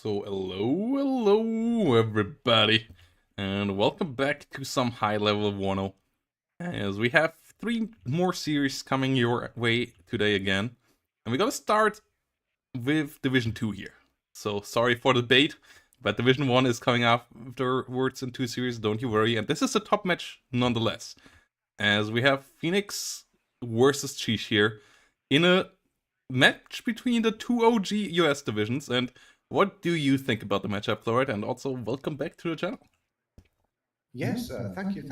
So hello everybody, and welcome back to some high level of WARNO, as we have 3 more series coming your way today again, and we're gonna start with Division 2 here. So sorry for the bait, but Division 1 is coming afterwards in 2 series, don't you worry, and this is a top match nonetheless, as we have Phoenix versus Cheech here in a match between the 2 OG US divisions. And what do you think about the matchup, Florid? And also, welcome back to the channel. Yes, thank you.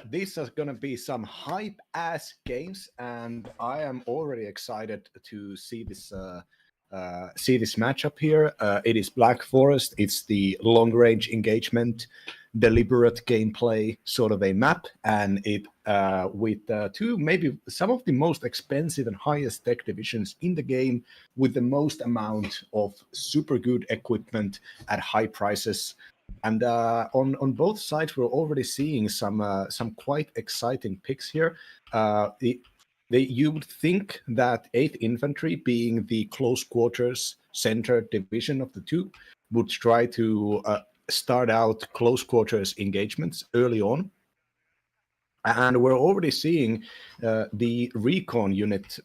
These are gonna be some hype ass games, and I am already excited to see this matchup here. It is Black Forest. It's the long range engagement, deliberate gameplay sort of a map, and it with two maybe some of the most expensive and highest tech divisions in the game, with the most amount of super good equipment at high prices. And on both sides, we're already seeing some quite exciting picks here. You would think that 8th Infantry, being the close quarters center division of the two, would try to start out close quarters engagements early on. And we're already seeing the recon unit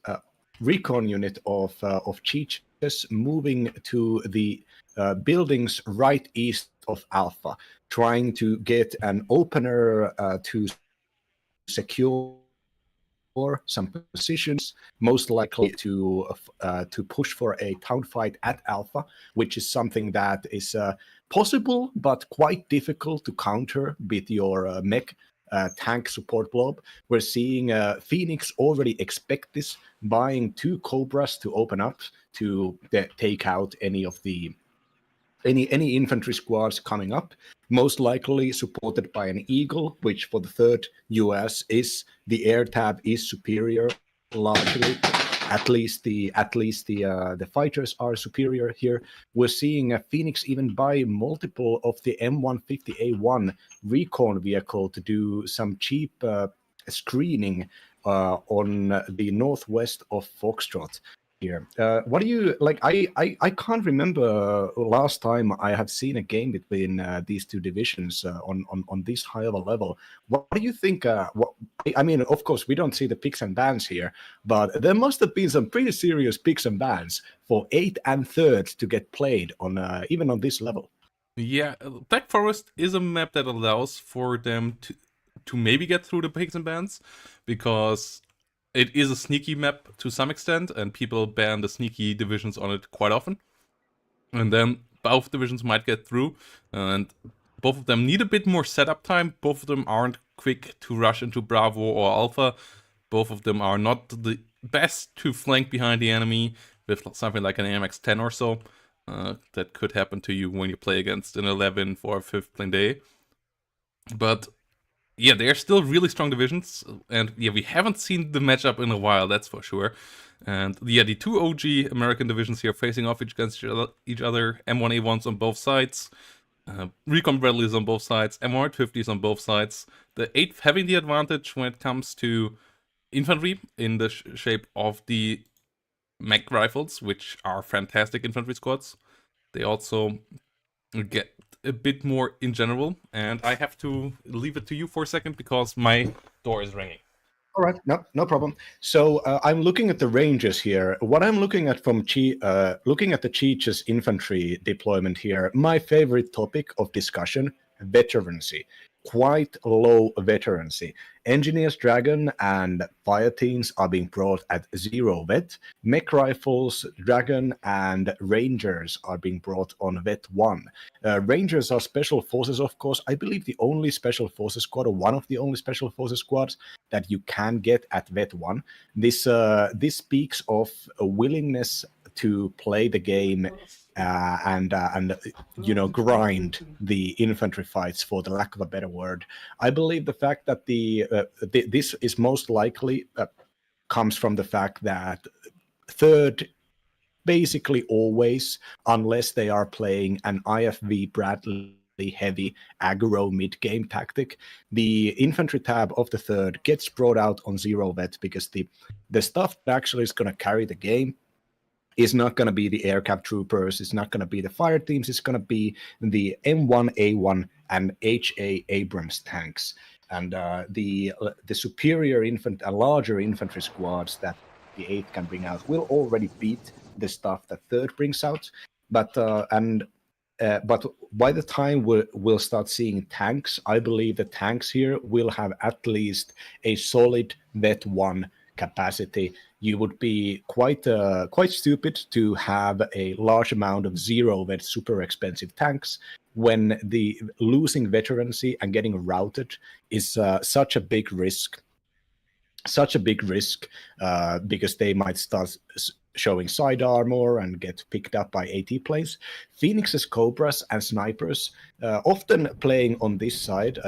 of Cheeches moving to the buildings right east of alpha, trying to get an opener to secure some positions, most likely to push for a town fight at alpha, which is something that is possible but quite difficult to counter with your mech tank support blob. We're seeing Phoenix already expect this, buying 2 Cobras to open up to take out any of the any infantry squads coming up, most likely supported by an Eagle, which for the third US is the air tab is superior largely. The fighters are superior here. We're seeing a Phoenix even buy multiple of the M150A1 recon vehicle to do some cheap screening on the northwest of Foxtrot here. What do you like? I can't remember last time I have seen a game between these two divisions on this high of a level. What do you think? I mean, of course, we don't see the picks and bans here, but there must have been some pretty serious picks and bans for 8 and 3rd to get played on even on this level. Yeah, Black Forest is a map that allows for them to maybe get through the picks and bans, because it is a sneaky map to some extent, and people ban the sneaky divisions on it quite often. And then both divisions might get through, and both of them need a bit more setup time. Both of them aren't quick to rush into Bravo or Alpha. Both of them are not the best to flank behind the enemy with something like an AMX-10 or so. That could happen to you when you play against an 11 for a 5th plane day. But yeah, they're still really strong divisions, and yeah, we haven't seen the matchup in a while, that's for sure. And yeah, the 2 OG American divisions here facing off against each other, M1A1s on both sides, Recon Bradleys on both sides, M150s on both sides. The 8th having the advantage when it comes to infantry in the shape of the mech rifles, which are fantastic infantry squads. They also get a bit more in general, and I have to leave it to you for a second because my door is ringing. All right, no problem. So I'm looking at the ranges here. What I'm looking at from looking at the Cheech's infantry deployment here, my favorite topic of discussion, veterancy. Quite low veterancy. Engineers Dragon and fire teams are being brought at 0 vet. Mech rifles, Dragon, and Rangers are being brought on vet 1. Rangers are special forces, of course. I believe the only special forces squad, or one of the only special forces squads that you can get at vet 1. This speaks of a willingness to play the game and grind the infantry fights, for the lack of a better word. I believe the fact that this is most likely comes from the fact that 3rd basically always, unless they are playing an IFV Bradley heavy aggro mid-game tactic, the infantry tab of the 3rd gets brought out on 0 vet, because the stuff that actually is going to carry the game is not going to be the aircraft troopers, it's not going to be the fire teams, it's going to be the M1A1 and HA Abrams tanks. And the superior larger infantry squads that the 8th can bring out will already beat the stuff that 3rd brings out. But by the time we'll start seeing tanks, I believe the tanks here will have at least a solid vet 1 capacity. You would be quite stupid to have a large amount of 0 vet super expensive tanks when the losing veterancy and getting routed is such a big risk. Because they might start showing side armor and get picked up by AT planes. Phoenix's Cobras and Snipers, often playing on this side,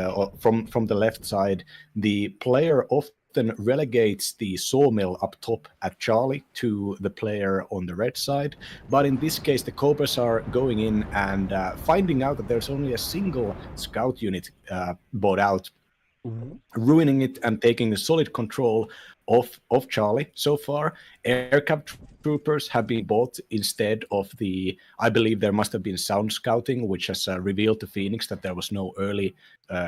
from the left side, the player often relegates the sawmill up top at Charlie to the player on the red side. But in this case, the Cobras are going in and finding out that there's only a single scout unit bought out, ruining it and taking a solid control of Charlie so far. Aircraft troopers have been bought instead of I believe there must have been sound scouting, which has revealed to Phoenix that there was no early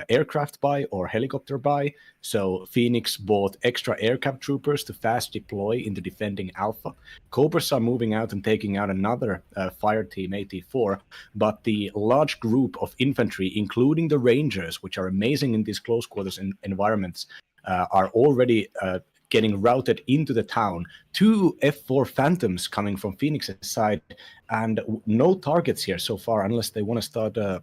aircraft buy or helicopter buy. So Phoenix bought extra aircraft troopers to fast deploy into defending Alpha. Cobras are moving out and taking out another fire team 84, but the large group of infantry, including the Rangers, which are amazing in these close quarters environments, are already getting routed into the town. 2 F4 Phantoms coming from Phoenix's side, and no targets here so far unless they want to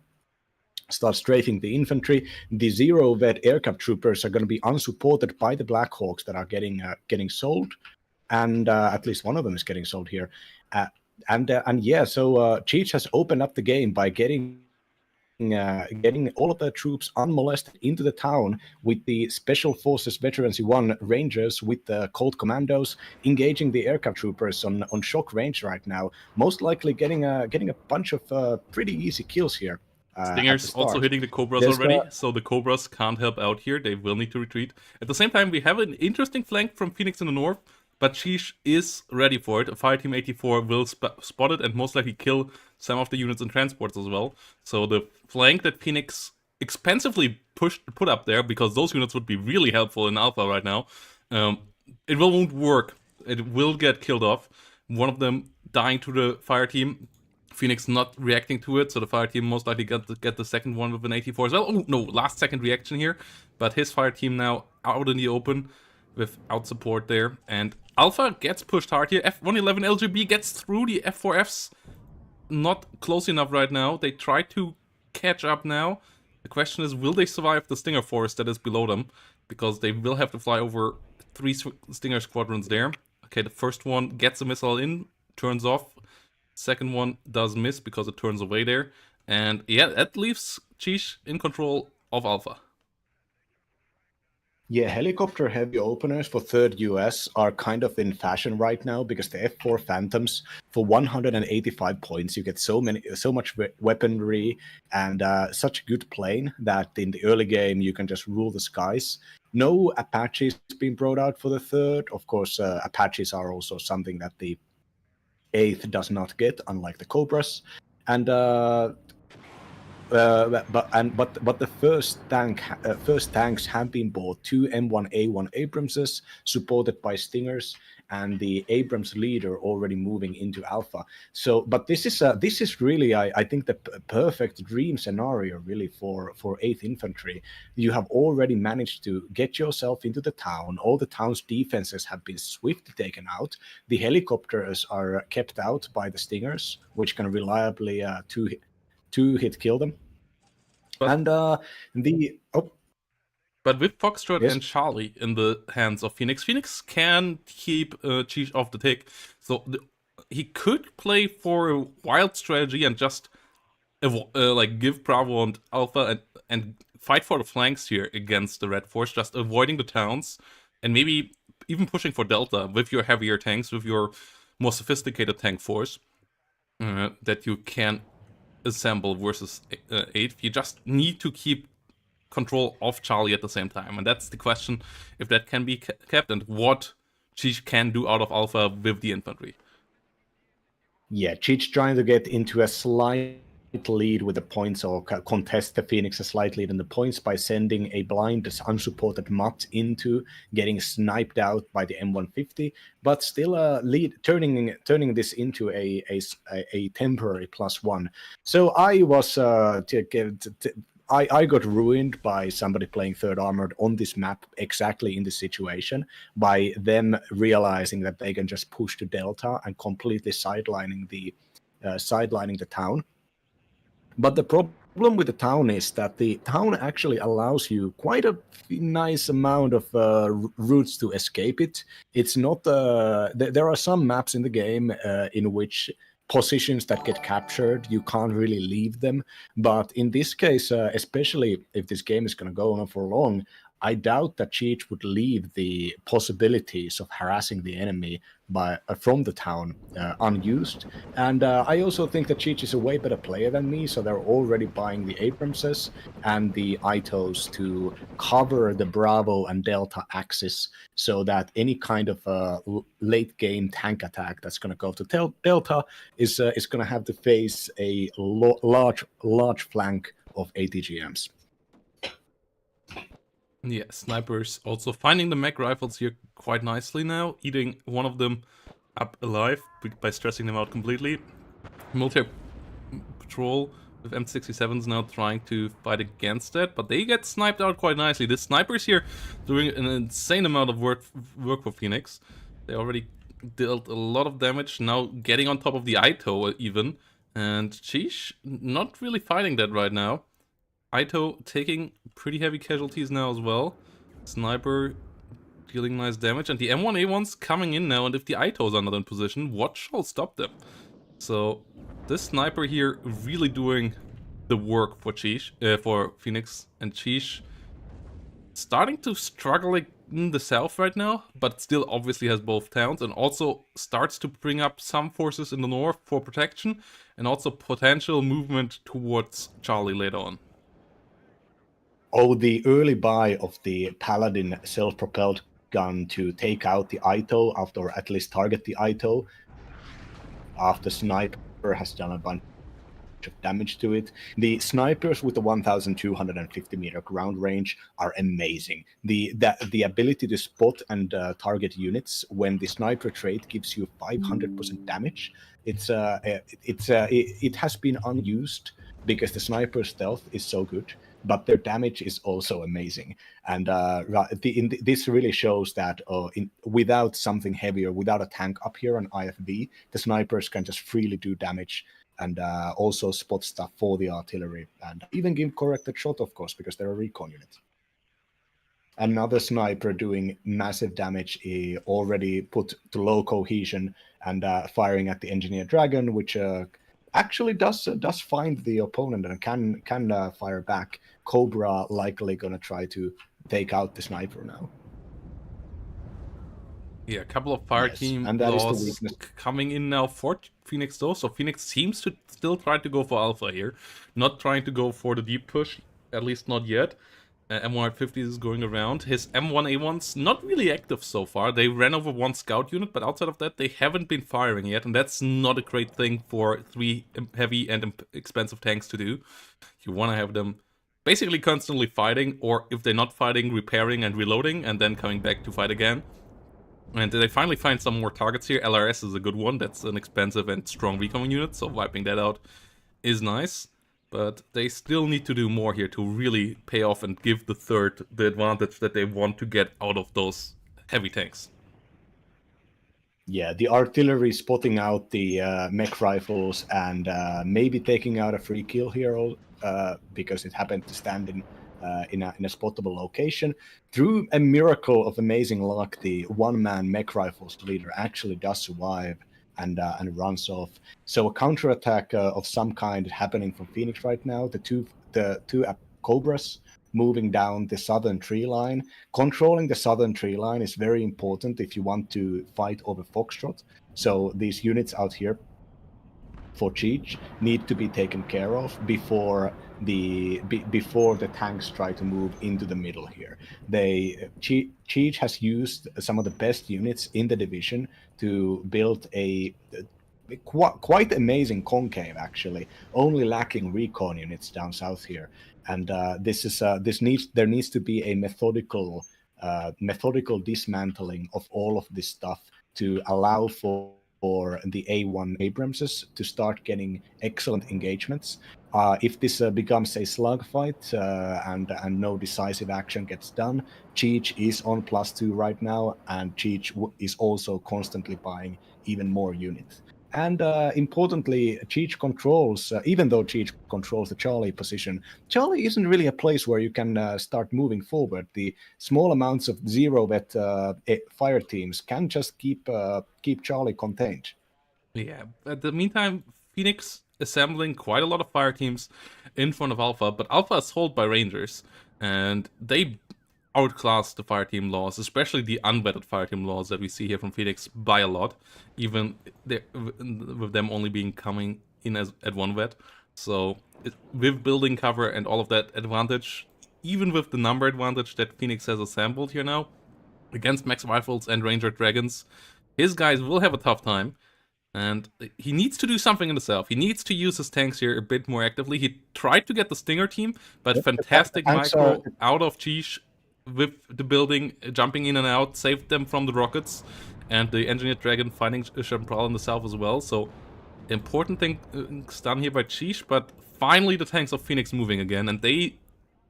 start strafing the infantry. The zero-vet aircraft troopers are going to be unsupported by the Black Hawks that are getting sold, and at least one of them is getting sold here. And yeah, so Cheech has opened up the game by getting all of their troops unmolested into the town with the Special Forces Veterans 1 Rangers with the Colt Commandos engaging the aircraft troopers on shock range right now, most likely getting a bunch of pretty easy kills here. Stingers also hitting the Cobras already, so the Cobras can't help out here. They will need to retreat. At the same time, we have an interesting flank from Phoenix in the north, but Sheesh is ready for it. Fireteam 84 will spot it and most likely kill some of the units and transports as well. So the flank that Phoenix expensively put up there, because those units would be really helpful in Alpha right now, it won't work. It will get killed off. One of them dying to the fire team. Phoenix not reacting to it, so the fire team most likely get the second one with an 84 as well. Oh no, last second reaction here, but his fire team now out in the open without support there, and Alpha gets pushed hard here. F111 LGB gets through the F4Fs, not close enough right now. They try to catch up now. The question is, will they survive the Stinger forest that is below them? Because they will have to fly over 3 Stinger squadrons there. Okay, the first one gets a missile in, turns off. Second one does miss because it turns away there. And yeah, that leaves Cheesh in control of Alpha. Yeah, helicopter heavy openers for 3rd US are kind of in fashion right now because the F4 Phantoms, for 185 points, you get so much weaponry and such a good plane that in the early game you can just rule the skies. No Apaches being brought out for the 3rd. Of course, Apaches are also something that the 8th does not get, unlike the Cobras. And but the first tanks have been bought, 2 M1A1 Abramses supported by Stingers, and the Abrams leader already moving into Alpha. So, but this is really I think the perfect dream scenario really for 8th Infantry. You have already managed to get yourself into the town. All the town's defenses have been swiftly taken out. The helicopters are kept out by the Stingers, which can reliably two-hit kill them. But, But with Foxtrot yes. and Charlie in the hands of Phoenix, Phoenix can keep Cheech off the tick. So he could play for a wild strategy and just like give Bravo and Alpha and fight for the flanks here against the Red Force, just avoiding the towns and maybe even pushing for Delta with your heavier tanks, with your more sophisticated tank force that you can assemble versus 8. You just need to keep control of Charlie at the same time, and that's the question, if that can be kept and what Cheech can do out of Alpha with the infantry. Yeah, Cheech trying to get into a slight lead with the points, or contest the Phoenix a slight lead in the points by sending a blind unsupported mutt into getting sniped out by the M150, but still turning this into a temporary +1. So I was I got ruined by somebody playing 3rd Armored on this map exactly in this situation, by them realizing that they can just push to Delta and completely sidelining the town. But the problem with the town is that the town actually allows you quite a nice amount of routes to escape it. It's not there are some maps in the game in which positions that get captured, you can't really leave them. But in this case, especially if this game is going to go on for long, I doubt that Cheech would leave the possibilities of harassing the enemy from the town unused. And I also think that Cheech is a way better player than me, so they're already buying the Abramses and the Itos to cover the Bravo and Delta axis, so that any kind of late game tank attack that's going to go to Delta is going to have to face a large flank of ATGMs. Yeah, snipers also finding the mech rifles here quite nicely now, eating one of them up alive by stressing them out completely. Multi-patrol with M67s now trying to fight against that, but they get sniped out quite nicely. The snipers here doing an insane amount of work for Phoenix. They already dealt a lot of damage, now getting on top of the Ito even, and Cheech not really fighting that right now. Ito taking pretty heavy casualties now as well. Sniper dealing nice damage, and the M1A1's coming in now, and if the Itos are not in position, what shall stop them? So this sniper here really doing the work for for Phoenix, and Cheech starting to struggle in the south right now, but still obviously has both towns, and also starts to bring up some forces in the north for protection, and also potential movement towards Charlie later on. Oh, the early buy of the Paladin self-propelled gun to take out the Ito, or at least target the Ito, after Sniper has done a bunch of damage to it. The snipers with the 1,250 meter ground range are amazing. The ability to spot and target units when the sniper trait gives you 500% damage. It has been unused because the sniper stealth is so good, but their damage is also amazing. And this really shows that without something heavier, without a tank up here on IFV, the snipers can just freely do damage and also spot stuff for the artillery, and even give corrected shot, of course, because they're a recon unit. Another sniper doing massive damage, already put to low cohesion and firing at the engineer dragon, which actually does find the opponent and can fire back. Cobra likely gonna try to take out the sniper now. Yeah, a couple of fire team loss coming in now for Phoenix though, so Phoenix seems to still try to go for alpha here, not trying to go for the deep push, at least not yet. M150 is going around. His M1A1's not really active so far. They ran over one scout unit, but outside of that, they haven't been firing yet, and that's not a great thing for 3 heavy and expensive tanks to do. You want to have them basically constantly fighting, or if they're not fighting, repairing and reloading, and then coming back to fight again. And they finally find some more targets here. LRS is a good one. That's an expensive and strong recon unit, so wiping that out is nice. But they still need to do more here to really pay off and give the third the advantage that they want to get out of those heavy tanks. Yeah, the artillery spotting out the mech rifles and maybe taking out a free kill here, because it happened to stand in a spottable location. Through a miracle of amazing luck, the one-man mech rifles leader actually does survive and runs off. So a counterattack of some kind happening from Phoenix right now. The two Cobras moving down the southern tree line. Controlling the southern tree line is very important if you want to fight over Foxtrot. So these units out here for Cheech need to be taken care of before the tanks try to move into the middle here. Cheech has used some of the best units in the division to build a quite amazing concave, actually, only lacking recon units down south here. And there needs to be a methodical dismantling of all of this stuff to allow for the A1 Abramses to start getting excellent engagements. If this becomes a slugfight and no decisive action gets done, Cheech is on +2 right now, and Cheech is also constantly buying even more units. And importantly, Cheech controls, even though Cheech controls the Charlie position, Charlie isn't really a place where you can start moving forward. The small amounts of zero-vet fire teams can just keep Charlie contained. Yeah, at the meantime, Phoenix assembling quite a lot of fire teams in front of Alpha, but Alpha is held by Rangers, and they outclass the fireteam laws, especially the unvetted fireteam laws that we see here from Phoenix by a lot, even with them only being coming in as at one vet. So with building cover and all of that advantage, even with the number advantage that Phoenix has assembled here now, against Max Rifles and Ranger Dragons, his guys will have a tough time. And he needs to do something in the south. He needs to use his tanks here a bit more actively. He tried to get the Stinger team, but Yep, the fantastic tanks are micro out of Cheesh with the building, jumping in and out, saved them from the rockets. And the Engineered Dragon finding Champral in the south as well. So, important things done here by Cheesh, but finally the tanks of Phoenix moving again. And they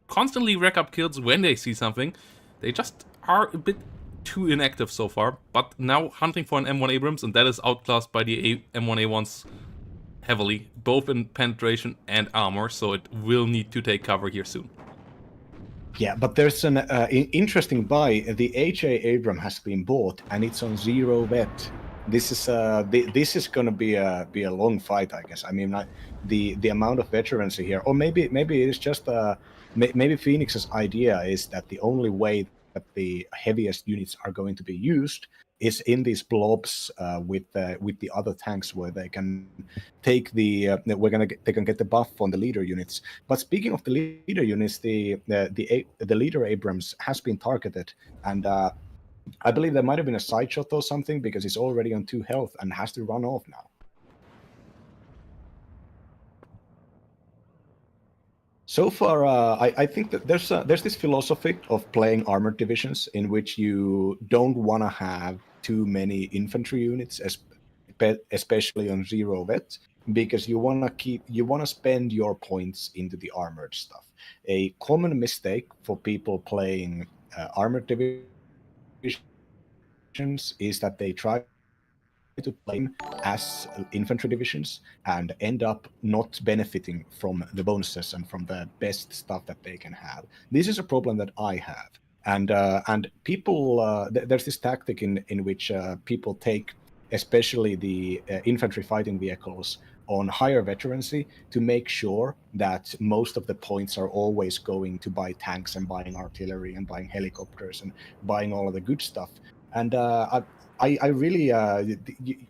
constantly rack up kills when they see something. They just are a bit too inactive so far, but now hunting for an M1 Abrams, and that is outclassed by the M1A1s heavily, both in penetration and armor, so it will need to take cover here soon. Yeah, but there's an interesting buy. The HA Abram has been bought, and it's on 0 vet. This is going to be a long fight, I guess. I mean, the amount of veterancy here, or maybe it's just maybe Phoenix's idea is that the only way that the heaviest units are going to be used is in these blobs with the other tanks, where they can take they can get the buff on the leader units. But speaking of the leader units, the leader Abrams has been targeted, and I believe there might have been a side shot or something, because he's already on 2 health and has to run off now. So far, I think that there's this philosophy of playing armored divisions in which you don't want to have too many infantry units, especially on 0 vet, because you want to spend your points into the armored stuff. A common mistake for people playing armored divisions is that they try to play as infantry divisions and end up not benefiting from the bonuses and from the best stuff that they can have. This is a problem that I have, and people there's this tactic in which people take, especially the infantry fighting vehicles, on higher veterancy to make sure that most of the points are always going to buy tanks and buying artillery and buying helicopters and buying all of the good stuff. And I really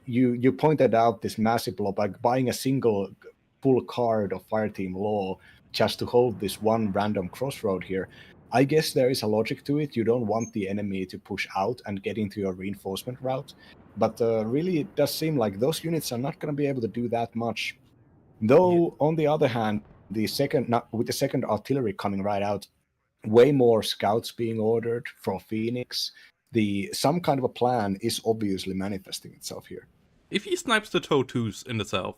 you pointed out this massive blob, like buying a single full card of Fireteam Law just to hold this one random crossroad here. I guess there is a logic to it. You don't want the enemy to push out and get into your reinforcement route, but really it does seem like those units are not going to be able to do that much. Though on the other hand, with the second artillery coming right out, way more scouts being ordered from Phoenix, some kind of a plan is obviously manifesting itself here. If he snipes the TOW 2s in the south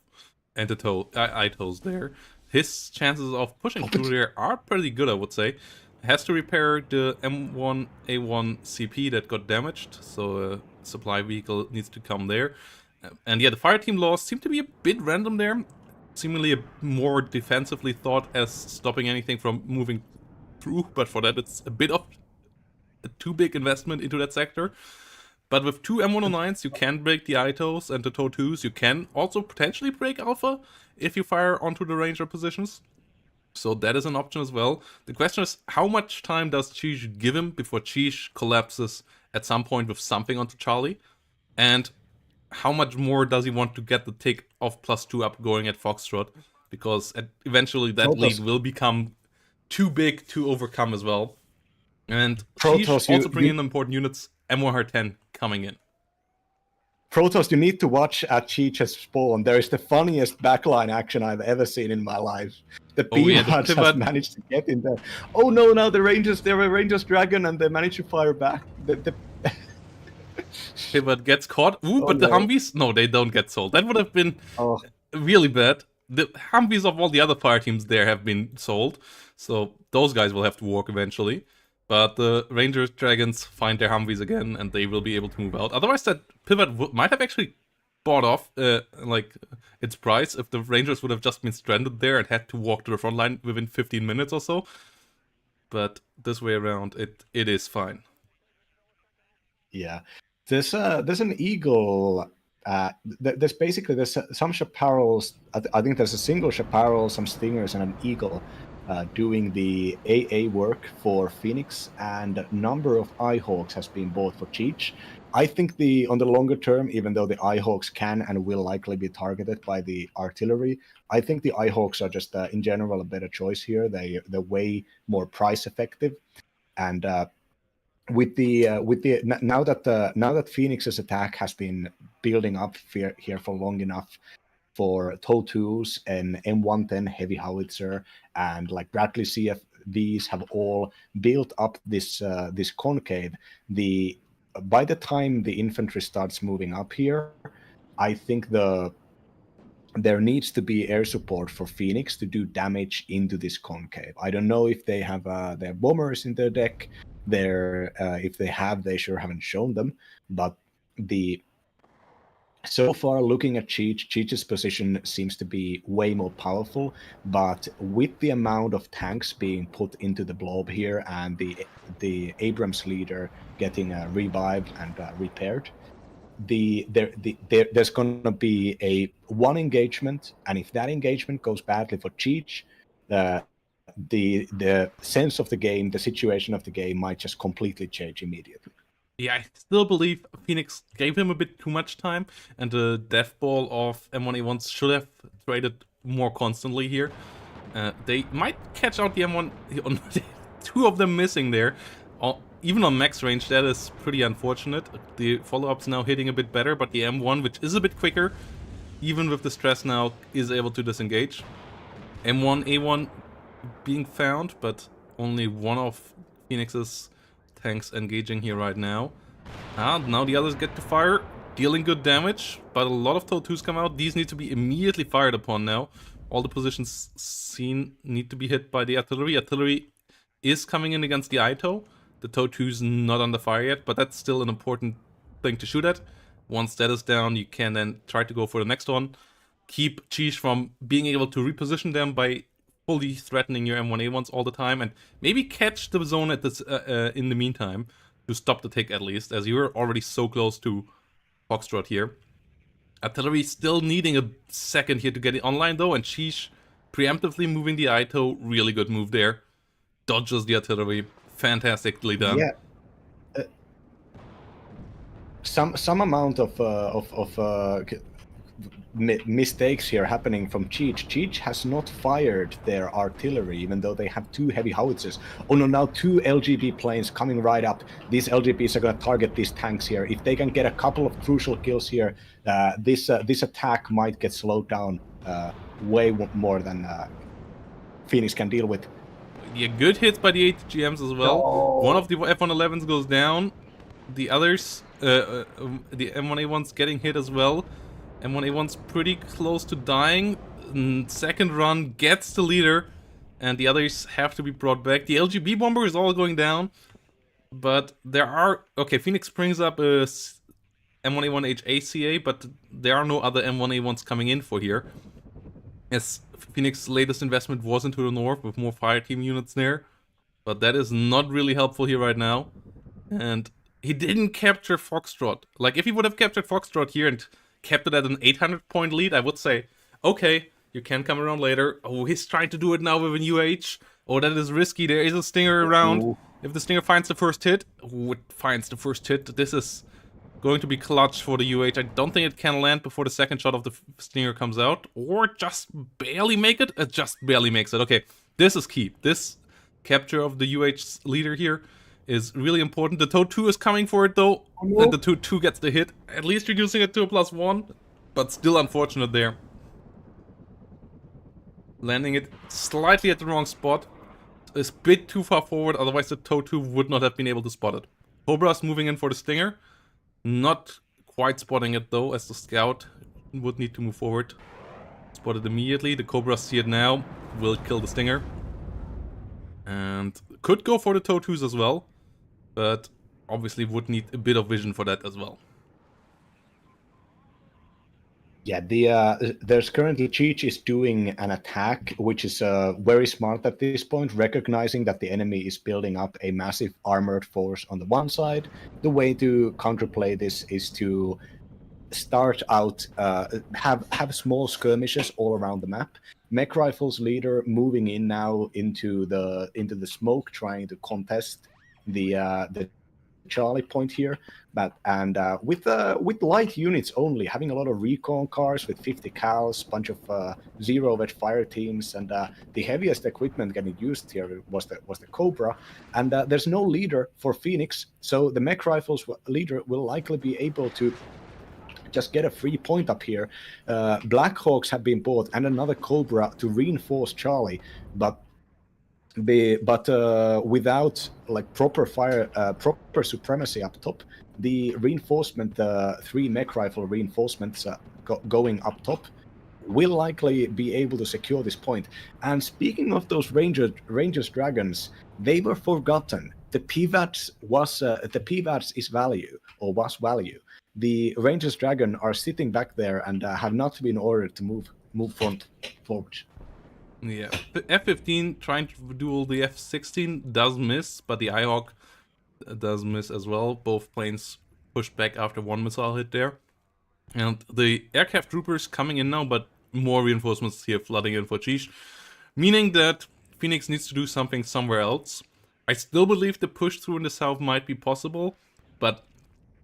and the ITOs there, his chances of pushing through there are pretty good, I would say. Has to repair the M1A1 CP that got damaged, so a supply vehicle needs to come there. And yeah, the fireteam laws seem to be a bit random there, seemingly a more defensively thought as stopping anything from moving through, but for that it's a bit of a too big investment into that sector. But with 2 M109s, you can break the ITOs and the TOW 2s. You can also potentially break Alpha if you fire onto the Ranger positions. So that is an option as well. The question is, how much time does Cheesh give him before Cheesh collapses at some point with something onto Charlie? And how much more does he want to get the tick of +2 up going at Foxtrot? Because eventually that lead will become too big to overcome as well. And Cheesh also bringing in important units, M110 coming in. Protoss, you need to watch at Cheech's spawn. There is the funniest backline action I've ever seen in my life. The Peanuts has managed to get in there. Oh no, now they're a Rangers Dragon and they managed to fire back. Pivot gets caught. Ooh, but the Humvees? No, they don't get sold. That would have been really bad. The Humvees of all the other fire teams there have been sold. So those guys will have to walk eventually. But the Rangers Dragons find their Humvees again, and they will be able to move out. Otherwise, that pivot might have actually bought off its price if the Rangers would have just been stranded there and had to walk to the front line within 15 minutes or so. But this way around, it is fine. Yeah, there's an eagle. There's some chaparrals. I think there's a single chaparral, some stingers, and an eagle doing the AA work for Phoenix, and a number of Eyehawks has been bought for Cheech. I think on the longer term, even though the Eyehawks can and will likely be targeted by the artillery, I think the Eyehawks are just in general a better choice here. They're way more price effective, and now that Phoenix's attack has been building up here for long enough, for TOW2s and M110 heavy howitzer and like Bradley CFVs have all built up this concave. By the time the infantry starts moving up here, I think there needs to be air support for Phoenix to do damage into this concave. I don't know if they have their bombers in their deck. If they have, they sure haven't shown them. But so far, looking at Cheech's position seems to be way more powerful. But with the amount of tanks being put into the blob here and the Abrams leader getting revived and repaired, there's going to be a one engagement, and if that engagement goes badly for Cheech, the sense of the game, the situation of the game might just completely change immediately. Yeah, I still believe Phoenix gave him a bit too much time, and the death ball of M1A1s should have traded more constantly here. They might catch out the M1, two of them missing there. Even on max range, that is pretty unfortunate. The follow-up's now hitting a bit better, but the M1, which is a bit quicker, even with the stress now, is able to disengage. M1A1 being found, but only one of Phoenix's tanks engaging here right now. Now the others get to fire, dealing good damage, but a lot of TOW2s come out. These need to be immediately fired upon now. All the positions seen need to be hit by the artillery. Artillery is coming in against the ITO. The TOW2's not under fire yet, but that's still an important thing to shoot at. Once that is down, you can then try to go for the next one. Keep Cheech from being able to reposition them by fully threatening your M1A1s all the time, and maybe catch the zone at this in the meantime to stop the tick at least, as you're already so close to Foxtrot here. Artillery still needing a second here to get it online though, and Cheech preemptively moving the ITO, really good move there. Dodges the artillery, fantastically done. Yeah. Some amount of mistakes here happening from Cheech. Cheech has not fired their artillery, even though they have two heavy howitzers. Oh no, now two LGB planes coming right up. These LGBs are going to target these tanks here. If they can get a couple of crucial kills here, this attack might get slowed down way more than Phoenix can deal with. Yeah, good hits by the ATGMs as well. Oh. One of the F111s goes down. The others, the M1A1's getting hit as well. M1A1's pretty close to dying. Second run gets the leader, and the others have to be brought back. The LGB bomber is all going down, but there are... Okay, Phoenix brings up a M1A1 HACA, but there are no other M1A1s coming in for here. As Phoenix's latest investment was into the north with more fire team units there, but that is not really helpful here right now. And he didn't capture Foxtrot. Like, if he would have captured Foxtrot here and kept it at an 800-point lead, I would say, okay, you can come around later. Oh, he's trying to do it now with an UH. Oh, that is risky. There is a Stinger around. Ooh. If the Stinger finds the first hit, oh, it finds the first hit. This is going to be clutch for the UH. I don't think it can land before the second shot of the Stinger comes out. Or just barely make it. It just barely makes it. Okay, this is key. This capture of the UH leader here is really important. The TOW2 is coming for it though, and the TOW2 gets the hit, at least reducing it to a +1, but still unfortunate there. Landing it slightly at the wrong spot, is a bit too far forward, otherwise the TOW2 would not have been able to spot it. Cobra's moving in for the Stinger, not quite spotting it though, as the scout would need to move forward. Spot it immediately, the Cobras see it now, will kill the Stinger. And could go for the TOW2s as well, but obviously would need a bit of vision for that as well. Yeah, there's currently Cheech is doing an attack, which is very smart at this point, recognizing that the enemy is building up a massive armored force on the one side. The way to counterplay this is to start out, have small skirmishes all around the map, Mech Rifles leader moving in now into the smoke, trying to contest the Charlie point here. But and with light units only, having a lot of recon cars with 50 cals, bunch of zero vet fire teams, and the heaviest equipment getting used here was the Cobra. And there's no leader for Phoenix, so the Mech Rifles leader will likely be able to just get a free point up here. Blackhawks have been bought and another Cobra to reinforce Charlie, but without like proper proper supremacy up top, the reinforcement, the 3 mech rifle reinforcements going up top, will likely be able to secure this point. And speaking of those Rangers Dragons, they were forgotten. The PVATs is value, or was value. The Rangers Dragon are sitting back there and have not been ordered to move forward. Yeah, F-15 trying to duel the F-16 does miss, but the IHawk does miss as well. Both planes pushed back after one missile hit there. And the aircraft troopers coming in now, but more reinforcements here flooding in for Cheesh. Meaning that Phoenix needs to do something somewhere else. I still believe the push through in the south might be possible, but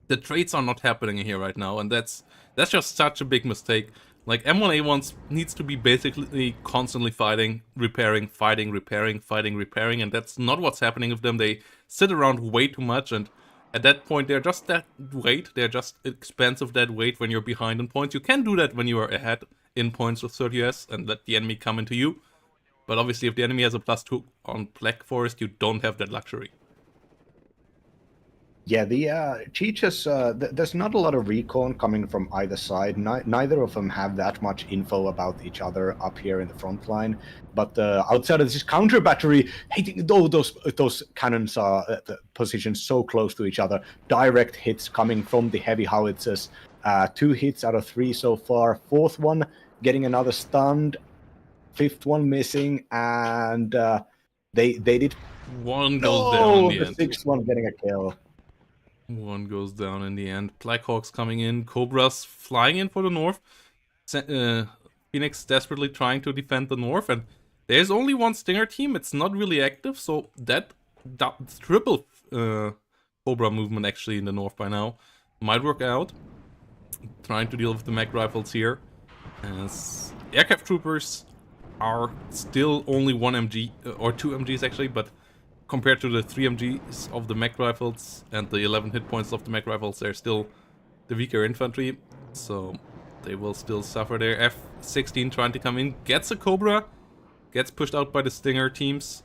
the trades are not happening here right now, and that's just such a big mistake. Like, M1A1s needs to be basically constantly fighting, repairing, fighting, repairing, fighting, repairing, and that's not what's happening with them. They sit around way too much, and at that point, they're just that weight. They're just expensive that weight when you're behind in points. You can do that when you are ahead in points with 30S and let the enemy come into you. But obviously, if the enemy has a +2 on Black Forest, you don't have that luxury. Yeah, the Cheeches, there's not a lot of recon coming from either side. Neither of them have that much info about each other up here in the front line. But outside of this counter battery, hitting those cannons are positioned so close to each other. Direct hits coming from the heavy howitzers. 2 hits out of 3 so far. 4th one getting another stunned. 5th one missing, and they did. One goes down in the end. The 6th one getting a kill. One goes down in the end. Blackhawks coming in. Cobras flying in for the north. Phoenix desperately trying to defend the north. And there's only one Stinger team. It's not really active. So that triple Cobra movement actually in the north by now might work out. Trying to deal with the mech rifles here. As aircraft troopers are still only 1 MG, or 2 MGs actually, but compared to the 3 MGs of the mech rifles and the 11 hit points of the mech rifles, they're still the weaker infantry, so they will still suffer there. F-16 trying to come in, gets a Cobra, gets pushed out by the Stinger teams.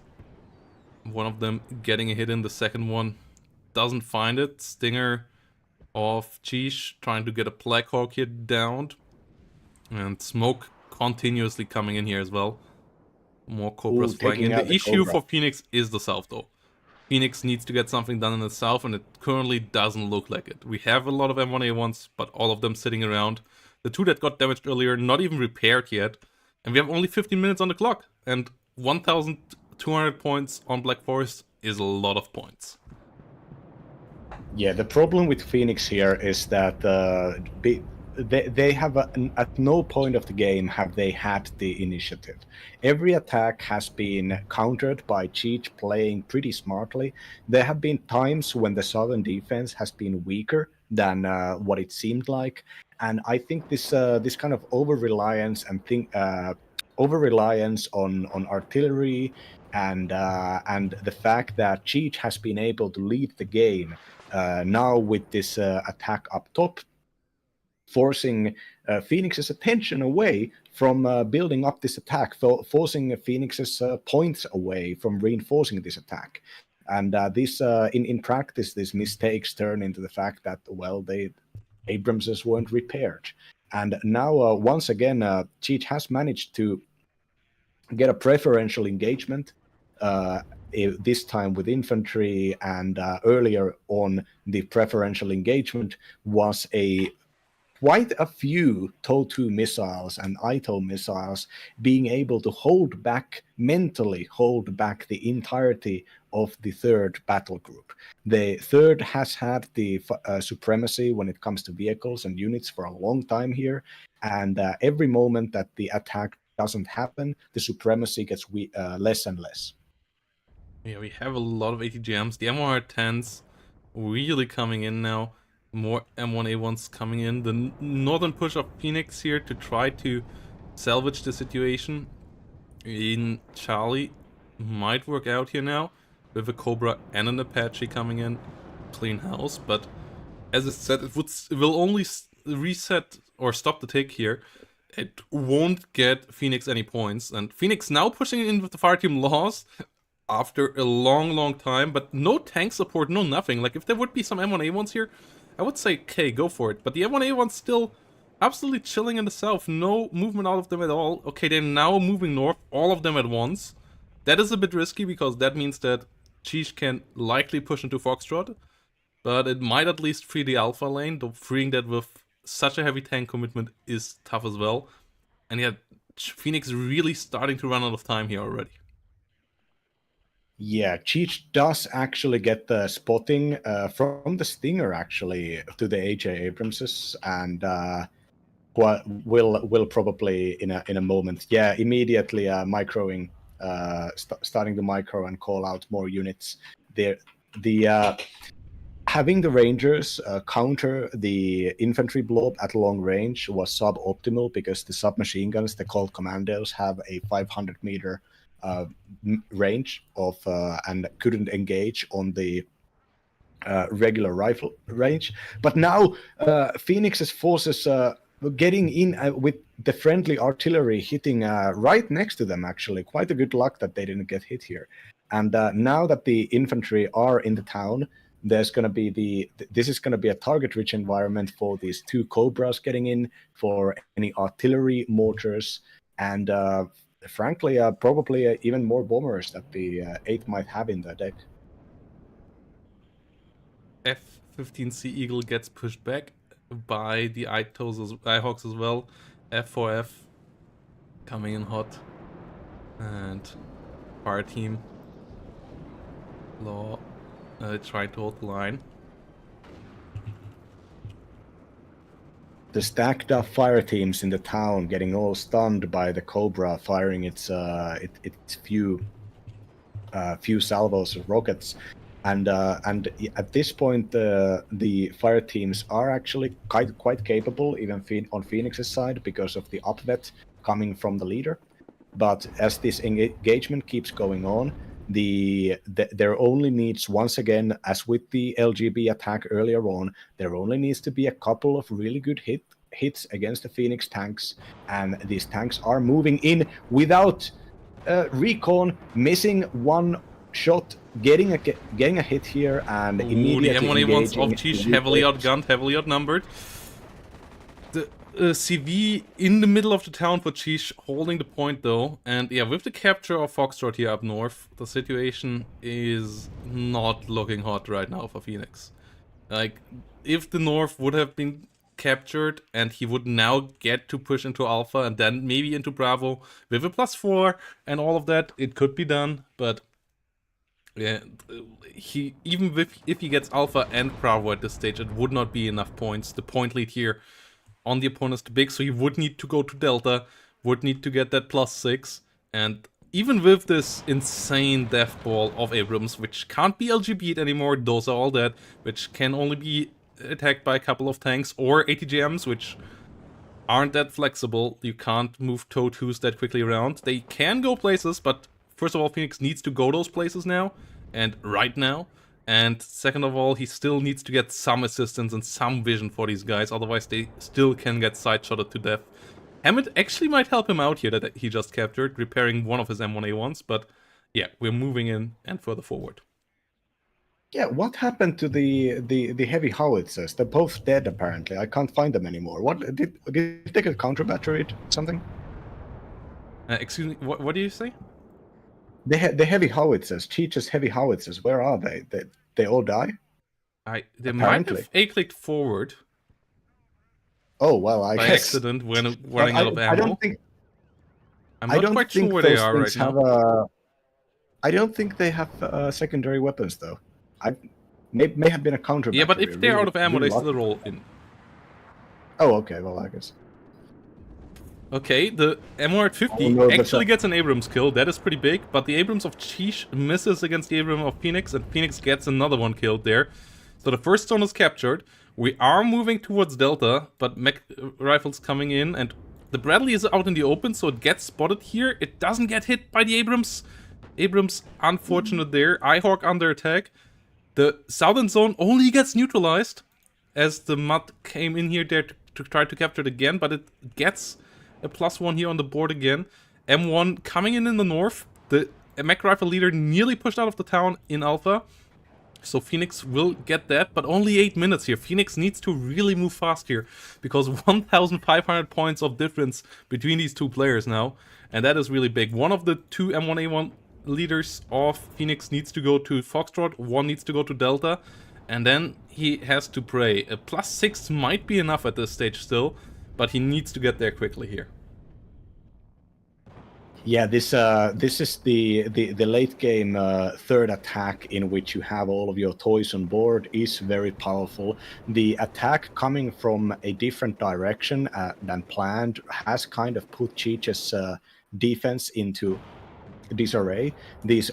One of them getting a hit in, the second one doesn't find it. Stinger of Cheesh trying to get a Blackhawk here downed. And smoke continuously coming in here as well. More Cobras flying in. The issue for Phoenix is the south, though. Phoenix needs to get something done in the south, and it currently doesn't look like it. We have a lot of M1A1s, but all of them sitting around. The 2 that got damaged earlier, not even repaired yet. And we have only 15 minutes on the clock. And 1,200 points on Black Forest is a lot of points. Yeah, the problem with Phoenix here is that they have at no point of the game have they had the initiative. Every attack has been countered by Cheech playing pretty smartly. There have been times when the Southern defense has been weaker than what it seemed like, and I think this kind of over reliance on artillery and the fact that Cheech has been able to lead the game now with this attack up top, forcing Phoenix's attention away from building up this attack, forcing Phoenix's points away from reinforcing this attack. And this, in practice, these mistakes turn into the fact that, well, Abramses weren't repaired. And now, once again, Cheech has managed to get a preferential engagement, this time with infantry, and earlier on, the preferential engagement was quite a few TOW-2 missiles and ITO missiles being able to mentally hold back the entirety of the 3rd battle group. The 3rd has had the supremacy when it comes to vehicles and units for a long time here, and every moment that the attack doesn't happen, the supremacy gets less and less. Yeah, we have a lot of ATGMs. The M110s really coming in now. More M1A1s coming in. The northern push of Phoenix here to try to salvage the situation in Charlie might work out here now with a Cobra and an Apache coming in. Clean house, but as I said, it will only reset or stop the tick here. It won't get Phoenix any points, and Phoenix now pushing in with the fireteam laws after a long time, but no tank support, no nothing. Like, if there would be some M1A1s here, I would say, okay, go for it. But the M1A1's still absolutely chilling in the south, no movement out of them at all. Okay, they're now moving north, all of them at once. That is a bit risky, because that means that Cheech can likely push into Foxtrot, but it might at least free the alpha lane, though freeing that with such a heavy tank commitment is tough as well. And yeah, Phoenix really starting to run out of time here already. Yeah, Cheech does actually get the spotting from the Stinger actually to the AJ Abramses, and will probably in a moment, yeah, immediately microing, starting to micro and call out more units. There, the having the Rangers counter the infantry blob at long range was suboptimal because the submachine guns, the called commandos, have a 500-meter range of and couldn't engage on the regular rifle range. But now Phoenix's forces getting in with the friendly artillery hitting right next to them, actually. Quite a good luck that they didn't get hit here. And now that the infantry are in the town, there's going to be this is going to be a target-rich environment for these two Cobras getting in, for any artillery mortars, and frankly, probably even more bombers that the 8 might have in their deck. F-15C Eagle gets pushed back by the Ihawks as well. F4F coming in hot. And fire team Law trying to hold the line. The stacked up fire teams in the town getting all stunned by the Cobra firing its few salvos of rockets, and at this point the fire teams are actually quite capable, even on Phoenix's side, because of the upvet coming from the leader. But as this engagement keeps going on, there only needs, once again, as with the LGB attack earlier on, there only needs to be a couple of really good hits against the Phoenix tanks, and these tanks are moving in without recon, missing one shot, getting a hit here, and immediately the M1A1s engaging. of Cheech, heavily outgunned, heavily outnumbered. The CV in the middle of the town for Cheech, holding the point though, and yeah, with the capture of Foxtrot here up north, the situation is not looking hot right now for Phoenix. Like, if the north would have been captured and he would now get to push into Alpha and then maybe into Bravo with a +4 and all of that, it could be done, but yeah, if he gets Alpha and Bravo at this stage, it would not be enough points. The point lead here on the opponent is too big, so he would need to go to Delta, would need to get that +6, and even with this insane death ball of Abrams, which can't be LGB'd anymore, those are all dead, which can only be attacked by a couple of tanks or ATGMs, which aren't that flexible. You can't move TOW2s that quickly around. They can go places, but first of all, Phoenix needs to go those places now, and right now. And second of all, he still needs to get some assistance and some vision for these guys, otherwise they still can get side-shotted to death. Hammond actually might help him out here that he just captured, repairing one of his M1A1s, but yeah, we're moving in and further forward. Yeah, what happened to the heavy howitzers? They're both dead apparently. I can't find them anymore. What did they get counter batteried? Something? Excuse me, what do you say? The heavy howitzers, Cheech's heavy howitzers. Where are they? They all die? They might have A-clicked forward. Oh well, I by guess. Accident when running out of ammo. I don't think. I'm not quite sure where they are right now. I don't think they have secondary weapons though. May have been a counter. Yeah, but if they're out of ammo, they still roll in. Oh, okay. Well, I guess. Okay, the M150 no, actually gets an Abrams kill. That is pretty big, but the Abrams of Cheesh misses against the Abrams of Phoenix, and Phoenix gets another one killed there. So the first zone is captured. We are moving towards Delta, but mech rifles coming in, and the Bradley is out in the open, so it gets spotted here. It doesn't get hit by the Abrams. Abrams, unfortunate there. iHawk under attack. The southern zone only gets neutralized as the mud came in here there to try to capture it again, but it gets a +1 here on the board again. M1 coming in the north. The mech rifle leader nearly pushed out of the town in Alpha. So Phoenix will get that, but only 8 minutes here. Phoenix needs to really move fast here, because 1,500 points of difference between these two players now, and that is really big. One of the two M1A1 leaders of Phoenix needs to go to Foxtrot, one needs to go to Delta, and then he has to pray. A +6 might be enough at this stage still, but he needs to get there quickly here. Yeah, this is the late game third attack in which you have all of your toys on board is very powerful. The attack coming from a different direction than planned has kind of put Cheech's defense into disarray.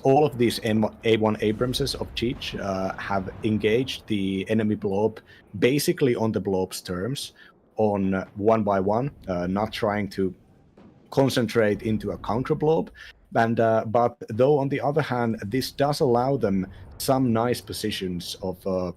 All of these A1 Abramses of Cheech have engaged the enemy blob basically on the blob's terms, on one by one, not trying to concentrate into a counter blob. And but though on the other hand, this does allow them some nice positions of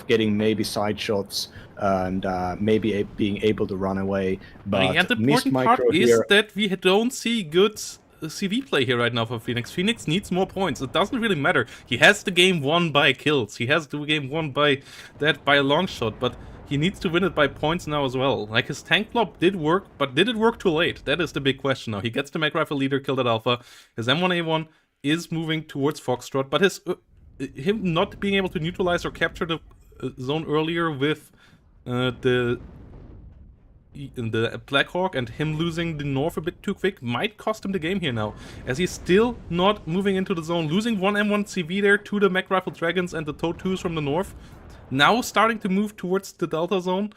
getting maybe side shots and maybe being able to run away. But yeah, the important part is that we don't see good CV play here right now for Phoenix. Phoenix needs more points. It doesn't really matter. He has the game won by kills. He has the game won by a long shot, but he needs to win it by points now as well. Like, his tank blob did work, but did it work too late? That is the big question now. He gets the mech rifle leader killed at Alpha. His M1A1 is moving towards Foxtrot, but him not being able to neutralize or capture the zone earlier with the Blackhawk and him losing the north a bit too quick might cost him the game here now, as he's still not moving into the zone, losing one M1 CV there to the mech rifle dragons and the TOW 2s from the north. Now starting to move towards the Delta zone,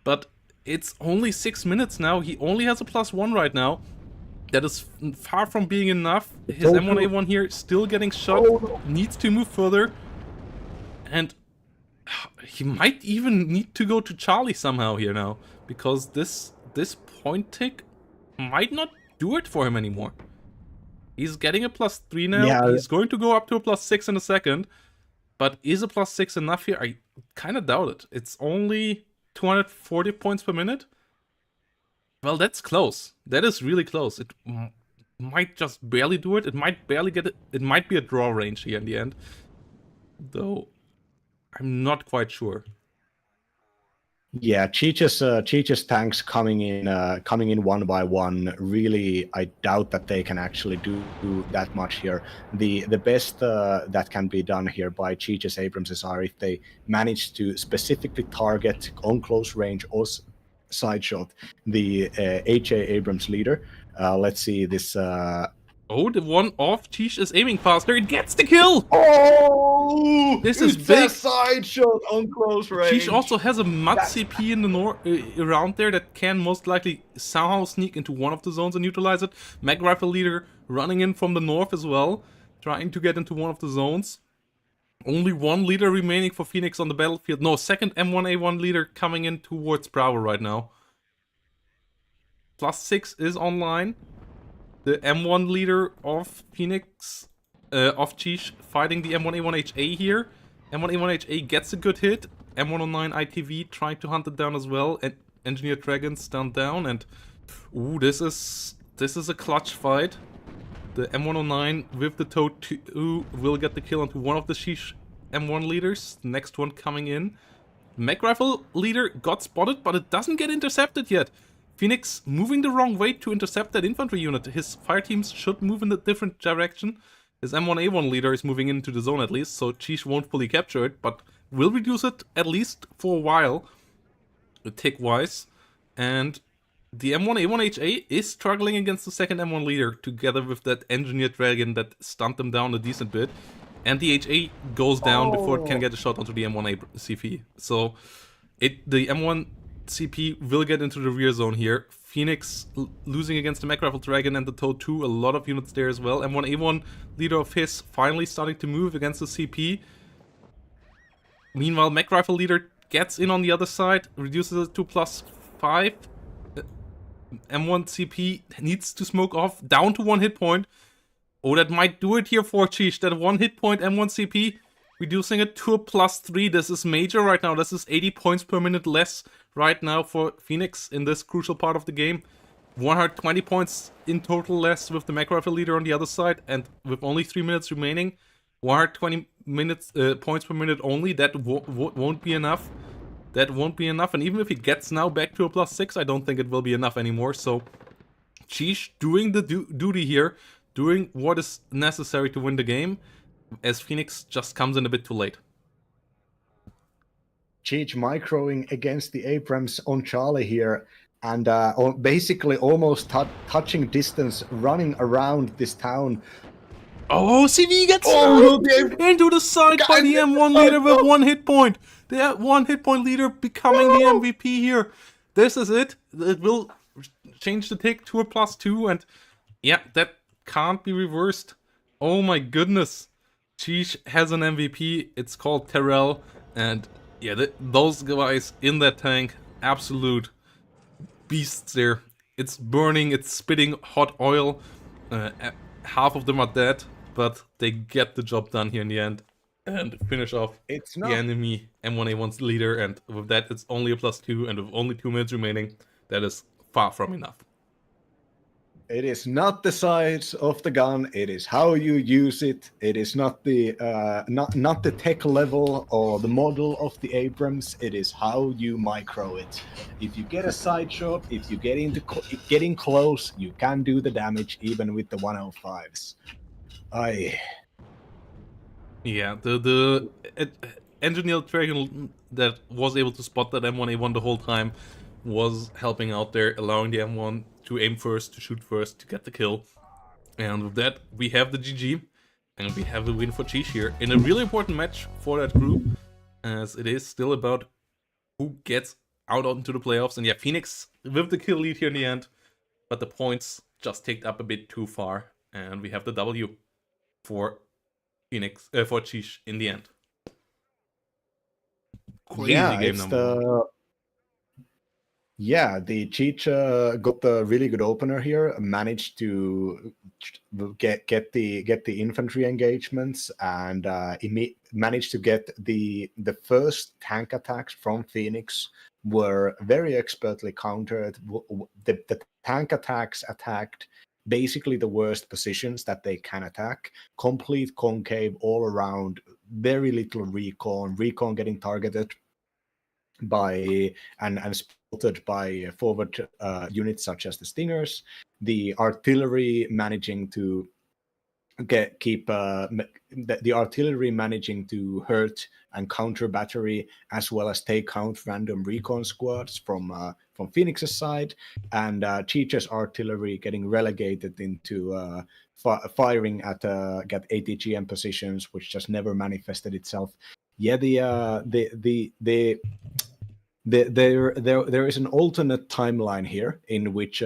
but it's only 6 minutes now. He only has a +1 right now. That is far from being enough. His M1A1 here still getting shot, needs to move further, and he might even need to go to Charlie somehow here now, because this point tick might not do it for him anymore. He's getting a +3 now. Yeah. He's going to go up to a +6 in a second. But is a +6 enough here? I kind of doubt it. It's only 240 points per minute. Well, that's close. That is really close. It might just barely do it. It might barely get it. It might be a draw range here in the end. Though, I'm not quite sure. Yeah, Cheech's tanks coming in one by one. Really, I doubt that they can actually do that much here. The best that can be done here by Cheech's Abramses are if they manage to specifically target on close range or side shot the HA Abrams leader. Let's see this. Oh, the one off Cheech is aiming faster. It gets the kill! Oh! This is big. A side shot on close range. Cheech also has a mud CP in the around there that can most likely somehow sneak into one of the zones and neutralize it. Mech rifle leader running in from the north as well, trying to get into one of the zones. Only one leader remaining for Phoenix on the battlefield. No, second M1A1 leader coming in towards Bravo right now. +6 is online. The M1 leader of Phoenix, of Cheech, fighting the M1A1HA here. M1A1HA gets a good hit. M109 ITV trying to hunt it down as well. And Engineer Dragons stand down. And ooh, this is a clutch fight. The M109 with the TOW 2 will get the kill onto one of the Cheech M1 leaders. The next one coming in. Mech rifle leader got spotted, but it doesn't get intercepted yet. Phoenix moving the wrong way to intercept that infantry unit. His fire teams should move in a different direction. His M1A1 leader is moving into the zone at least, so Cheech won't fully capture it, but will reduce it at least for a while, tick-wise. And the M1A1HA is struggling against the second M1 leader, together with that Engineered Dragon that stunned them down a decent bit. And the HA goes down before it can get a shot onto the M1A CV. So the M1 CP will get into the rear zone here. Phoenix losing against the Mech Rifle Dragon and the Toad 2, a lot of units there as well. M1A1, leader of his, finally starting to move against the CP. Meanwhile, Mech Rifle leader gets in on the other side, reduces it to +5. M1 CP needs to smoke off, down to 1 hit point. Oh, that might do it here for Cheesh. That 1 hit point M1 CP, reducing it to a +3. This is major right now. This is 80 points per minute less right now for Phoenix in this crucial part of the game. 120 points in total less with the Mech Rifle leader on the other side, and with only 3 minutes remaining, 120 points per minute only. That won't be enough. That won't be enough. And even if he gets now back to a +6, I don't think it will be enough anymore. So Cheesh doing the duty here, doing what is necessary to win the game, as Phoenix just comes in a bit too late. Cheech microing against the Abrams on Charlie here, and basically almost touching distance, running around this town. Oh, CV gets into the side by the M1 leader with 1 hit point. The 1 hit point leader becoming the MVP here. This is it. It will change the tick to a +2, and yeah, that can't be reversed. Oh my goodness. Cheesh has an MVP. It's called Terrell, and yeah, those guys in that tank, absolute beasts there. It's burning, it's spitting hot oil. Half of them are dead, but they get the job done here in the end and finish off the enemy M1A1's leader. And with that, it's only a +2, and with only 2 minutes remaining, that is far from enough. It is not the size of the gun; it is how you use it. It is not the not the tech level or the model of the Abrams. It is how you micro it. If you get a side shot, if you get into getting close, you can do the damage even with the 105s. Yeah, the engineered dragon that was able to spot that M1A1 the whole time was helping out there, allowing the M1 to aim first, to shoot first, to get the kill. And with that, we have the GG, and we have a win for Cheesh here in a really important match for that group, as it is still about who gets out onto the playoffs. And yeah, Phoenix with the kill lead here in the end, but the points just ticked up a bit too far, and we have the W for Phoenix, for Cheesh in the end. Crazy game number one. Yeah, the Cheech got the really good opener here, managed to get the infantry engagements, and managed to get the first tank attacks from Phoenix were very expertly countered. The tank attacks attacked basically the worst positions that they can attack. Complete concave all around, very little recon getting targeted by and spotted by forward units such as the Stingers, the artillery managing to keep the artillery managing to hurt and counter battery, as well as take out random recon squads from Phoenix's side, and Cheech's artillery getting relegated into firing at ATGM positions, which just never manifested itself. Yeah, there is an alternate timeline here in which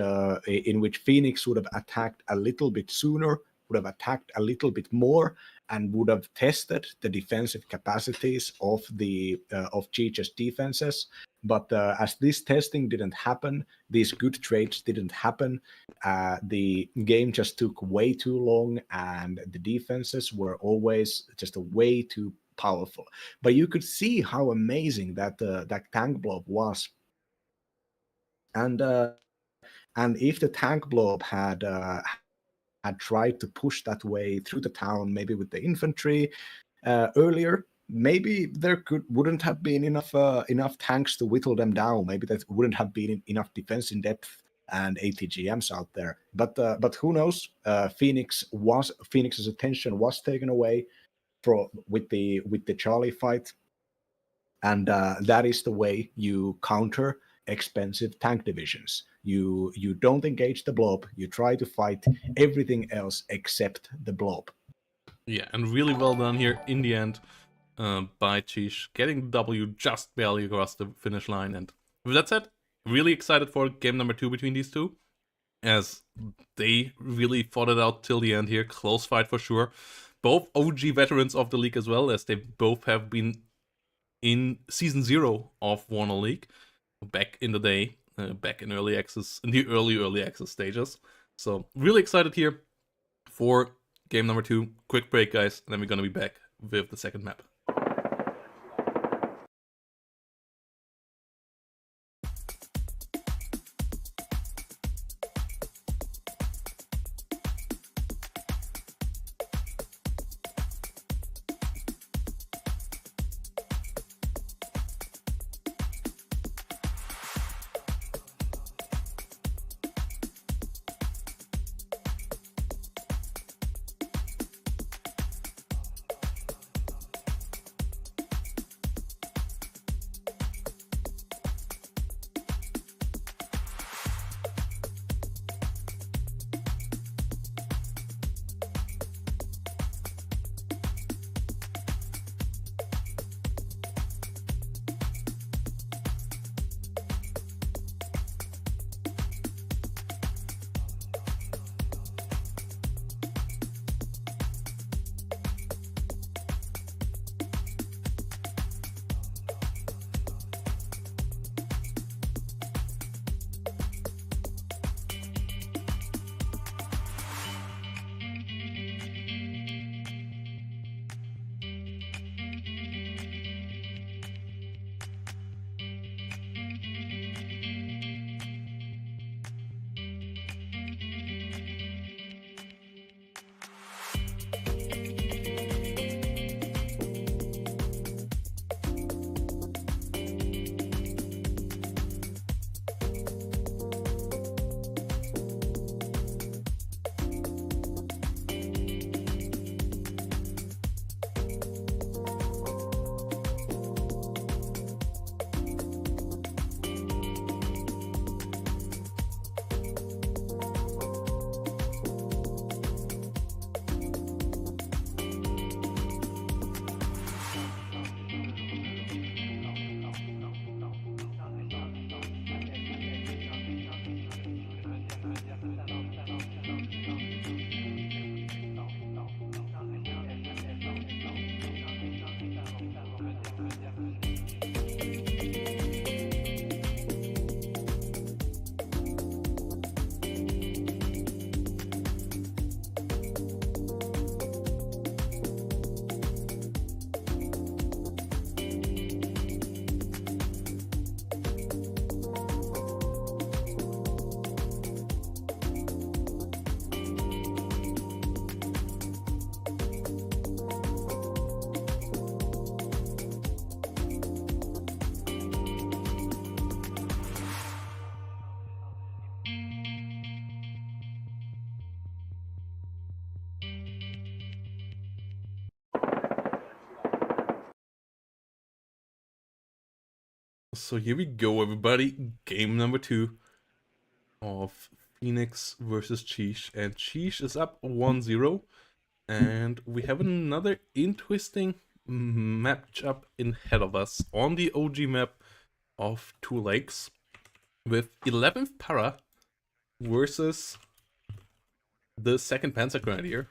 Phoenix would have attacked a little bit sooner, would have attacked a little bit more, and would have tested the defensive capacities of Cheech's defenses. But as this testing didn't happen, these good trades didn't happen, the game just took way too long, and the defenses were always just way too powerful. But you could see how amazing that tank blob was, and if the tank blob had tried to push that way through the town, maybe with the infantry earlier, maybe there wouldn't have been enough tanks to whittle them down. Maybe there wouldn't have been enough defense in depth and ATGMs out there. But who knows? Phoenix's attention was taken away with the Charlie fight, and that is the way you counter expensive tank divisions. You don't engage the blob. You try to fight everything else except the blob. Yeah, and really well done here in the end by Cheesh, getting the W just barely across the finish line, and With that said, really excited for game number 2 between these two, as they really fought it out till the end here. Close fight for sure. Both OG veterans of the league as well, as they both have been in season 0 of Warner League back in the day, back in early access, in the early access stages. So really excited here for game number 2. Quick break, guys, and then we're gonna be back with the second map. So here we go, everybody. Game number 2 of Phoenix versus Cheesh. And Cheesh is up 1-0. And we have another interesting matchup ahead of us on the OG map of Two Lakes, with 11th Para versus the 2nd Panzer Grenadier.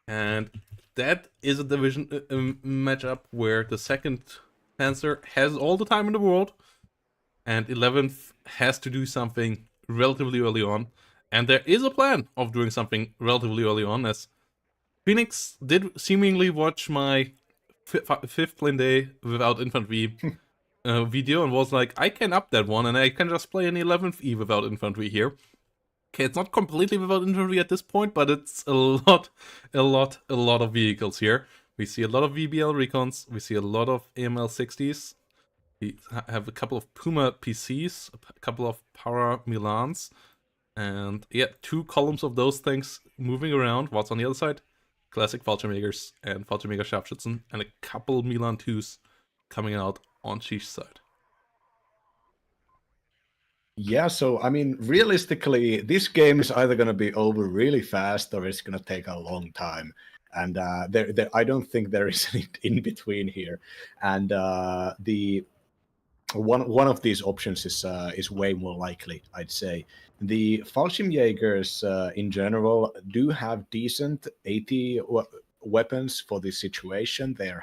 And that is a division matchup where the 2nd Panzer has all the time in the world, and 11th has to do something relatively early on. And there is a plan of doing something relatively early on, as Phoenix did seemingly watch my 5th plane day without infantry video and was like, I can up that one and I can just play an 11th E without infantry here. Okay, it's not completely without infantry at this point, but it's a lot of vehicles here. We see a lot of VBL recons, we see a lot of AML 60s, we have a couple of Puma PCs, a couple of Para Milans, and yeah, 2 columns of those things moving around. What's on the other side? Classic Fallschirmjägers and Fallschirmjäger Scharfschützen, and a couple Milan 2s coming out on Cheesh's side. Yeah, so I mean, realistically, this game is either going to be over really fast or it's going to take a long time. And I don't think there is any in between here. And one of these options is way more likely, I'd say. The Fallschirmjägers in general do have decent AT weapons for this situation. The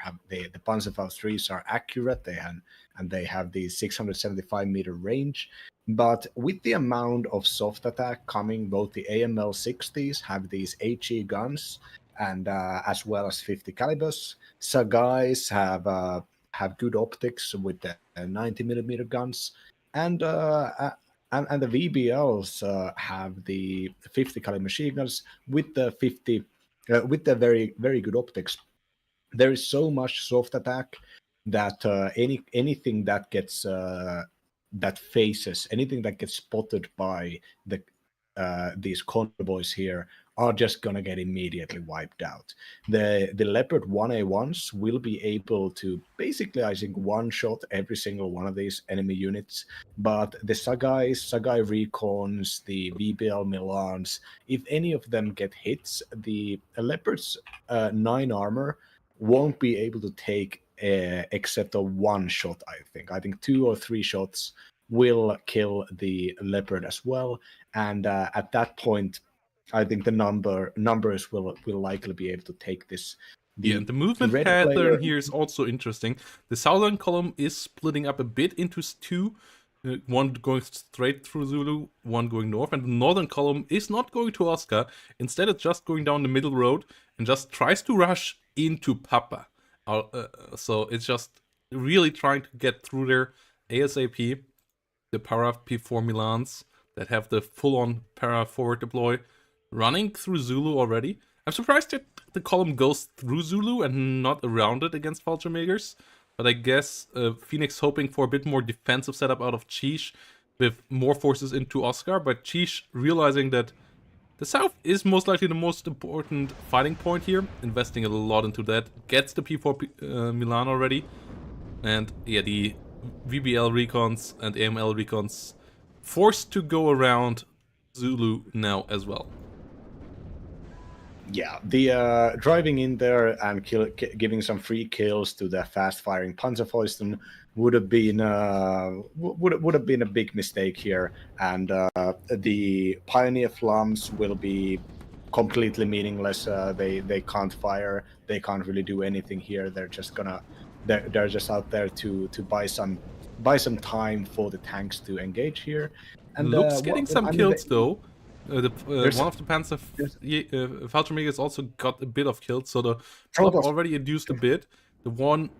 Panzerfaust 3s are accurate. They have the 675-meter range. But with the amount of soft attack coming, both the AML 60s have these HE guns, and as well as 50 calibers. Sagais have good optics with the 90 millimeter guns, and and the VBLs have the 50 caliber machine guns with the 50 with the very good optics. There is so much soft attack that anything that gets anything that gets spotted by these convoys here are just gonna get immediately wiped out. The Leopard 1A1s will be able to basically, I think, one shot every single one of these enemy units. But the Sagai Recons, the VBL Milans, if any of them get hits, the Leopard's 9 armor won't be able to take except a one shot. I think 2 or 3 shots will kill the Leopard as well, and at that point, I think the numbers will likely be able to take this. Yeah, and the movement pattern here is also interesting. The southern column is splitting up a bit into two, one going straight through Zulu, one going north, and the northern column is not going to Oscar. Instead, it's just going down the middle road and just tries to rush into Papa. So it's just really trying to get through there ASAP. The Para P4 Milans that have the full-on Para forward deploy running through Zulu already. I'm surprised that the column goes through Zulu and not around it against Fallschirmjägers, but I guess Phoenix hoping for a bit more defensive setup out of Chish with more forces into Oscar, but Chish realizing that the south is most likely the most important fighting point here, investing a lot into that, gets the P4 Milan already, and yeah, the VBL recons and AML recons forced to go around Zulu now as well. Yeah, the driving in there and giving some free kills to the fast-firing Panzerfäusten would have been would have been a big mistake here, and the Pioneer Flams will be completely meaningless. They can't fire, they can't really do anything here. They're just out there to buy some time for the tanks to engage here. And Looks getting some kills though. One of the Panzer Fallschirmjägers also got a bit of kills, so the plot already induced a bit. The one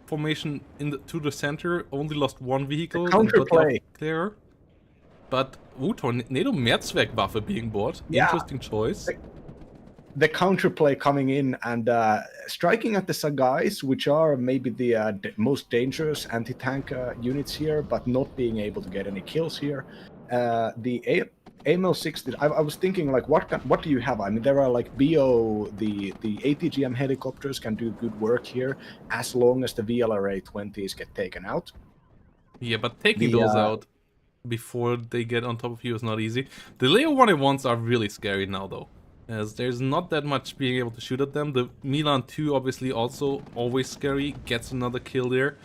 formation to the center only lost one vehicle and got the clear. But Tornado Mehrzweckwaffe being bought. Yeah. Interesting choice. The counterplay coming in and striking at the Sagais, which are maybe the most dangerous anti-tank units here, but not being able to get any kills here. The AML 60, I was thinking, like, what do you have? I mean, there are like BO, the ATGM helicopters can do good work here as long as the VLRA 20s get taken out. Yeah, but taking those out before they get on top of you is not easy. The Leo 1A1s are really scary now, though, as there's not that much being able to shoot at them. The Milan 2 obviously also always scary, gets another kill there.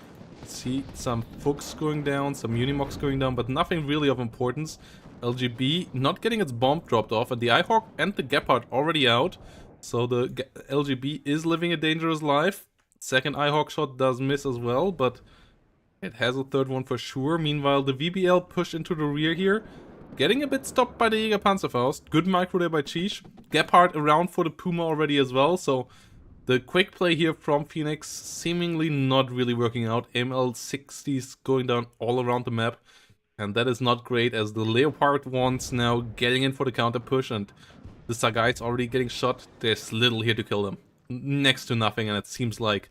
See some Fuchs going down, some Unimogs going down, but nothing really of importance. LGB not getting its bomb dropped off, and the Ihawk and the Gepard already out. So the LGB is living a dangerous life. Second Ihawk shot does miss as well, but it has a third one for sure. Meanwhile, the VBL pushed into the rear here, getting a bit stopped by the Jäger Panzerfaust. Good micro there by Chish. Gepard around for the Puma already as well, so the quick play here from Phoenix seemingly not really working out. ML60s going down all around the map. And that is not great, as the Leopard ones now getting in for the counter push, and the Sagai's already getting shot. There's little here to kill them. Next to nothing, and it seems like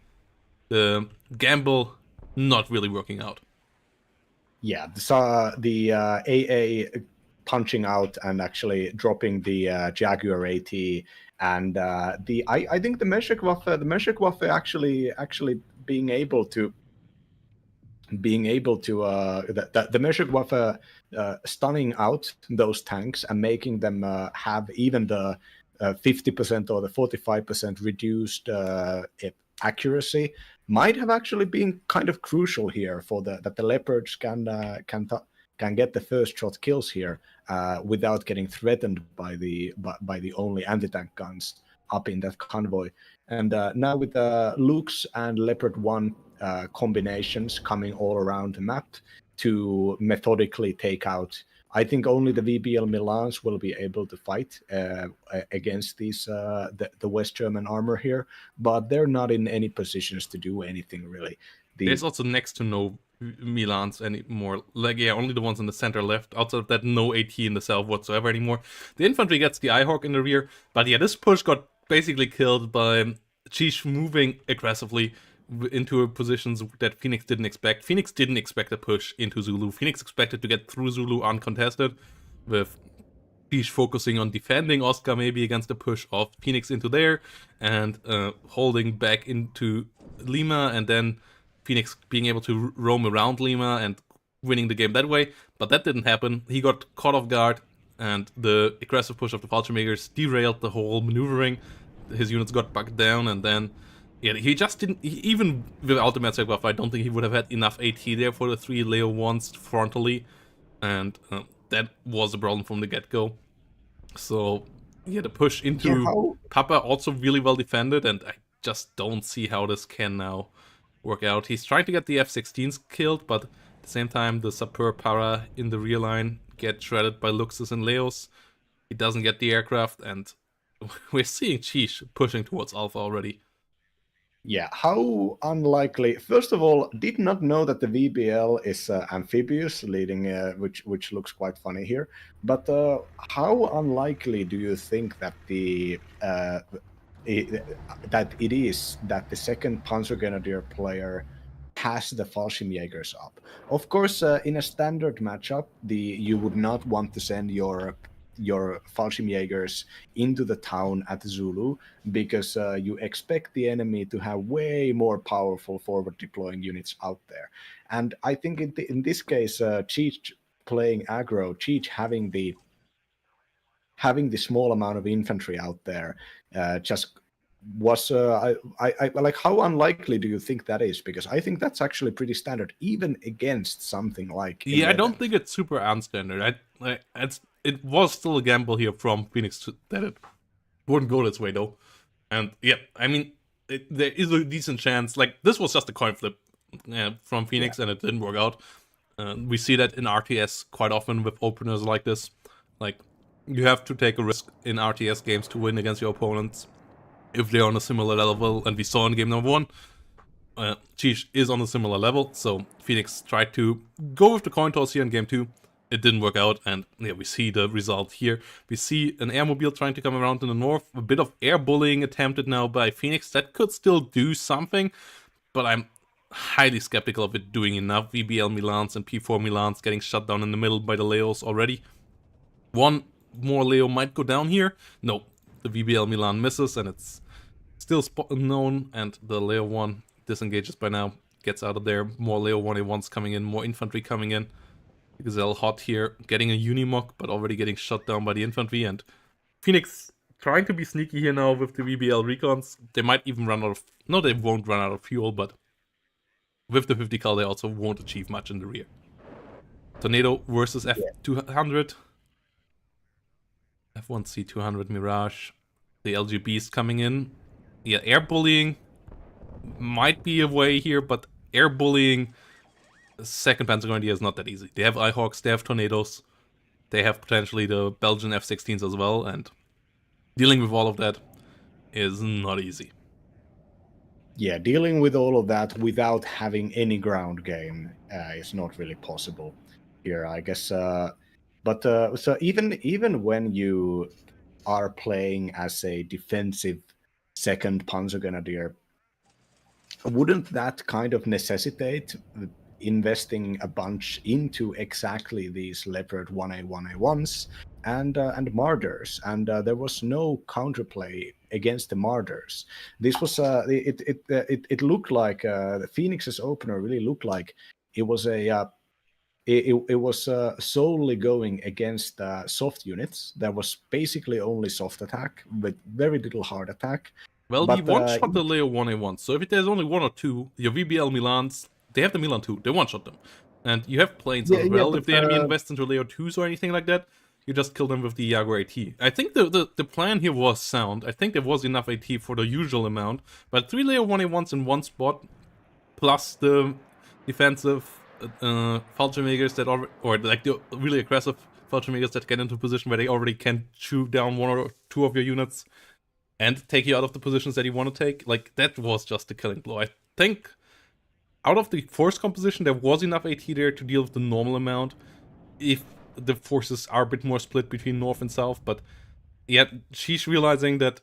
the gamble not really working out. Yeah, the AA punching out and actually dropping the Jaguar AT, and I think the Meshachwaffe actually being able to the Meshachwaffe stunning out those tanks and making them have even the 50% or the 45% reduced accuracy might have actually been kind of crucial here for that the Leopards can get the first shot kills here without getting threatened by the only anti-tank guns up in that convoy. And now with Luke's and Leopard 1 combinations coming all around the map to methodically take out, I think only the VBL Milans will be able to fight against these the West German armor here, but they're not in any positions to do anything really. There's also next to no Milans anymore. Like, yeah, only the ones in the center left. Outside of that, no AT in the south whatsoever anymore. The infantry gets the Ihawk in the rear, but yeah, this push got basically killed by Chish moving aggressively into positions that Phoenix didn't expect. Phoenix didn't expect a push into Zulu. Phoenix expected to get through Zulu uncontested, with Chish focusing on defending Oscar maybe against the push of Phoenix into there, and holding back into Lima, and then Phoenix being able to roam around Lima and winning the game that way. But that didn't happen. He got caught off guard, and the aggressive push of the Fallschirmjägers derailed the whole maneuvering. His units got bugged down, and then yeah, he just didn't. Even without the Metzger buff, I don't think he would have had enough AT there for the 3 Leo 1s frontally, and that was a problem from the get-go. So yeah, the push into Papa also really well defended, and I just don't see how this can now work out. He's trying to get the F-16s killed, but at the same time, the Sapper Para in the rear line get shredded by Luxus and Leos. He doesn't get the aircraft, and we're seeing Chish pushing towards Alpha already. Yeah, how unlikely. First of all, did not know that the VBL is amphibious, leading, which looks quite funny here. But how unlikely do you think that that it is that the second Panzergrenadier player has the Fallschirmjägers up? Of course, in a standard matchup, you would not want to send your Fallschirmjägers into the town at Zulu, because you expect the enemy to have way more powerful forward deploying units out there. And I think in this case, Cheech playing aggro, Cheech having the small amount of infantry out there just was I like, how unlikely do you think that is? Because I think that's actually pretty standard, even against something like 11. Yeah, I don't think it's super unstandard. It was still a gamble here from Phoenix that it wouldn't go this way though. And yeah, I mean, there is a decent chance. Like, this was just a coin flip from Phoenix, and it didn't work out. We see that in RTS quite often with openers like this. Like, you have to take a risk in RTS games to win against your opponents if they're on a similar level. And we saw in game number 1, Cheech is on a similar level, so Phoenix tried to go with the coin toss here in game 2. It didn't work out, and yeah, we see the result here. We see an airmobile trying to come around in the north, a bit of air bullying attempted now by Phoenix. That could still do something, but I'm highly skeptical of it doing enough. VBL Milans and P4 Milans getting shut down in the middle by the Leos already. One more Leo might go down here. No, the VBL Milan misses, and it's still known, and the Leo 1 disengages by now, gets out of there. More Leo 1A1s coming in, more infantry coming in. Gazelle hot here, getting a Unimog, but already getting shot down by the infantry, and Phoenix trying to be sneaky here now with the VBL recons. They might even run out of... No, they won't run out of fuel, but with the 50 cal, they also won't achieve much in the rear. Tornado versus F200. F1C200 Mirage. The LGBs coming in. Yeah, air bullying might be a way here, but air bullying second Panzergrenadier is not that easy. They have Ihawks, they have Tornadoes, they have potentially the Belgian F-16s as well, and dealing with all of that is not easy. Yeah, dealing with all of that without having any ground game is not really possible here, I guess. But so even when you are playing as a defensive second Panzergrenadier, wouldn't that kind of necessitate investing a bunch into exactly these Leopard 1A 1A1s and Marders, and there was no counterplay against the Marders. This was it looked like the Phoenix's opener really looked like it was a it was solely going against soft units. There was basically only soft attack with very little hard attack. Well, he But one-shot the Leo 1A1, so if there's only one or two, your VBL Milans, they have the Milan 2, they one-shot them. And you have planes yeah, as yeah, well. but If the enemy invests into Leo 2s or anything like that, you just kill them with the Jaguar AT. I think the plan here was sound. I think there was enough AT for the usual amount, but 3 Leo 1A1s in one spot, plus the defensive Fallschirmjägers that or like the really aggressive Fallschirmjägers that get into a position where they already can shoot down one or two of your units and take you out of the positions that you want to take. Like, that was just a killing blow. I think out of the force composition, there was enough AT there to deal with the normal amount if the forces are a bit more split between north and south. But yet, she's realizing that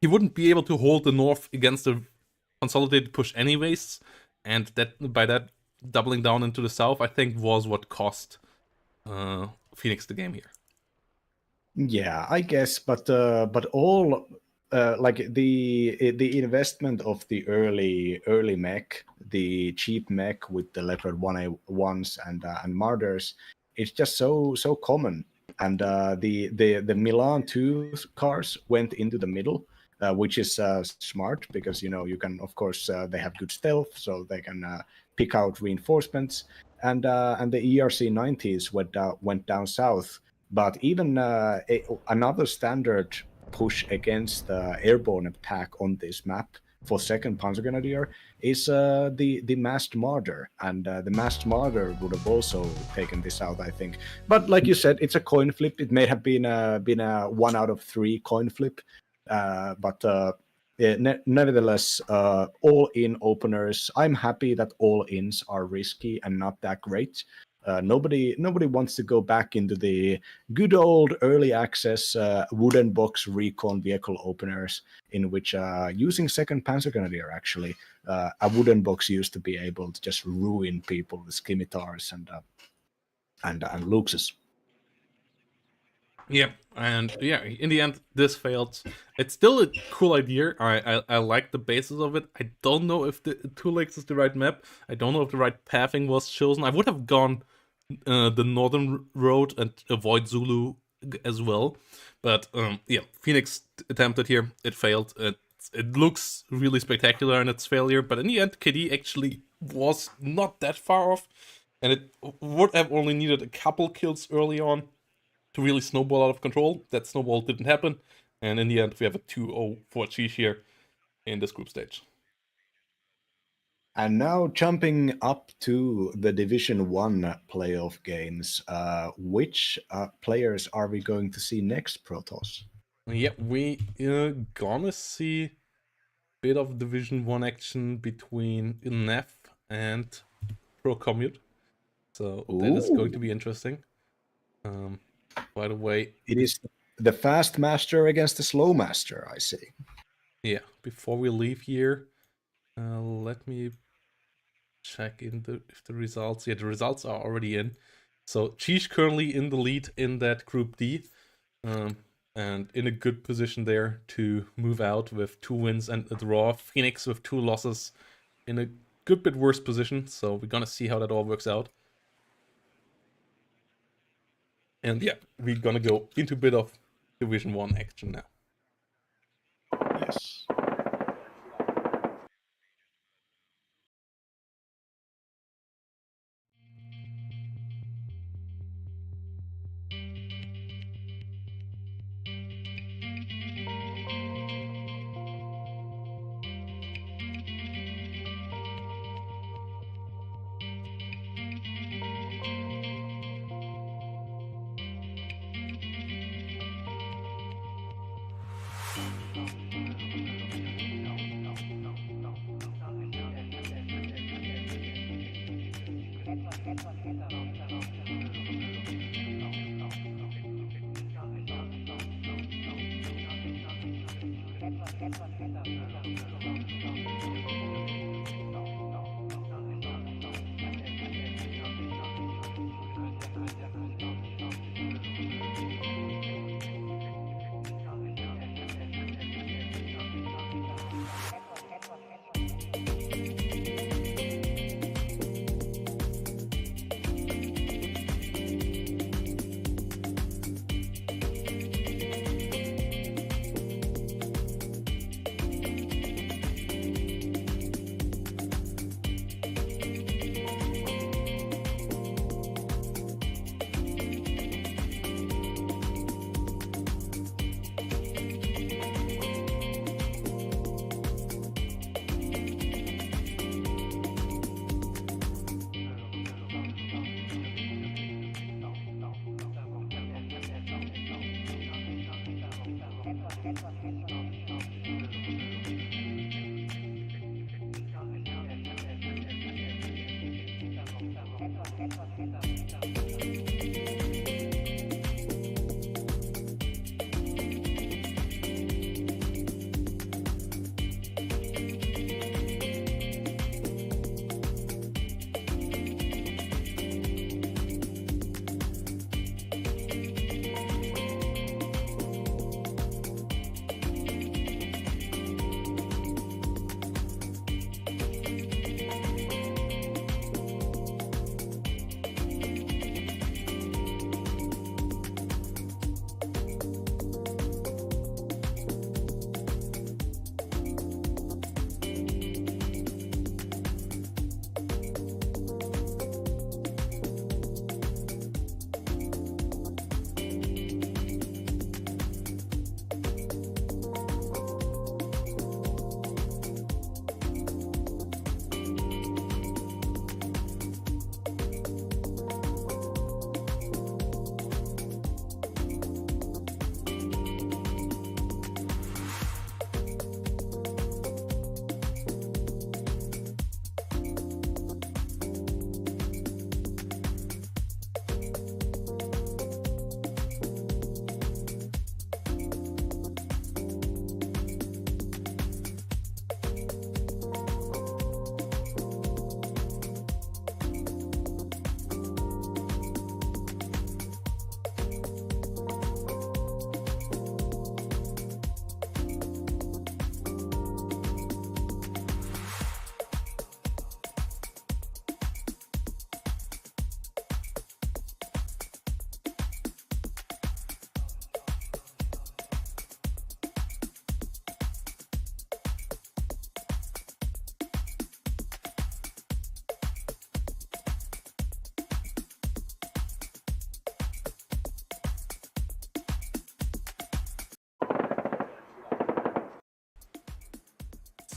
he wouldn't be able to hold the north against the consolidated push anyways, and that by that doubling down into the south, I think was what cost Phoenix the game here. yeah, I guess, but all like the investment of the early mech, the cheap mech with the Leopard 1A1s and Martyrs, it's just so common. And the Milan 2 cars went into the middle, which is smart because you can, of course, they have good stealth, so they can pick out reinforcements. And the ERC 90s went down south. But even another standard push against the airborne attack on this map for second Panzergrenadier is the masked martyr, and the masked martyr would have also taken this out, I think. But like you said, it's a coin flip. It may have been a 1 out of 3 coin flip, but yeah, nevertheless, all-in openers. I'm happy that all-ins are risky and not that great. Nobody wants to go back into the good old early access wooden box recon vehicle openers, in which using second Panzergrenadier actually, a wooden box used to be able to just ruin people with scimitars and luxes. Yeah, and yeah, in the end, this failed. It's still a cool idea. I like the basis of it. I don't know if the Two Lakes is the right map. I don't know if the right pathing was chosen. I would have gone the northern road and avoid Zulu as well. But yeah, Phoenix attempted here. It failed. It looks really spectacular in its failure, but in the end, KD actually was not that far off, and it would have only needed a couple kills early on to really snowball out of control. That snowball didn't happen, and in the end, we have a 2-0 for Chish here in this group stage. And now jumping up to the Division One playoff games, which players are we going to see next, Protoss? Yeah, we gonna see a bit of Division 1 action between NEF and Pro Commute. So that is going to be interesting. By the way, It is the fast master against the slow master, I see. yeah, before we leave here, let me check if the results. Yeah, the results are already in. So Chish currently in the lead in that Group D, and in a good position there to move out with 2 wins and a draw. Phoenix with 2 losses in a good bit worse position. So we're gonna see how that all works out. And yeah, we're gonna go into a bit of Division 1 action now. Yes.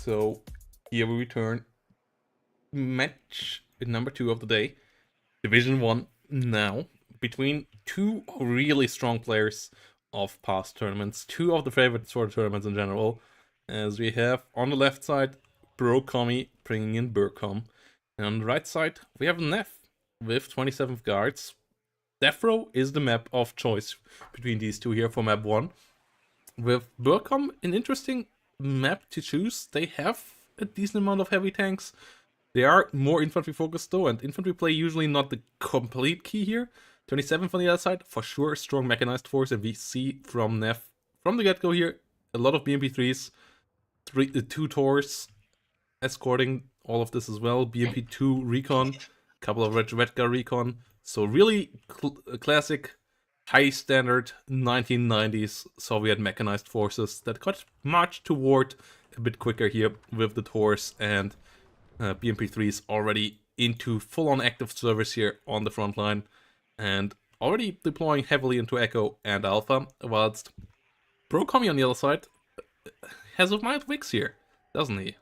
So here we return. Match number 2 of the day. Division 1 now. Between two really strong players of past tournaments. Two of the favorites for the tournaments in general. As we have on the left side, Bro Kami bringing in Burcom. And on the right side, we have Neff with 27th guards. Death Row is the map of choice between these two here for map 1. With Burcom, an interesting map to choose. They have a decent amount of heavy tanks. They are more infantry focused though, and infantry play usually not the complete key here. 27 on the other side, for sure, a strong mechanized force, and we see from Neff from the get-go here a lot of BMP3s, 2 Tors escorting all of this as well. BMP2 recon, couple of Redgar recon. So really classic, high standard 1990s Soviet mechanized forces that got marched toward a bit quicker here with the Tors and BMP3s already into full-on active service here on the front line and already deploying heavily into Echo and Alpha, whilst Brokami on the other side has a mild Wix here, doesn't he?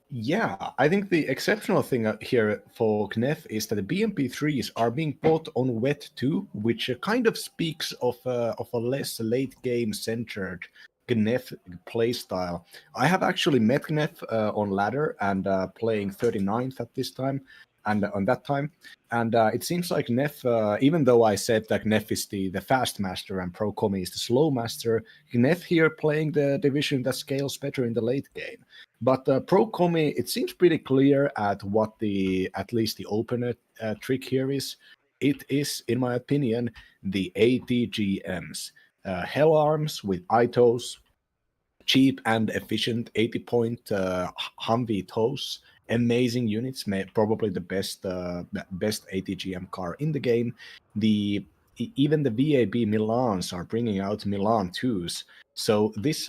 Yeah, I think the exceptional thing here for Knef is that the BMP3s are being bought on wet too, which kind of speaks of a less late game centered Knef playstyle. I have actually met Knef on ladder and playing 39th at this time, and on that time, and it seems like Knef, even though I said that Knef is the fast master and Pro Comi is the slow master, Knef here playing the division that scales better in the late game. But Pro Comi, it seems pretty clear at what at least the opener trick here is. It is, in my opinion, the ATGMs. Hell Arms with ITOs, cheap and efficient 80-point Humvee tows, amazing units, probably the best ATGM car in the game. Even the VAB Milans are bringing out Milan 2s. So this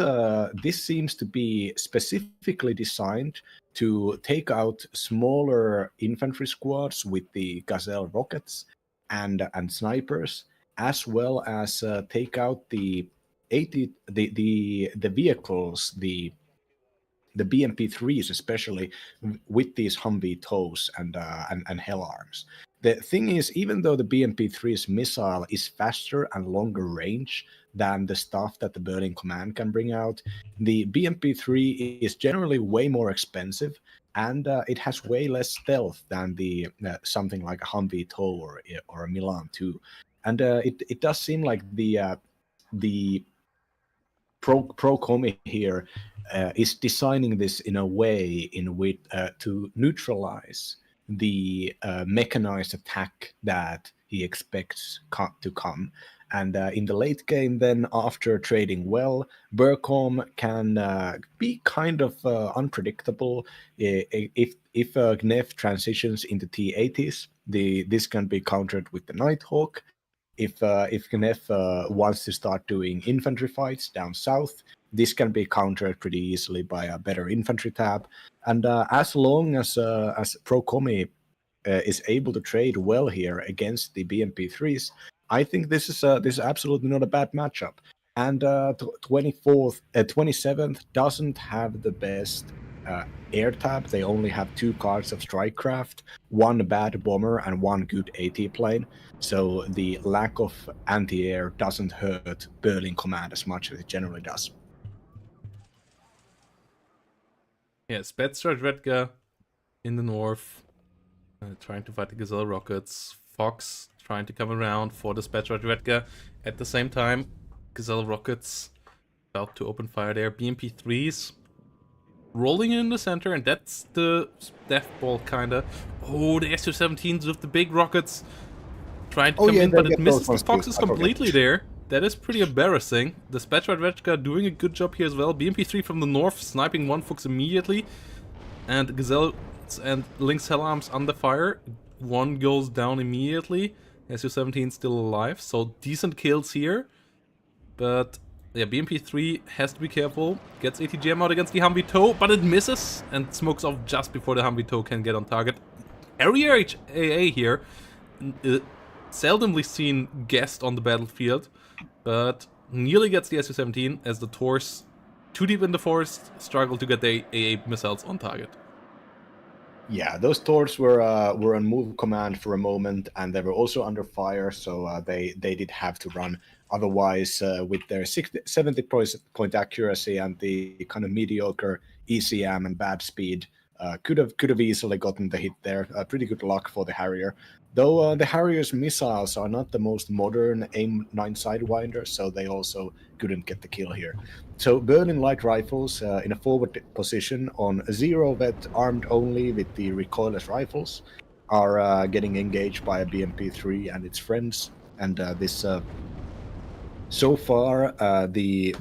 seems to be specifically designed to take out smaller infantry squads with the Gazelle rockets and snipers, as well as take out the 80 the vehicles, the BMP3s especially, with these Humvee tows and Hell Arms. The thing is, even though the BMP3's missile is faster and longer range than the stuff that the Berlin Command can bring out, the BMP3 is generally way more expensive and it has way less stealth than the something like a Humvee TOW or a Milan 2. And it does seem like the pro comi here is designing this in a way in which to neutralize the mechanized attack that he expects to come. And in the late game, then after trading well, Burcom can be kind of unpredictable. If Gnef transitions into T80s, this can be countered with the Nighthawk. If Gnef wants to start doing infantry fights down south, this can be countered pretty easily by a better infantry tab. And as long as Pro Comi is able to trade well here against the BMP3s, I think this is absolutely not a bad matchup. And 27th doesn't have the best air tab. They only have 2 cards of Strikecraft, 1 bad bomber, and 1 good AT plane. So the lack of anti-air doesn't hurt Berlin Command as much as it generally does. Yeah, Spetsrad Redga in the north, trying to fight the Gazelle rockets. Fox trying to come around for the Spetsrad Redga. At the same time, Gazelle rockets about to open fire there. BMP3s rolling in the center, and that's the death ball kinda. Oh, the Su-17s with the big rockets trying to come in, but it misses the Foxes completely there. That is pretty embarrassing. The Spetsrad Redga doing a good job here as well. BMP3 from the north sniping one Fox immediately, and Gazelle and Lynx Hellarms under fire. One goes down immediately. Su-17 still alive, so decent kills here. But yeah, BMP3 has to be careful. Gets ATGM out against the Humvee TOW, but it misses and smokes off just before the Humvee TOW can get on target. Harrier HAA here, seldomly seen guest on the battlefield, but nearly gets the Su-17 as the Tors, too deep in the forest, struggle to get the AA missiles on target. Yeah, those Tors were on move command for a moment, and they were also under fire, so they did have to run. Otherwise, with their 70 point accuracy and the kind of mediocre ECM and bad speed, could have easily gotten the hit there. Pretty good luck for the Harrier. Though the Harrier's missiles are not the most modern AIM-9 Sidewinder, so they also couldn't get the kill here. So Berlin light rifles in a forward position on a 0-vet armed only with the recoilless rifles are getting engaged by a BMP3 and its friends. And this so far the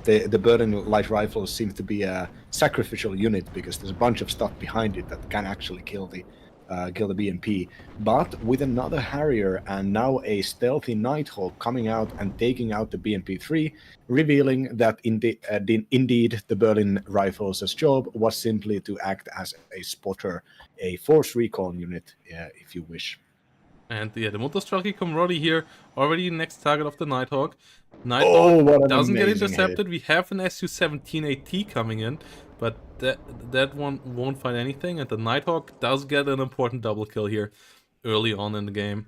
Berlin light rifles seem to be a sacrificial unit because there's a bunch of stuff behind it that can actually kill the BMP. But with another Harrier and now a stealthy Nighthawk coming out and taking out the BMP3, revealing that indeed the Berlin Rifles' job was simply to act as a spotter, a force recon unit, if you wish. And yeah, the Motostrelki Comrade here, already next target of the Nighthawk. Nighthawk doesn't get intercepted. We have an Su-17 AT coming in, but that one won't find anything. And the Nighthawk does get an important double kill here early on in the game.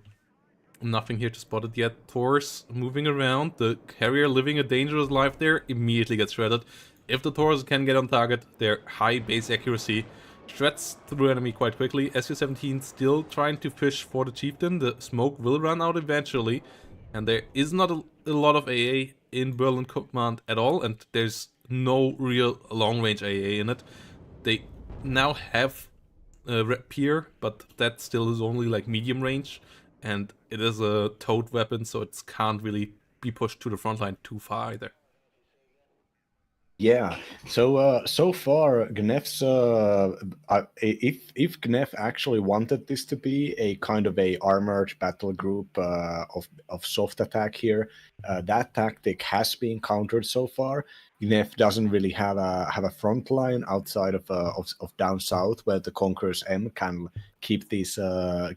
Nothing here to spot it yet. Tors moving around. The Harrier living a dangerous life there immediately gets shredded. If the Tors can get on target, their high base accuracy shreds through enemy quite quickly. Su-17 still trying to fish for the Chieftain. The smoke will run out eventually. And there is not a lot of AA in Berlin Command at all. And there's no real long-range AA in it. They now have Pier, but that still is only like medium range. And it is a towed weapon, so it can't really be pushed to the front line too far either. Yeah. So far, Gnef's if Gnef actually wanted this to be a kind of a armored battle group of soft attack here, that tactic has been countered so far. Gnef doesn't really have a front line outside of down south where the Conqueror's M can keep these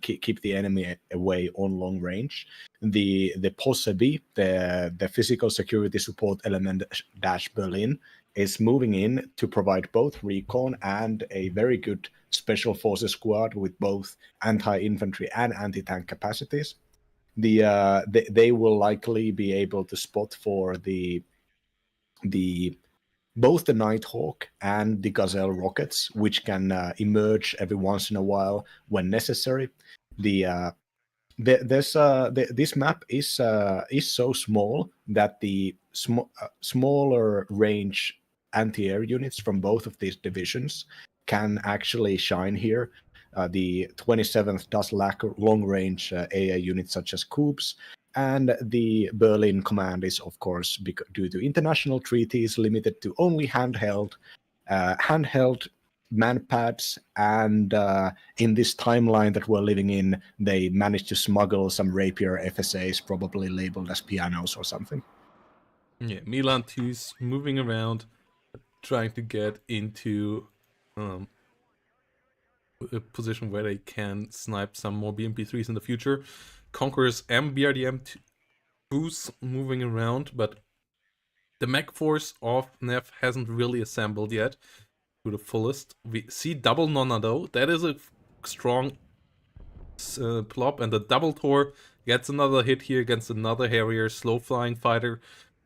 keep the enemy away on long range. The POSEB, the physical security support element dash Berlin, is moving in to provide both recon and a very good special forces squad with both anti-infantry and anti-tank capacities. They will likely be able to spot for the both the Nighthawk and the Gazelle rockets, which can emerge every once in a while when necessary. This map is so small that the smaller range anti-air units from both of these divisions can actually shine here. The 27th does lack long-range AA units such as Coops, and the Berlin command is, of course, due to international treaties, limited to only handheld manpads, and in this timeline that we're living in, they managed to smuggle some Rapier FSAs, probably labeled as pianos or something. Yeah, Milan 2's moving around, trying to get into a position where they can snipe some more BMP3s in the future. Conquerors and BRDM 2's moving around, but the mech force of Nev hasn't really assembled yet to the fullest. We see double Nonna though. That is a strong plop, and the double Tor gets another hit here against another Harrier, slow flying fighter.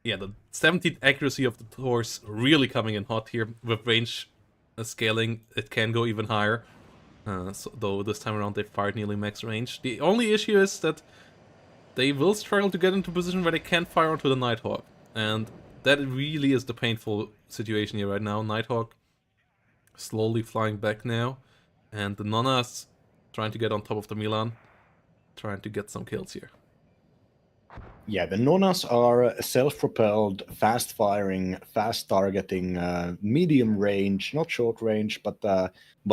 Yeah, the 17th accuracy of the Tor's really coming in hot here with range scaling. It can go even higher. Though this time around they fired nearly max range. The only issue is that they will struggle to get into a position where they can't fire onto the Nighthawk. And that really is the painful situation here right now. Nighthawk slowly flying back now. And the Nonna's trying to get on top of the Milan. Trying to get some kills here. Yeah, the Nonnas are self-propelled, fast-firing, fast-targeting, medium range, not short range, but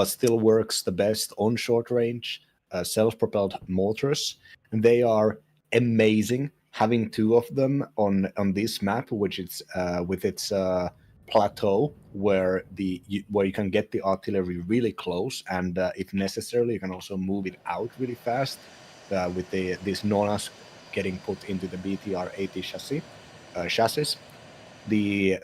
still works the best on short range, self-propelled mortars. They are amazing. Having two of them on this map, which is with its plateau, where you can get the artillery really close, and if necessary, you can also move it out really fast with these Nonnas getting put into the BTR-80 chassis. The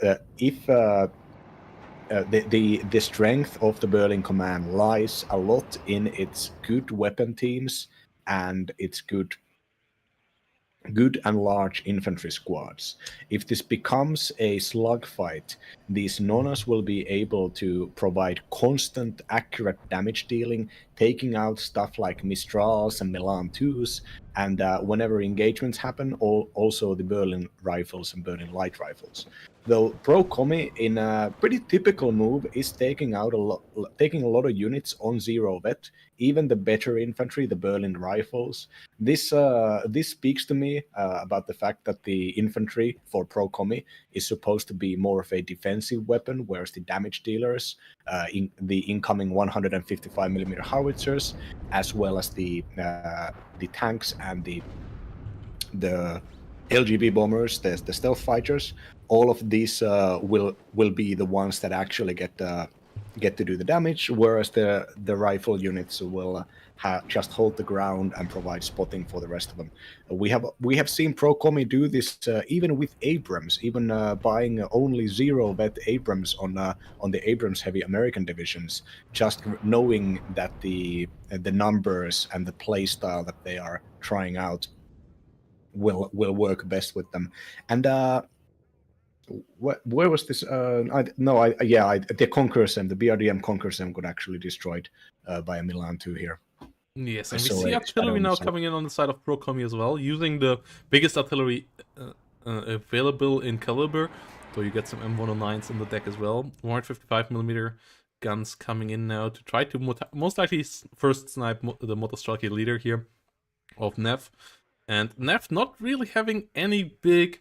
strength of the Berlin command lies a lot in its good weapon teams and its good and large infantry squads. If this becomes a slugfight, these Nonnas will be able to provide constant, accurate damage dealing, taking out stuff like Mistrals and Milan 2s, and whenever engagements happen, also the Berlin rifles and Berlin light rifles. Though Pro Commie, in a pretty typical move, is taking a lot of units on zero vet, even the better infantry, the Berlin rifles. This speaks to me about the fact that the infantry for Pro Commie is supposed to be more of a defensive weapon, whereas the damage dealers, the incoming 155mm howitzers, as well as the tanks and the LGB bombers, the stealth fighters, all of these will be the ones that actually get to do the damage, whereas the rifle units will just hold the ground and provide spotting for the rest of them. We have seen Pro Commie do this even with Abrams, even buying only zero vet Abrams on the Abrams heavy American divisions, just knowing that the numbers and the play style that they are trying out will work best with them. And where was this? The Conqueror Sem, the BRDM Conqueror Sem got actually destroyed by a Milan 2 here. Yes, and we see artillery now coming in on the side of Pro Commie as well, using the biggest artillery available in caliber. So you get some M109s in the deck as well. 155mm guns coming in now to try to most likely first snipe the Motostrelki leader here of Nev. And Nev not really having any big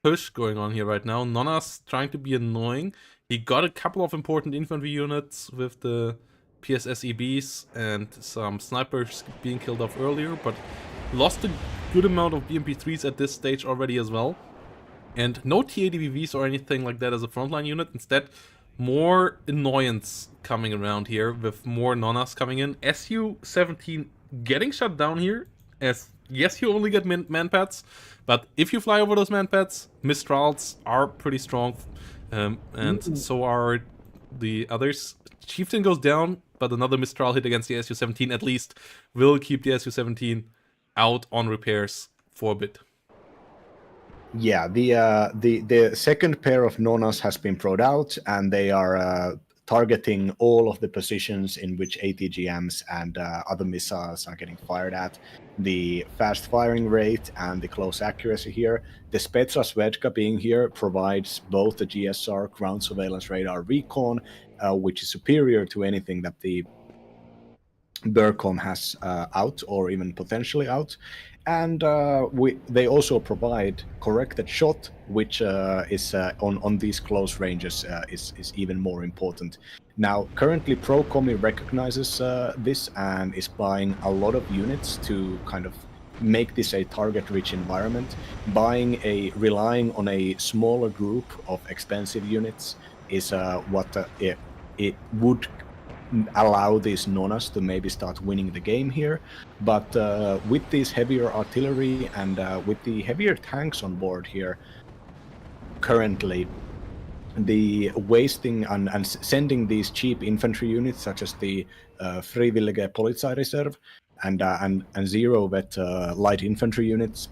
push going on here right now. Nonna's trying to be annoying. He got a couple of important infantry units with the PSSEBs and some snipers being killed off earlier, but lost a good amount of BMP3s at this stage already as well. And no TADBVs or anything like that as a frontline unit. Instead, more annoyance coming around here with more Nonnas coming in. SU-17 getting shut down here, as yes, you only get manpads, but if you fly over those manpads, Mistrals are pretty strong, and so are the others. Chieftain goes down, but another Mistral hit against the SU-17 at least will keep the SU-17 out on repairs for a bit. Yeah, the second pair of Nonas has been brought out, and they are targeting all of the positions in which ATGMs and other missiles are getting fired at. The fast firing rate and the close accuracy here. The Spetsra Svedka being here provides both the GSR ground surveillance radar recon, which is superior to anything that the Burcom has out or even potentially out. And they also provide corrected shot, which is on these close ranges is even more important. Now, currently, Procomi recognizes this and is buying a lot of units to kind of make this a target-rich environment. Relying on a smaller group of expensive units is what it would allow these Nonas to maybe start winning the game here. But with these heavier artillery and with the heavier tanks on board here, currently, the wasting and sending these cheap infantry units, such as the Frivillige Polizeireserve and Zero Vet light infantry units.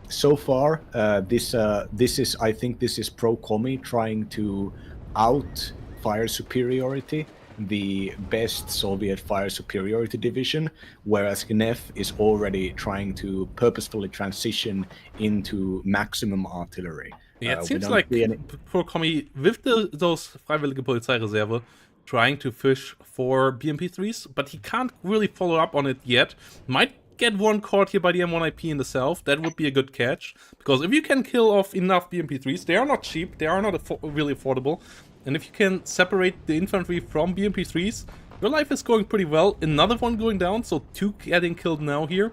So far, this is, I think, this is Pro-Comi trying to out fire superiority the best Soviet fire superiority division, whereas GNEF is already trying to purposefully transition into maximum artillery. Yeah, it We seems don't like see any. Procomi, with those Freiwillige Polizeireserve, trying to fish for BMP3s, but he can't really follow up on it yet. Might get one caught here by the M1IP in the south. That would be a good catch, because if you can kill off enough BMP3s, they are not cheap, they are not really affordable, and if you can separate the infantry from BMP3s, your life is going pretty well. Another one going down, so 2 getting killed now here,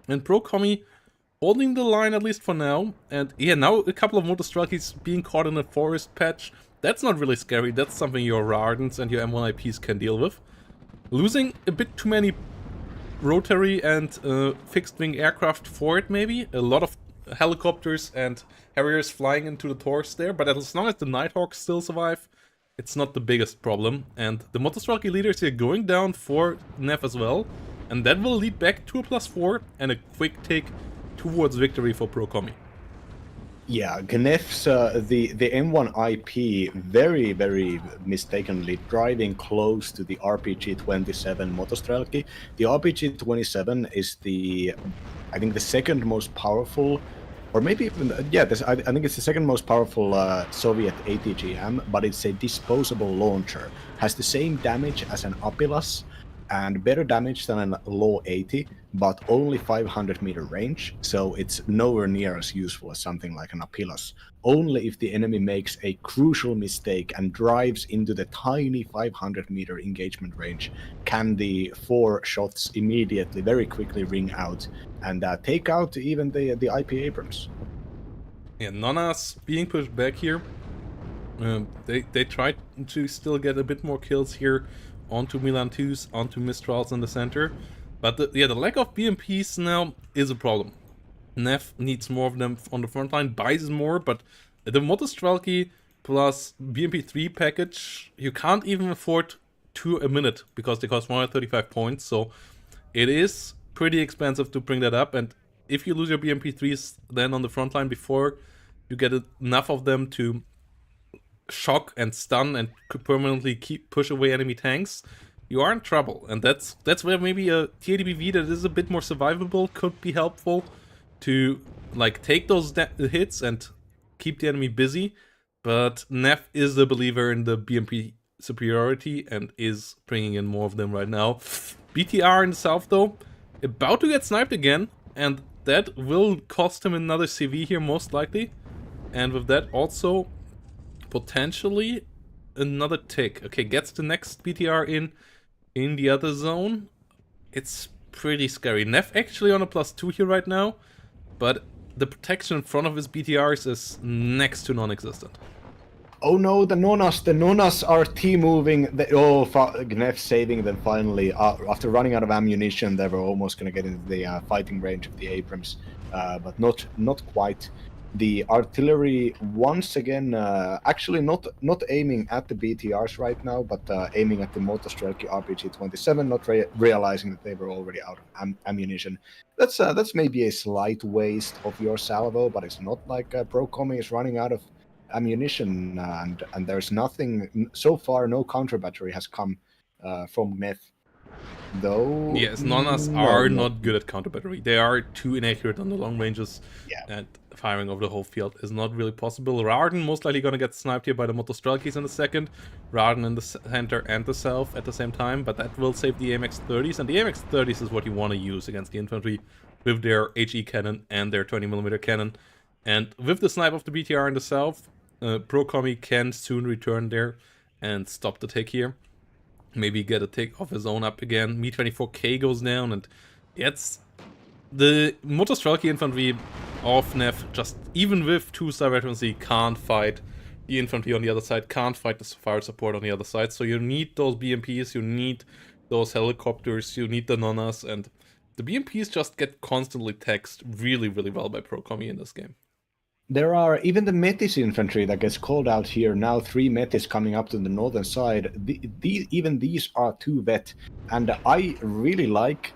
and Procomi holding the line at least for now. And yeah, now a couple of Motostrelkis being caught in a forest patch. That's not really scary. That's something your Ardens and your M1IPs can deal with. Losing a bit too many rotary and fixed-wing aircraft for it, maybe. A lot of helicopters and Harriers flying into the torres there. But as long as the Nighthawks still survive, it's not the biggest problem. And the Motostrelki leaders here going down for Neff as well. And that will lead back to a +4 and a quick take towards victory for Procomi. Yeah, Gnef's the M1IP very, very mistakenly driving close to the RPG-27 Motostrelki. The RPG-27 is I think the second most powerful, or maybe even, I think it's the second most powerful Soviet ATGM, but it's a disposable launcher. Has the same damage as an Apilas, and better damage than a low 80, but only 500-meter range, so it's nowhere near as useful as something like an Apilas. Only if the enemy makes a crucial mistake and drives into the tiny 500-meter engagement range can the 4 shots immediately, very quickly ring out and take out even the IP Abrams. Yeah, Nonas being pushed back here. They tried to still get a bit more kills here onto Milan 2s, onto Mistrals in the center. But the lack of BMPs now is a problem. Neff needs more of them on the front line, buys more, but the Motostrelki plus BMP3 package, you can't even afford 2 a minute because they cost 135 points, so it is pretty expensive to bring that up. And if you lose your BMP3s then on the front line before you get enough of them to shock and stun and permanently push away enemy tanks, you are in trouble. And that's where maybe a TADBV that is a bit more survivable could be helpful to like take those hits and keep the enemy busy. But Neff is the believer in the BMP superiority and is bringing in more of them right now. BTR in the south though, about to get sniped again, and that will cost him another CV here most likely. And with that also potentially another tick. Okay, gets the next BTR in the other zone. It's pretty scary. Neff actually on a +2 here right now, but the protection in front of his BTRs is next to non-existent. Oh no, the Nonas are T-moving. Gnef saving them finally. After running out of ammunition, they were almost going to get into the fighting range of the Abrams, but not quite. the artillery once again, actually not aiming at the BTRs right now, but aiming at the Motostrelki RPG-27, not realizing that they were already out of ammunition. That's maybe a slight waste of your salvo, but it's not like Pro Commie is running out of ammunition, and there's nothing so far. No counter battery has come from Myth, though. Yes, Nonas No, are not not good at counter battery. They are too inaccurate on the long ranges, yeah. and firing over the whole field is not really possible. Rarden most likely gonna get sniped here by the Motostrelkis in a second. Rarden in the center and the south at the same time, but that will save the AMX-30s, and the AMX-30s is what you want to use against the infantry with their HE cannon and their 20mm cannon. And with the snipe of the BTR in the south, Pro Commie can soon return there and stop the take here. Maybe get a take of his own up again. Mi-24K goes down, and it's the Motostrelki infantry of Neff, just even with 2-star veterancy, can't fight the infantry on the other side, can't fight the fire support on the other side. So you need those BMPs, you need those helicopters, you need the Nonas, and the BMPs just get constantly taxed really, really well by Pro Commie in this game. There are even the Metis infantry that gets called out here now. 3 Metis coming up to the northern side. Even these are 2 vet, and I really like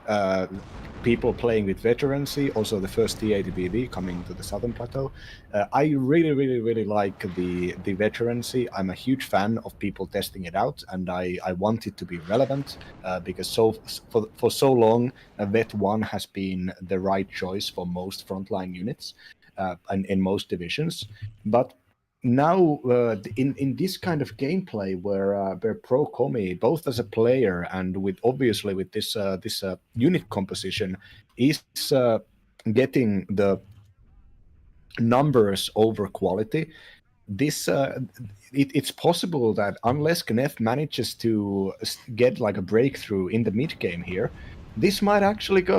people playing with veterancy. Also, the first T80BV coming to the southern plateau. I really like the veterancy. I'm a huge fan of people testing it out, and I want it to be relevant because for so long, Vet 1 has been the right choice for most frontline units. In most divisions, but now in this kind of gameplay where Pro Commie, both as a player and with obviously with this unit composition, is getting the numbers over quality. This it's possible that unless Knef manages to get like a breakthrough in the mid game here, this might actually be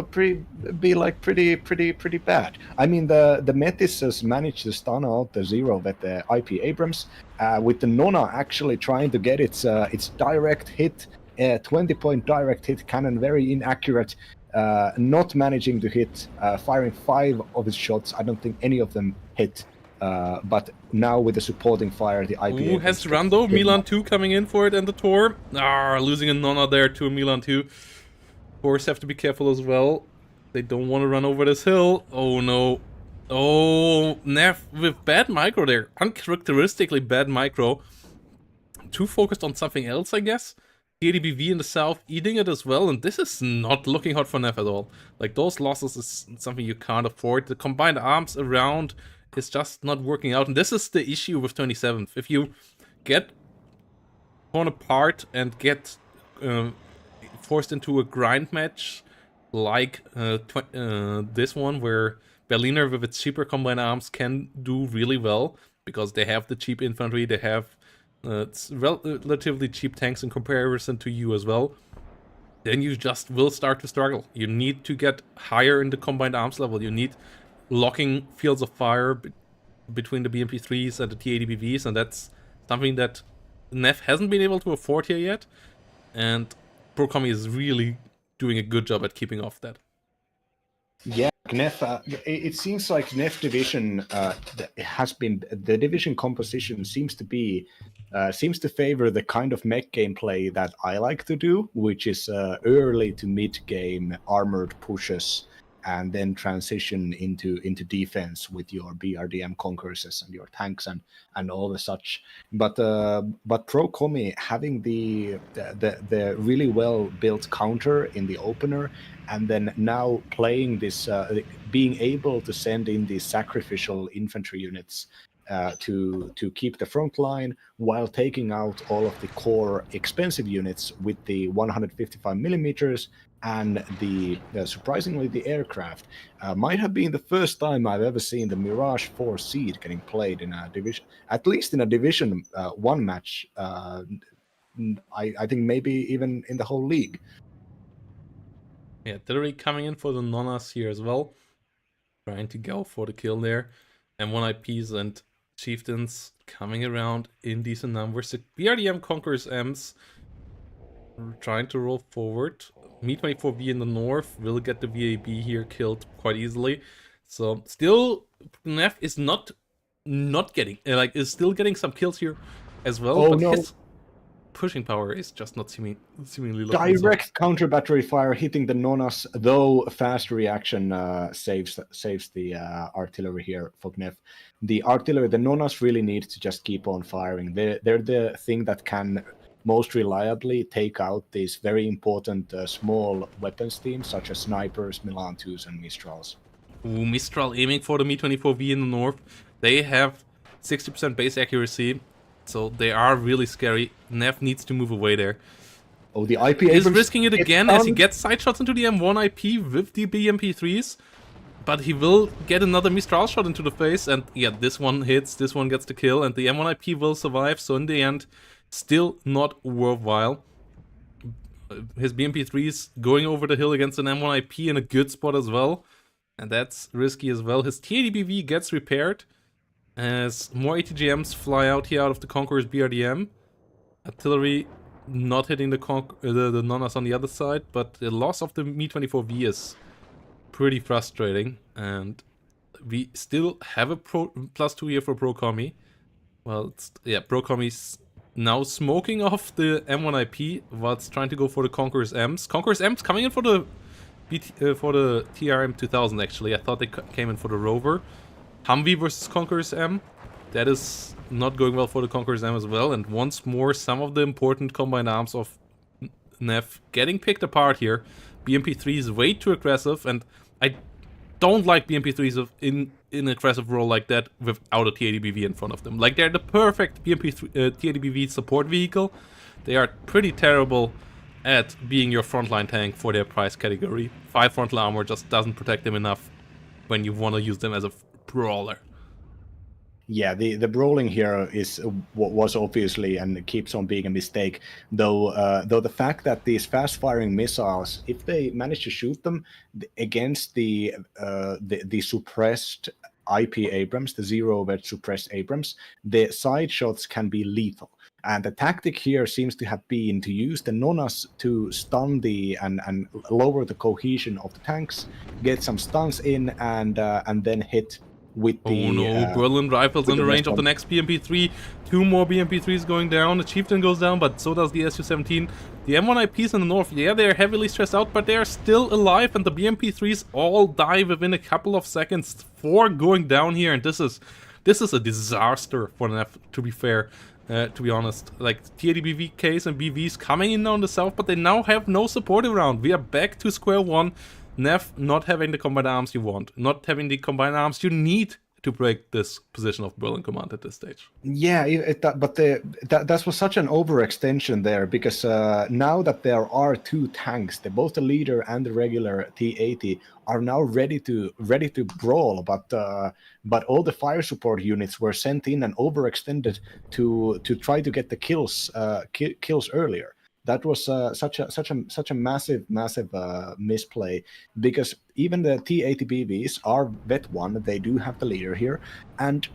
pretty bad. I mean, the Metis has managed to stun out the Zero with the IP Abrams, with the Nona actually trying to get its direct hit, 20-point direct hit cannon, very inaccurate, not managing to hit, firing 5 of his shots. I don't think any of them hit. But now with the supporting fire, the IP. Ooh, has Rando, Milan 2 coming in for it, and the Tor. Losing a Nona there to a Milan 2. Course have to be careful as well. They don't want to run over this hill. Oh no. Oh, Neff with bad micro there. Uncharacteristically bad micro. Too focused on something else, I guess. KDBV in the south eating it as well, and this is not looking hot for Neff at all. Like, those losses is something you can't afford. The combined arms around is just not working out, and this is the issue with 27th. If you get torn apart and get forced into a grind match like this one, where Berliner with its cheaper combined arms can do really well because they have the cheap infantry, they have relatively cheap tanks in comparison to you as well, then you just will start to struggle. You need to get higher in the combined arms level. You need locking fields of fire between the BMP3s and the T80BVs, and that's something that Neff hasn't been able to afford here yet, and Pro Commie is really doing a good job at keeping off that. Yeah, Knef, it seems like Knef division has been, the division composition seems to favor the kind of mech gameplay that I like to do, which is early to mid game armored pushes, and then transition into defense with your BRDM concourses and your tanks and all the such. But Pro Commie having the really well built counter in the opener, and then now playing this, being able to send in these sacrificial infantry units to keep the front line while taking out all of the core expensive units with the 155 millimeters and the surprisingly the aircraft, might have been the first time I've ever seen the Mirage 4 Seed getting played in a division, at least in a Division 1 match. I think maybe even in the whole league. Yeah, Artillery coming in for the Nonas here as well, trying to go for the kill there, and 1 IPs and Chieftains coming around in decent numbers. The BRDM conquers M's, trying to roll forward. Mi-24V in the north will get the VAB here killed quite easily. So still Neff is not getting is still getting some kills here as well, Oh but no! his pushing power is just not seemingly looking so. Direct counter battery fire hitting the Nonas, though fast reaction saves the artillery here for Knef. The artillery, the Nonas really need to just keep on firing. They're the thing that can most reliably take out these very important small weapons teams such as snipers, Milan 2s, and Mistrals. Ooh, Mistral aiming for the Mi-24V in the north. They have 60% base accuracy, so they are really scary. Neff needs to move away there. Oh, the IP He's Abrams risking it again as he gets side shots into the M1 IP with the BMP3s. But he will get another Mistral shot into the face, and yeah, this one hits, this one gets the kill, and the M1 IP will survive, so in the end, still not worthwhile. His BMP3s going over the hill against an M1 IP in a good spot as well, and that's risky as well. His TADBV gets repaired as more ATGMs fly out here out of the Conqueror's BRDM. Artillery not hitting the Nonas on the other side, but the loss of the Mi-24V is pretty frustrating, and we still have a +2 here for Pro-Commi. Well, Pro-Commi's now smoking off the M1 IP while it's trying to go for the Conqueror's M's. Conqueror's M's coming in for the TRM 2000 actually. I thought they came in for the Rover. Humvee versus Conqueror's M. That is not going well for the Conqueror's M as well, and once more some of the important combined arms of Neff getting picked apart here. BMP3 is way too aggressive, and I don't like BMP3s in an aggressive role like that without a TADBV in front of them. Like, they're the perfect TADBV support vehicle. They are pretty terrible at being your frontline tank for their price category. 5 frontal armor just doesn't protect them enough when you want to use them as a brawler. Yeah, the brawling here is what was obviously and keeps on being a mistake. Though the fact that these fast-firing missiles, if they manage to shoot them against the suppressed IP Abrams, the zero-word suppressed Abrams, the side shots can be lethal. And the tactic here seems to have been to use the Nonas to stun and lower the cohesion of the tanks, get some stuns in, and then hit with the... Oh no, Berlin Rifles in the range of the next BMP3. 2 more BMP3s going down. The Chieftain goes down, but so does the Su-17. The M1 IPs in the north, yeah, they're heavily stressed out, but they're still alive, and the BMP3s all die within a couple of seconds. 4 going down here, and this is a disaster for Neff, to be fair. To be honest, like, TADBVKs and BVs coming in on the south, but they now have no support around. We are back to square one. Neff not having the combined arms you want, not having the combined arms you need to break this position of Berlin Command at this stage. Yeah, that was such an overextension there, because now that there are 2 tanks, both the leader and the regular T-80 are now ready to brawl, but all the fire support units were sent in and overextended to try to get the kills earlier. That was such a massive misplay, because even the T-80BVs are vet 1, they do have the leader here, and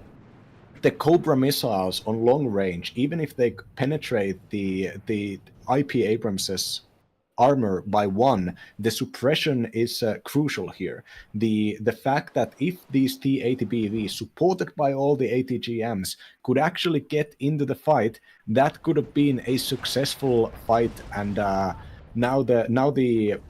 the Cobra missiles on long range, even if they penetrate the IP Abrams's armor by 1, the suppression is crucial here. The fact that if these T-80BVs, supported by all the ATGMs, could actually get into the fight, that could have been a successful fight. And now the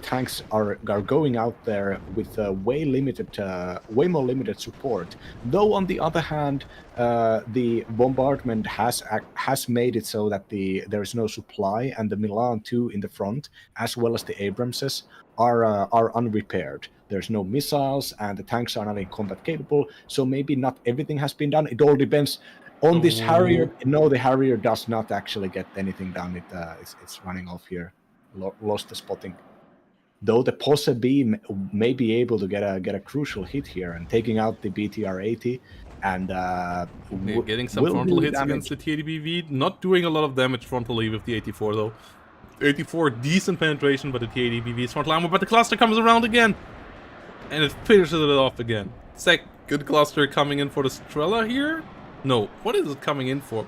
tanks are going out there with way more limited support. Though on the other hand, the bombardment has made it so that there is no supply, and the Milan 2 in the front, as well as the Abramses, are unrepaired. There's no missiles, and the tanks are not in combat capable. So maybe not everything has been done. It all depends on this Harrier. No, the Harrier does not actually get anything done. It's running off here. Lost the spotting. Though the Posse B may be able to get a crucial hit here and taking out the BTR-80 and getting some frontal hits against the TADBV. Not doing a lot of damage frontally with the 84 though. 84 decent penetration, but the TADBV's frontal armor. But the cluster comes around again, and it finishes it off again. Good cluster coming in for the Strela here. No, what is it coming in for?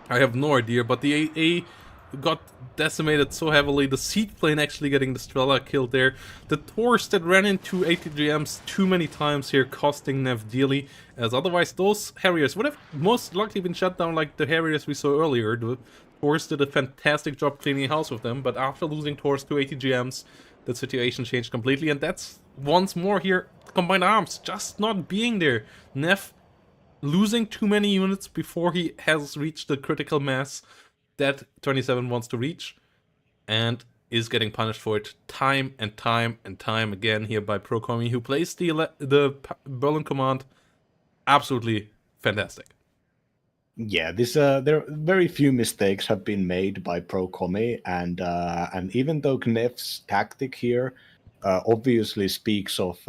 I have no idea. But the got decimated so heavily. The seed plane actually getting the Strela killed there. The Taurus that ran into ATGMs too many times here, costing Nev dearly, as otherwise those Harriers would have most likely been shut down like the Harriers we saw earlier. The Taurus did a fantastic job cleaning house with them, but after losing Taurus to ATGMs, the situation changed completely, and that's once more here, combined arms just not being there. Nev losing too many units before he has reached the critical mass that 27 wants to reach, and is getting punished for it time and time and time again here by Procomi, who plays the Berlin command absolutely fantastic. Yeah, there are very few mistakes have been made by Procomi, and even though Knef's tactic here obviously speaks of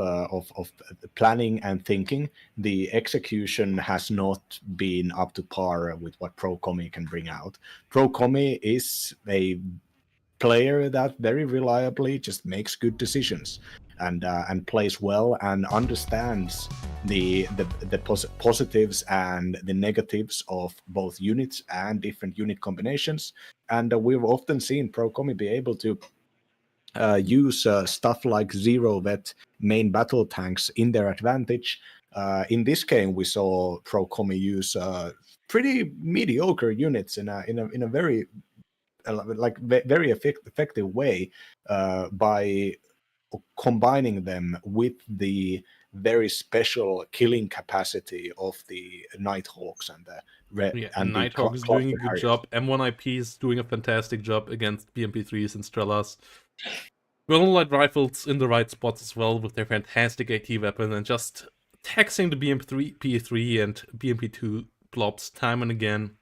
planning and thinking, the execution has not been up to par with what Procomi can bring out. Procomi is a player that very reliably just makes good decisions and plays well and understands the positives and the negatives of both units and different unit combinations. And we've often seen Procomi be able to use stuff like zero vet main battle tanks in their advantage. In this game, we saw Procomi use pretty mediocre units in a very very effective way by combining them with the very special killing capacity of the Nighthawks and the Yeah, and Nighthawk is doing a good job. M1IP is doing a fantastic job against BMP3s and Strelas. Well, light rifles in the right spots as well with their fantastic AT weapon, and just taxing the BMP3, P3 and BMP2 blobs time and again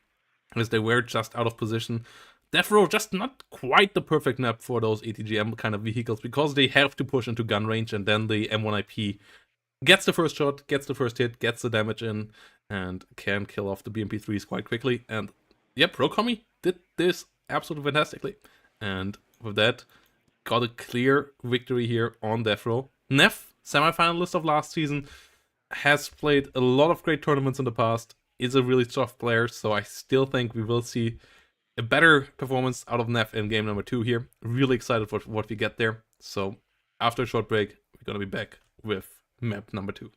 as they were just out of position. Death Row just not quite the perfect map for those ATGM kind of vehicles, because they have to push into gun range, and then the M1IP gets the first shot, gets the first hit, gets the damage in, and can kill off the BMP3s quite quickly. And yeah, Procomi did this absolutely fantastically. And with that, got a clear victory here on Death Row. Neff, semi-finalist of last season, has played a lot of great tournaments in the past, is a really tough player, so I still think we will see a better performance out of Neff in game number 2 here. Really excited for what we get there. So after a short break, we're going to be back with map number 2.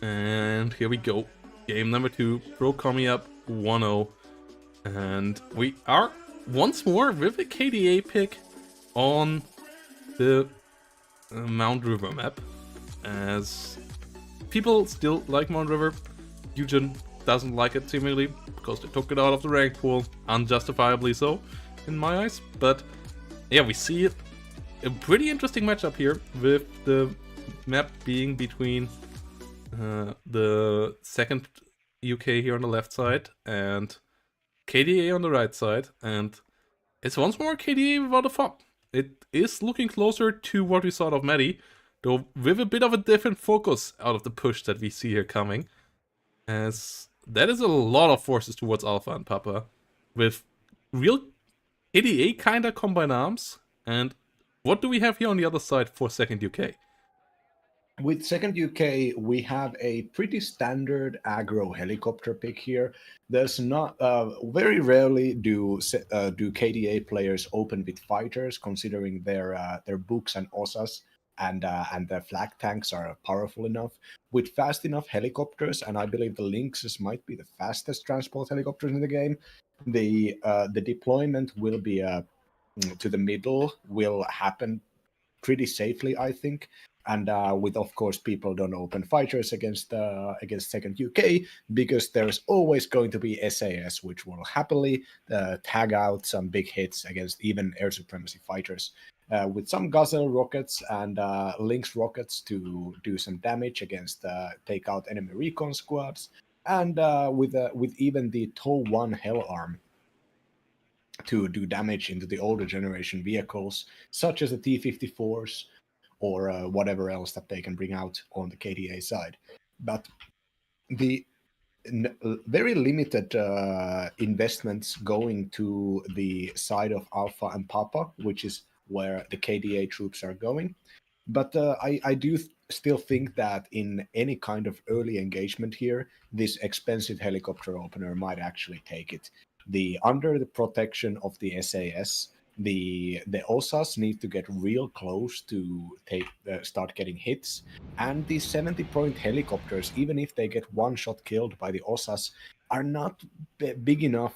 And here we go. Game number 2. Procomi up 1-0. And we are once more with a KDA pick. on the Mount River map, as people still like Mount River. Eugen doesn't like it seemingly because they took it out of the rank pool, unjustifiably so, in my eyes. But yeah, we see a pretty interesting matchup here with the map being between the second UK here on the left side and KDA on the right side, and it's once more KDA without a FOB. It is looking closer to what we saw out of Maddie, though with a bit of a different focus out of the push that we see here coming, as that is a lot of forces towards Alpha and Papa, with real KDA kinda combined arms. And what do we have here on the other side for second UK? With second UK, we have a pretty standard aggro helicopter pick here. There's not very rarely do KDA players open with fighters, considering their books and osas and their flag tanks are powerful enough. With fast enough helicopters, and I believe the Lynxes might be the fastest transport helicopters in the game, the deployment will be to the middle will happen pretty safely, I think. And with, of course, people don't open fighters against second UK, because there's always going to be SAS, which will happily tag out some big hits against even air supremacy fighters. With some Gazelle rockets and Lynx rockets to do some damage against take out enemy recon squads, and with even the TOW 1 Hell Arm to do damage into the older generation vehicles, such as the T-54s or whatever else that they can bring out on the KDA side. But the very limited investments going to the side of Alpha and Papa, which is where the KDA troops are going. But I do still think that in any kind of early engagement here, this expensive helicopter opener might actually take it. Under the protection of the SAS, the OSAS need to get real close to start getting hits, and these 70-point helicopters, even if they get one shot killed by the OSAS, are not big enough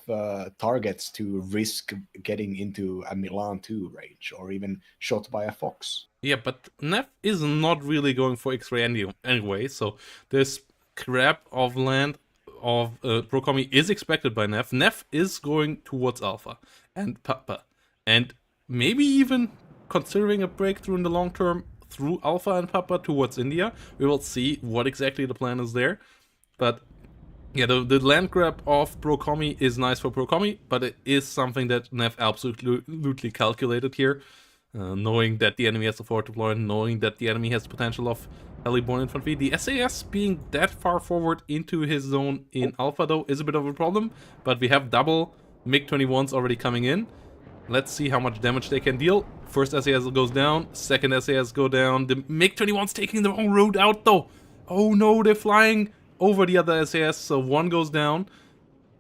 targets to risk getting into a Milan 2 range or even shot by a Fox. Yeah, but Neff is not really going for X-ray anyway, so this crap of land of Procomi is expected by Neff. Neff is going towards Alpha and Papa, and maybe even considering a breakthrough in the long term through Alpha and Papa towards India. We will see what exactly the plan is there. But yeah, the land grab of Procomi is nice for Procomi, but it is something that Neff absolutely calculated here. Knowing that the enemy has a forward deployment, knowing that the enemy has the potential of heli-borne infantry. The SAS being that far forward into his zone in Alpha, though, is a bit of a problem, but we have double MiG-21s already coming in. Let's see how much damage they can deal. First SAS goes down, second SAS go down. The MiG-21's taking the wrong route out, though. Oh no, they're flying over the other SAS, so one goes down,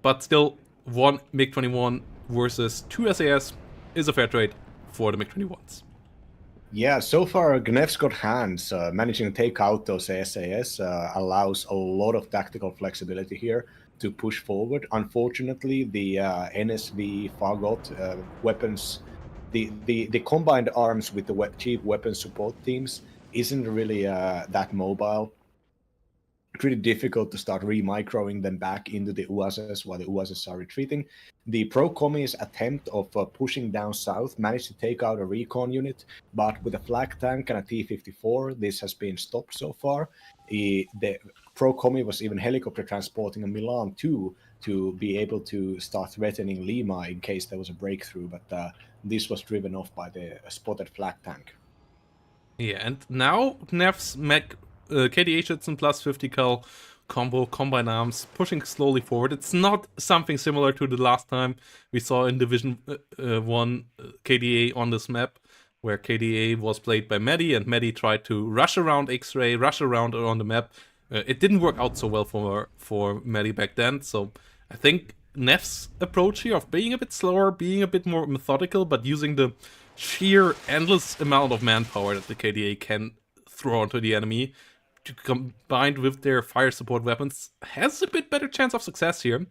but still, one MiG-21 versus two SAS is a fair trade for the MiG-21s. Yeah, so far Gnev's got hands. Managing to take out those SAS allows a lot of tactical flexibility here to push forward. Unfortunately, the NSV Fagot weapons, the combined arms with the cheap weapon support teams isn't really that mobile. Pretty difficult to start remicroing them back into the UASs while the UASs are retreating. The Pro-Commies attempt of pushing down south managed to take out a recon unit, but with a flag tank and a T-54, this has been stopped so far. The Pro-Commie was even helicopter transporting a Milan 2 to be able to start threatening Lima in case there was a breakthrough, but this was driven off by the spotted flag tank. Yeah, and now Neff's Mech KDA Schützen plus 50 cal combo, combine arms, pushing slowly forward. It's not something similar to the last time we saw in Division 1 KDA on this map, where KDA was played by Medi, and Medi tried to rush around X-Ray, rush around on the map. It didn't work out so well for Medi back then, so I think Neff's approach here of being a bit slower, being a bit more methodical, but using the sheer endless amount of manpower that the KDA can throw onto the enemy, combined with their fire support weapons, has a bit better chance of success here.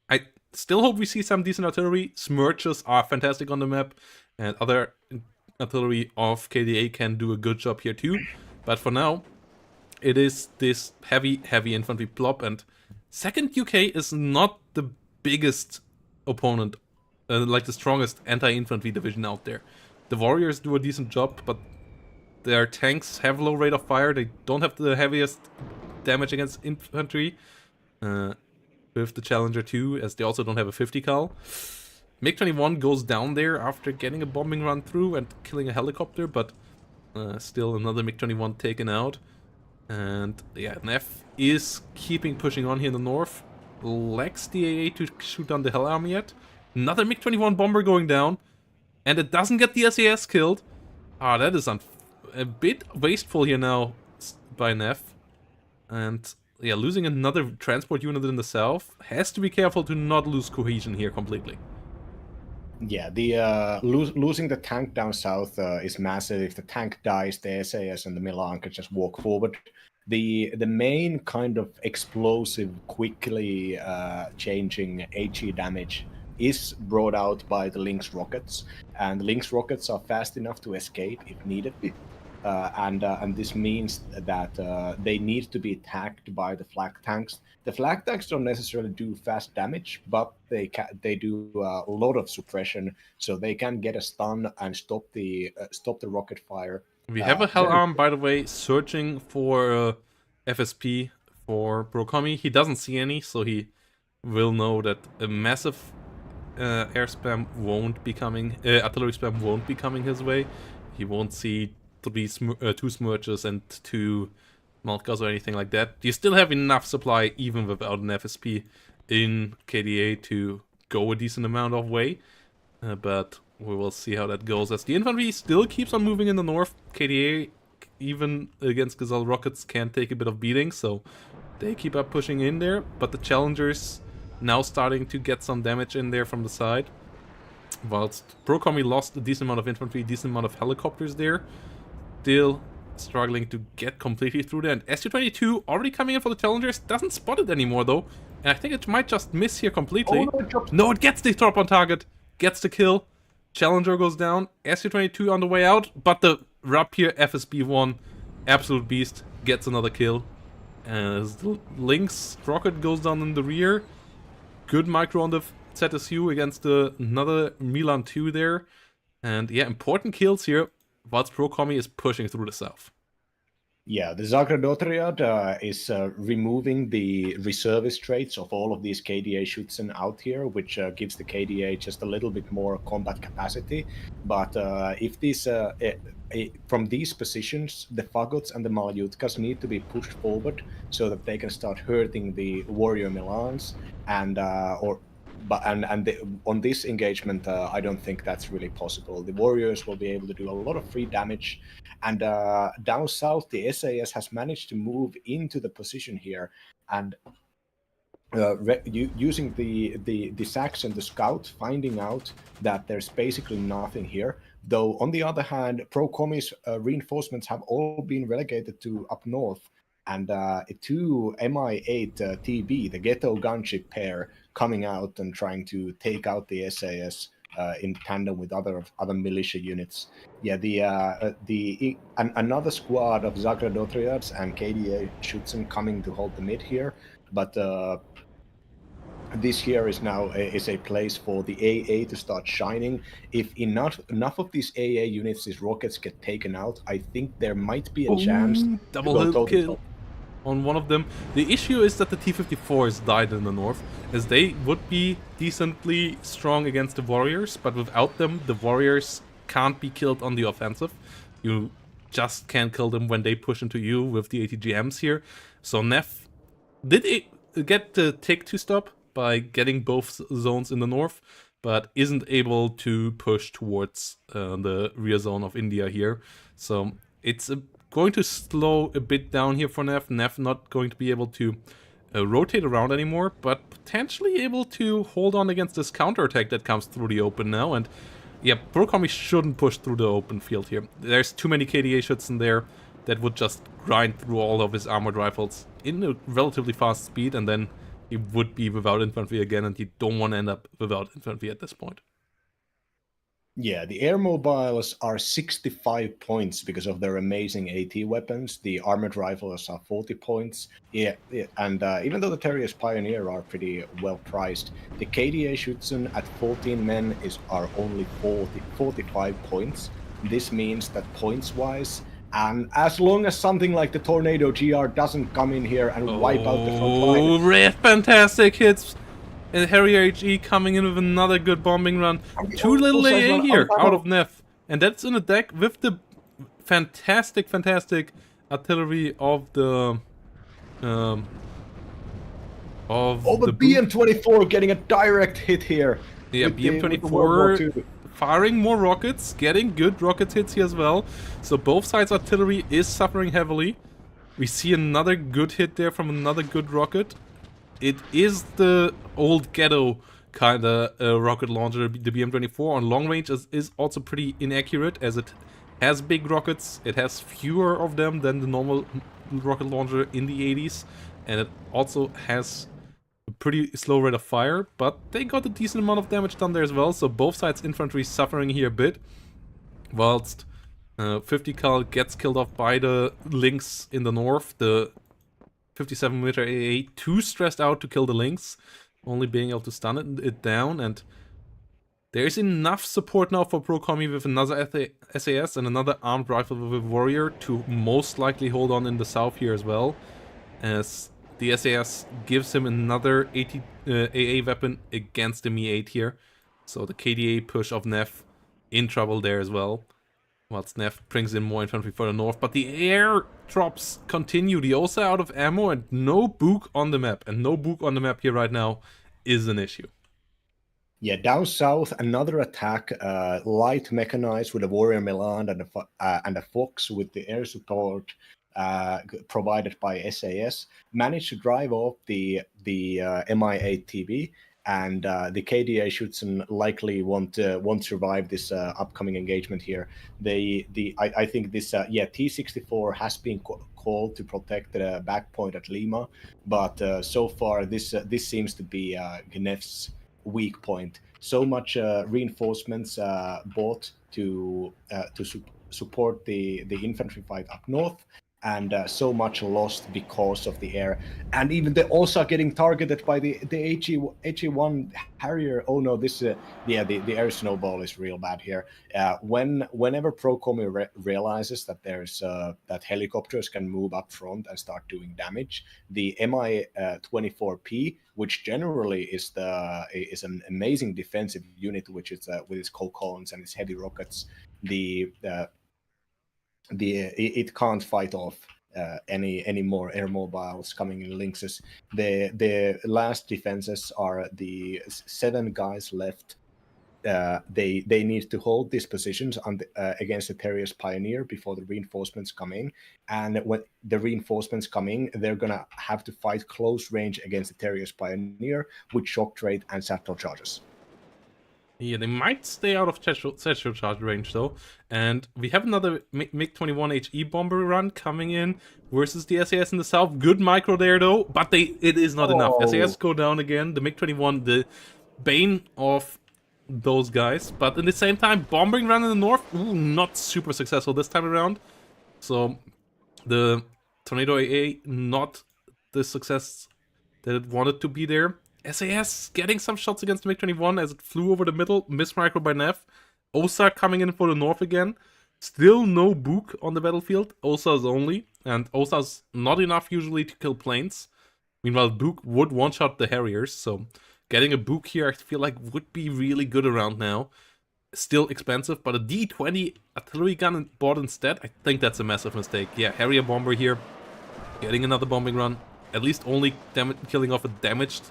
I still hope we see some decent artillery. Smirches are fantastic on the map, and other artillery of KDA can do a good job here too. But for now, it is this heavy infantry plop, and 2nd UK is not the biggest opponent, like the strongest anti-infantry division out there. The Warriors do a decent job, but their tanks have low rate of fire. They don't have the heaviest damage against infantry with the Challenger 2, as they also don't have a 50 cal. MiG-21 goes down there after getting a bombing run through and killing a helicopter, but still another MiG-21 taken out. And yeah, Neff is keeping pushing on here in the north. Lacks the AA to shoot down the Hell Army yet. Another MiG-21 bomber going down. And it doesn't get the SAS killed. Ah, that is a bit wasteful here now by Neff. And yeah, losing another transport unit in the south. Has to be careful to not lose cohesion here completely. Yeah, the losing the tank down south is massive. If the tank dies, the SAS and the Milan can just walk forward. The main kind of explosive, quickly changing HE damage is brought out by the Lynx rockets, and the Lynx rockets are fast enough to escape if needed. And this means that they need to be attacked by the flak tanks. The flak tanks don't necessarily do fast damage, but they do a lot of suppression, so they can get a stun and stop the rocket fire. We have a Hell Arm, by the way, searching for FSP for Brokomi. He doesn't see any, so he will know that a massive air spam won't be coming, artillery spam won't be coming his way. He won't see two Smirches and 2 Malkas or anything like that. You still have enough supply, even without an FSP in KDA, to go a decent amount of way. But we will see how that goes, as the infantry still keeps on moving in the north. KDA, even against Gazelle rockets, can take a bit of beating, so they keep up pushing in there. But the Challengers now starting to get some damage in there from the side. Whilst Brokomi lost a decent amount of infantry, a decent amount of helicopters there. Still struggling to get completely through there. And SU-22 already coming in for the Challengers. Doesn't spot it anymore though. And I think it might just miss here completely. Oh, no, it gets the drop on target. Gets the kill. Challenger goes down. SU-22 on the way out. But the Rapier FSB-1, absolute beast, gets another kill. As the Lynx rocket goes down in the rear. Good micro on the ZSU against another Milan 2 there. And yeah, important kills here, whilst Brokomi is pushing through the south. Yeah, the Zagradotriad is removing the reservist traits of all of these KDA Schützen out here, which gives the KDA just a little bit more combat capacity. But if these from these positions, the Fagots and the Malyutkas need to be pushed forward so that they can start hurting the Warrior Milans, and on this engagement, I don't think that's really possible. The Warriors will be able to do a lot of free damage, and down south, the SAS has managed to move into the position here, and using the Sax and the Scout, finding out that there's basically nothing here. Though, on the other hand, Brokomi's reinforcements have all been relegated to up north, and 2 Mi-8 TB, the Ghetto gunship pair, coming out and trying to take out the SAS in tandem with other militia units. Yeah, another squad of Zagradotriads and KDA Schützen coming to hold the mid here, but this here is now a place for the AA to start shining. If enough of these AA units, these rockets, get taken out, I think there might be a chance double hit kill on one of them. The issue is that the T-54s died in the north, as they would be decently strong against the Warriors, but without them, the Warriors can't be killed on the offensive. You just can't kill them when they push into you with the ATGMs here. So Neff did get the tick to stop by getting both zones in the north, but isn't able to push towards the rear zone of India here. So it's going to slow a bit down here for Neff. Neff not going to be able to rotate around anymore, but potentially able to hold on against this counterattack that comes through the open now. And yeah, Brokomi shouldn't push through the open field here. There's too many KDA Schützen there that would just grind through all of his armored rifles in a relatively fast speed, and then he would be without infantry again, and you don't want to end up without infantry at this point. Yeah, the air mobiles are 65 points because of their amazing AT weapons. The armored rifles are 40 points. And even though the Terriers Pioneer are pretty well priced, the KDA Schutzen at 14 men are only 45 points. This means that points wise, and as long as something like the Tornado GR doesn't come in here and wipe out the front line. Oh, red fantastic hits. And Harrier HE coming in with another good bombing run. Two little AA here out of Neff. And that's in a deck with the fantastic artillery of the um the BM-24 getting a direct hit here. Yeah, BM-24 firing more rockets, getting good rocket hits here as well. So both sides' artillery is suffering heavily. We see another good hit there from another good rocket. It is the old ghetto kind of rocket launcher. The BM-24 on long range is also pretty inaccurate, as it has big rockets. It has fewer of them than the normal rocket launcher in the 80s. And it also has a pretty slow rate of fire, but they got a decent amount of damage done there as well. So both sides' infantry suffering here a bit. Whilst 50 cal gets killed off by the Lynx in the north. The 57mm AA too stressed out to kill the Lynx, only being able to stun it down, and there's enough support now for Pro Commi with another SAS and another armed rifle with a warrior to most likely hold on in the south here as well, as the SAS gives him another AA weapon against the Mi-8 here. So the KDA push of Neff in trouble there as well. Whilst Neff brings in more infantry for the north, but the air drops continue. The OSA out of ammo and no book on the map. And no book on the map here right now is an issue. Yeah, down south, another attack, light mechanized with a Warrior Milan and a Fox with the air support provided by SAS, managed to drive off the Mi-8 TV. And the KDA Schutzen likely won't survive this upcoming engagement here. I think this T-64 has been called to protect the back point at Lima, but so far this seems to be Gneff's weak point. So much reinforcements bought to support the infantry fight up north, and so much lost because of the air. And even they also are getting targeted by the HE1 Harrier. Oh no, this the air snowball is real bad here. Whenever Procomi realizes that there's that helicopters can move up front and start doing damage, the Mi-24P, which generally is an amazing defensive unit, which is with its co-columns and its heavy rockets, it can't fight off any more air mobiles coming in Lynxes. The last defenses are the 7 guys left. They need to hold these positions against the Terriers Pioneer before the reinforcements come in. And when the reinforcements come in, they're gonna have to fight close range against the Terriers Pioneer with shock trade and satchel charges. Yeah, they might stay out of satchel charge range though. And we have another MiG-21 HE bomber run coming in versus the SAS in the south. Good micro there though, but it is not enough. SAS go down again. The MiG-21, the bane of those guys. But in the same time, bombing run in the north, not super successful this time around. So the Tornado AA not the success that it wanted to be there. SAS getting some shots against the MiG-21 as it flew over the middle, missed micro by Neff. OSA coming in for the north again. Still no book on the battlefield. OSA's only, and OSA's not enough usually to kill planes. Meanwhile, book would one-shot the Harriers, so getting a book here I feel like would be really good around now. Still expensive, but a D-20 artillery gun bought instead, I think that's a massive mistake. Yeah, Harrier bomber here, getting another bombing run. At least only killing off a damaged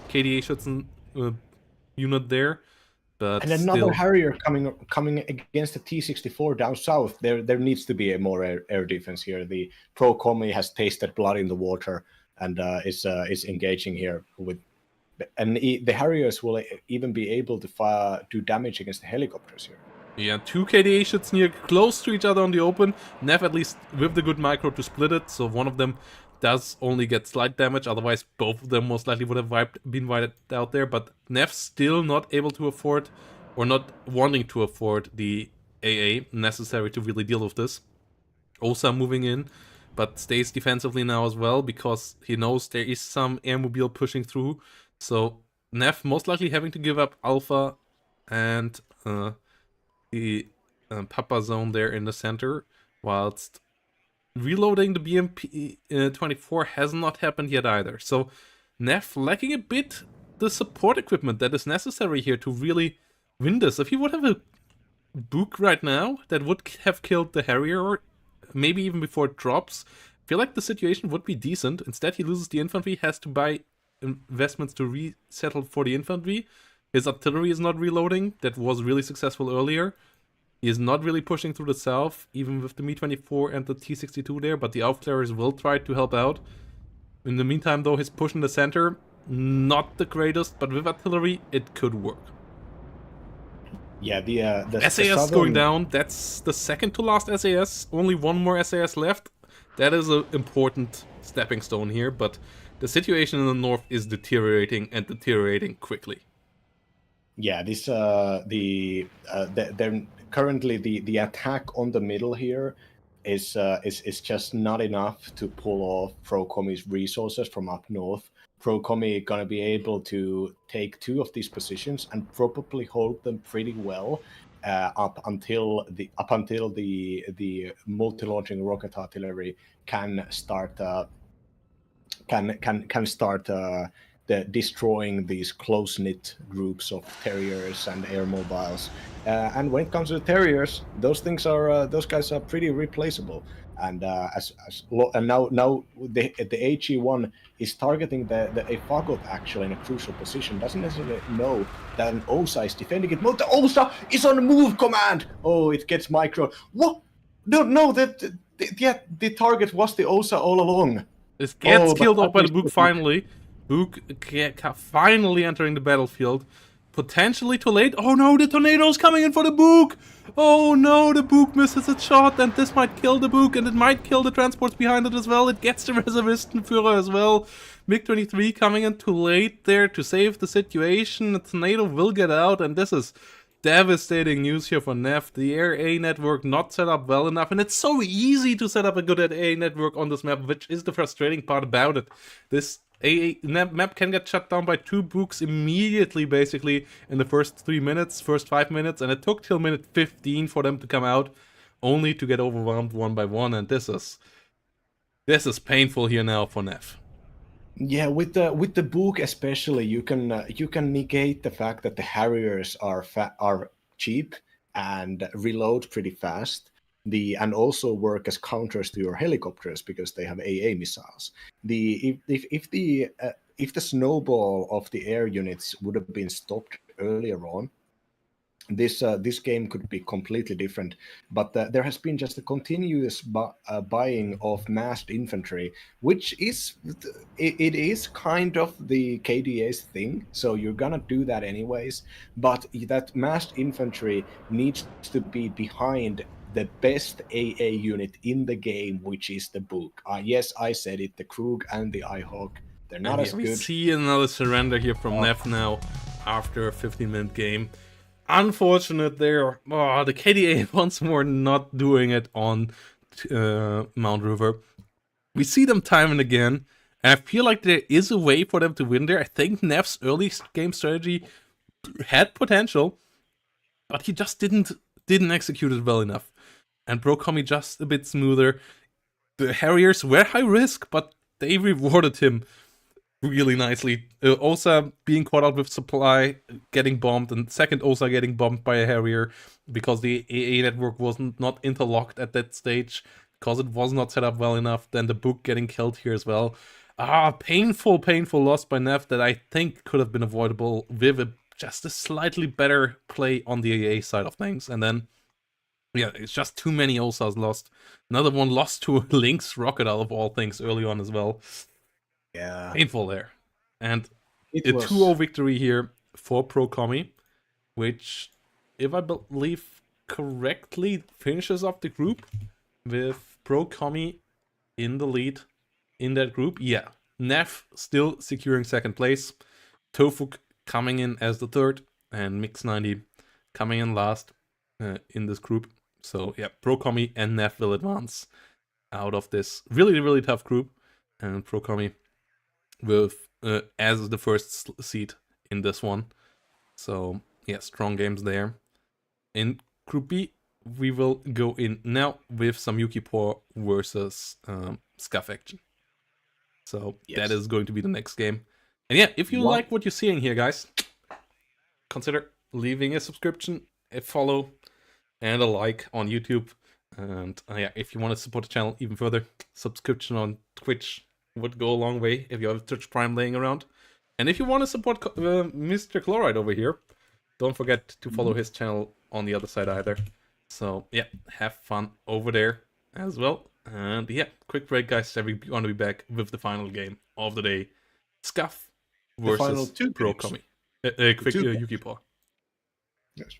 KDA Schutzen unit there, but and another Harrier coming against the T-64 down south. There needs to be a more air defense here. The Pro Commi has tasted blood in the water and is engaging here with, and the Harriers will even be able to do damage against the helicopters here. Yeah, 2 KDA Schutzen here close to each other on the open. Neff at least with the good micro to split it, so one of them does only get slight damage, otherwise both of them most likely would have been wiped out there, but Neff still not able to afford or not wanting to afford the AA necessary to really deal with this. Osa moving in, but stays defensively now as well because he knows there is some airmobile pushing through. So Neff most likely having to give up Alpha and the Papa zone there in the center, whilst reloading the BMP 24 has not happened yet either. So Neff lacking a bit the support equipment that is necessary here to really win this. If he would have a Book right now that would have killed the Harrier, maybe even before it drops, I feel like the situation would be decent. Instead, he loses the infantry, has to buy investments to resettle for the infantry. His artillery is not reloading. That was really successful earlier. He is not really pushing through the south, even with the Mi-24 and the T-62 there, but the Aufklärers will try to help out. In the meantime, though, his push in the center, not the greatest, but with artillery, it could work. Yeah, the SAS southern... going down. That's the second to last SAS. Only one more SAS left. That is an important stepping stone here, but the situation in the north is deteriorating and deteriorating quickly. Yeah, this they're currently the attack on the middle here is just not enough to pull off Procomi's resources from up north. Procomi gonna be able to take two of these positions and probably hold them pretty well up until the multi-launching rocket artillery can start destroying these close-knit groups of terriers and airmobiles. And when it comes to the terriers, those guys are pretty replaceable. And now the HE1 is targeting the a Fagot actually in a crucial position. Doesn't necessarily know that an OSA is defending it. No, the OSA is on move command. Oh, it gets micro. What? No, the target was the OSA all along. This gets killed off by the Book finally. Book finally entering the battlefield. Potentially too late. Oh no, the tornado's coming in for the Book! Oh no, the Book misses its shot, and this might kill the Book, and it might kill the transports behind it as well. It gets the Reservistenführer as well. MiG-23 coming in too late there to save the situation. The tornado will get out, and this is devastating news here for Neff. The Air A network not set up well enough, and it's so easy to set up a good AA network on this map, which is the frustrating part about it. This AA map can get shut down by two Books immediately, basically, in the first 5 minutes, and it took till minute 15 for them to come out, only to get overwhelmed one by one, and this is painful here now for Neff. Yeah, with the Book especially, you can negate the fact that the Harriers are cheap and reload pretty fast. And also work as counters to your helicopters because they have AA missiles. If the snowball of the air units would have been stopped earlier on, this game could be completely different. But there has been just a continuous buying of massed infantry, which is it is kind of the KDA's thing. So you're gonna do that anyways. But that massed infantry needs to be behind the best AA unit in the game, which is the Book. Yes, I said it. The Krug and the Ihawk. They're not as good. We see another surrender here from Neff now after a 15-minute game. Unfortunate there. Oh, the KDA once more not doing it on Mount River. We see them time and again, and I feel like there is a way for them to win there. I think Neff's early game strategy had potential, but he just didn't execute it well enough. And Procomi just a bit smoother. The Harriers were high risk, but they rewarded him really nicely. Osa being caught out with supply, getting bombed, and second Osa getting bombed by a Harrier because the AA network was not interlocked at that stage, because it was not set up well enough. Then the Book getting killed here as well. Painful loss by Neff that I think could have been avoidable with just a slightly better play on the AA side of things. And then, yeah, it's just too many Osas lost. Another one lost to a Lynx rocket out of all things early on as well. Yeah. Painful there. And a 2-0 victory here for Procomi, which, if I believe correctly, finishes off the group with Procomi in the lead in that group. Yeah, Neff still securing second place, Tofuk coming in as the third, and Mix90 coming in last in this group. So yeah, Procomi and Neff will advance out of this really, really tough group. And Procomi with as the first seed in this one. So yeah, strong games there. In Group B, we will go in now with some Yukipor versus Scuff action. So that is going to be the next game. And yeah, if you like what you're seeing here, guys, consider leaving a subscription, a follow, and a like on YouTube. And yeah, if you want to support the channel even further, subscription on Twitch would go a long way if you have Twitch Prime laying around. And if you want to support Mr. Chloride over here, don't forget to follow his channel on the other side either. So yeah, have fun over there as well. And yeah, quick break, guys. We're going to be back with the final game of the day. Scuff versus Procomi. Quick Yukipor. Yes.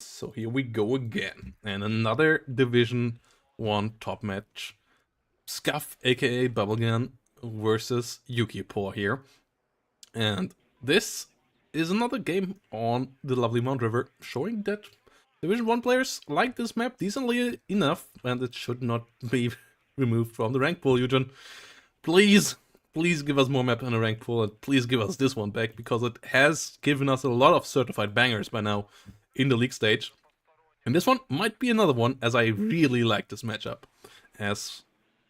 So here we go again. And another Division 1 top match. Scuff, aka Bubblegun, versus Yukipor here. And this is another game on the lovely Mount River, showing that Division 1 players like this map decently enough, and it should not be removed from the rank pool, Eugen. Please give us more map in a rank pool, and please give us this one back, because it has given us a lot of certified bangers by now in the league stage. And this one might be another one, as I really like this matchup. As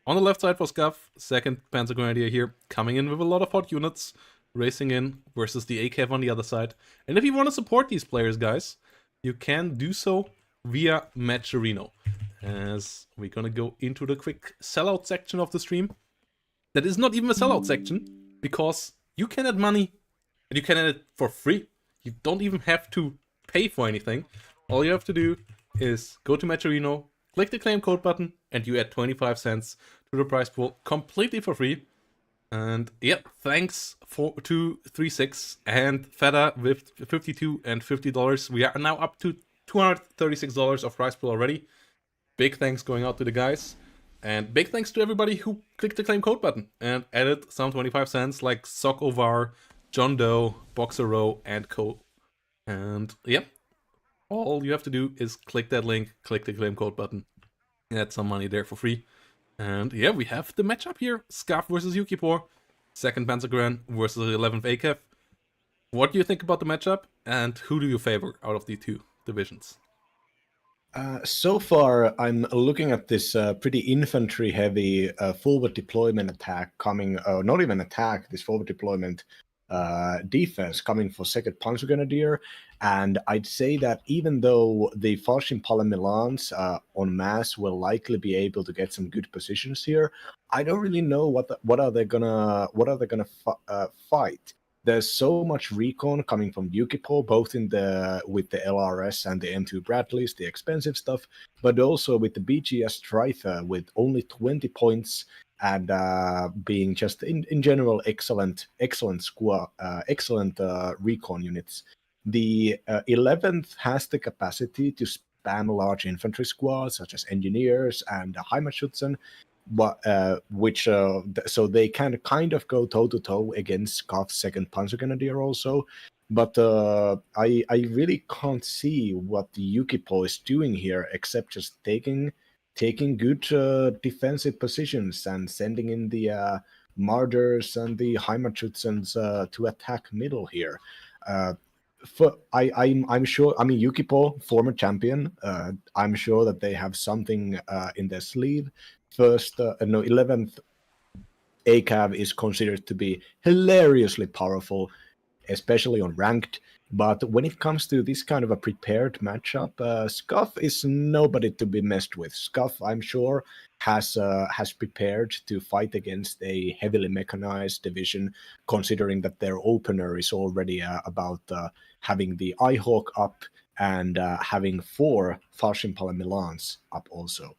on the left side for Scuff, second Panzer Grenadier here, coming in with a lot of hot units, racing in versus the ACAV on the other side. And if you want to support these players, guys, you can do so via Matcherino. As we're gonna go into the quick sellout section of the stream. That is not even a sellout section, because you can add money, and you can add it for free. You don't even have to pay for anything. All you have to do is go to Matcherino, click the claim code button, and you add 25 cents to the prize pool completely for free. And yep, thanks to 36 and Feta with 52 and $50. We are now up to $236 of prize pool already. Big thanks going out to the guys. And big thanks to everybody who clicked the claim code button and added some 25 cents, like Sock Ovar, John Doe, Boxer Row, and co. And yep, all you have to do is click that link, click the claim code button, add some money there for free. And yeah, we have the matchup here. Scarf versus Yukipor. 2nd Panzergren versus 11th ACAF. What do you think about the matchup? And who do you favor out of the two divisions? So far, I'm looking at this pretty infantry-heavy forward deployment attack coming, not even attack, this forward deployment defense coming for 2nd Panzergrenadier. And I'd say that even though the Falschenpalle Milans en masse will likely be able to get some good positions here, I don't really know what are they gonna fight. There's so much recon coming from Yukipor, both with the LRS and the M2 Bradleys, the expensive stuff, but also with the BGS Strifer with only 20 points and being just in general excellent squad, excellent recon units. The 11th has the capacity to spam large infantry squads such as engineers and Heimatschützen, but so they can kind of go toe to toe against Scott's 2nd Panzergrenadier also. But I really can't see what the Yukipor is doing here, except just taking good defensive positions and sending in the Marders and the Heimatschützens to attack middle here. I'm sure. I mean, Yukipor, former champion. I'm sure that they have something in their sleeve. 11th ACAV is considered to be hilariously powerful, especially on ranked. But when it comes to this kind of a prepared matchup, Scuff is nobody to be messed with. Scuff, I'm sure, has prepared to fight against a heavily mechanized division, considering that their opener is already about having the Eyehawk up and having 4 Falschenpalle Milans up also.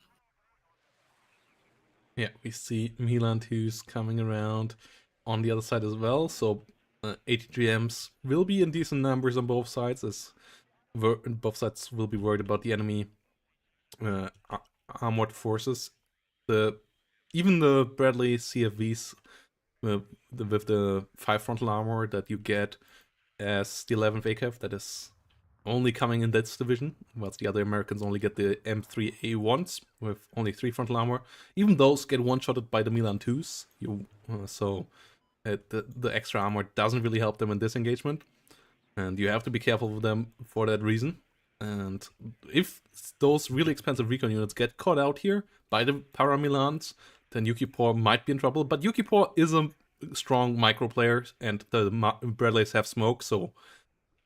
Yeah, we see Milan 2s coming around on the other side as well, so 83Ms will be in decent numbers on both sides, as both sides will be worried about the enemy armored forces. Even the Bradley CFVs with the 5 frontal armor that you get as the 11th ACAF, that is only coming in this division, whilst the other Americans only get the M3A1s with only 3 frontal armor. Even those get one-shotted by the Milan 2s, so the extra armor doesn't really help them in this engagement, and you have to be careful with them for that reason. And if those really expensive recon units get caught out here by the Para Milans, then Yukipor might be in trouble. But Yukipor is a strong micro player, and the Bradleys have smoke, so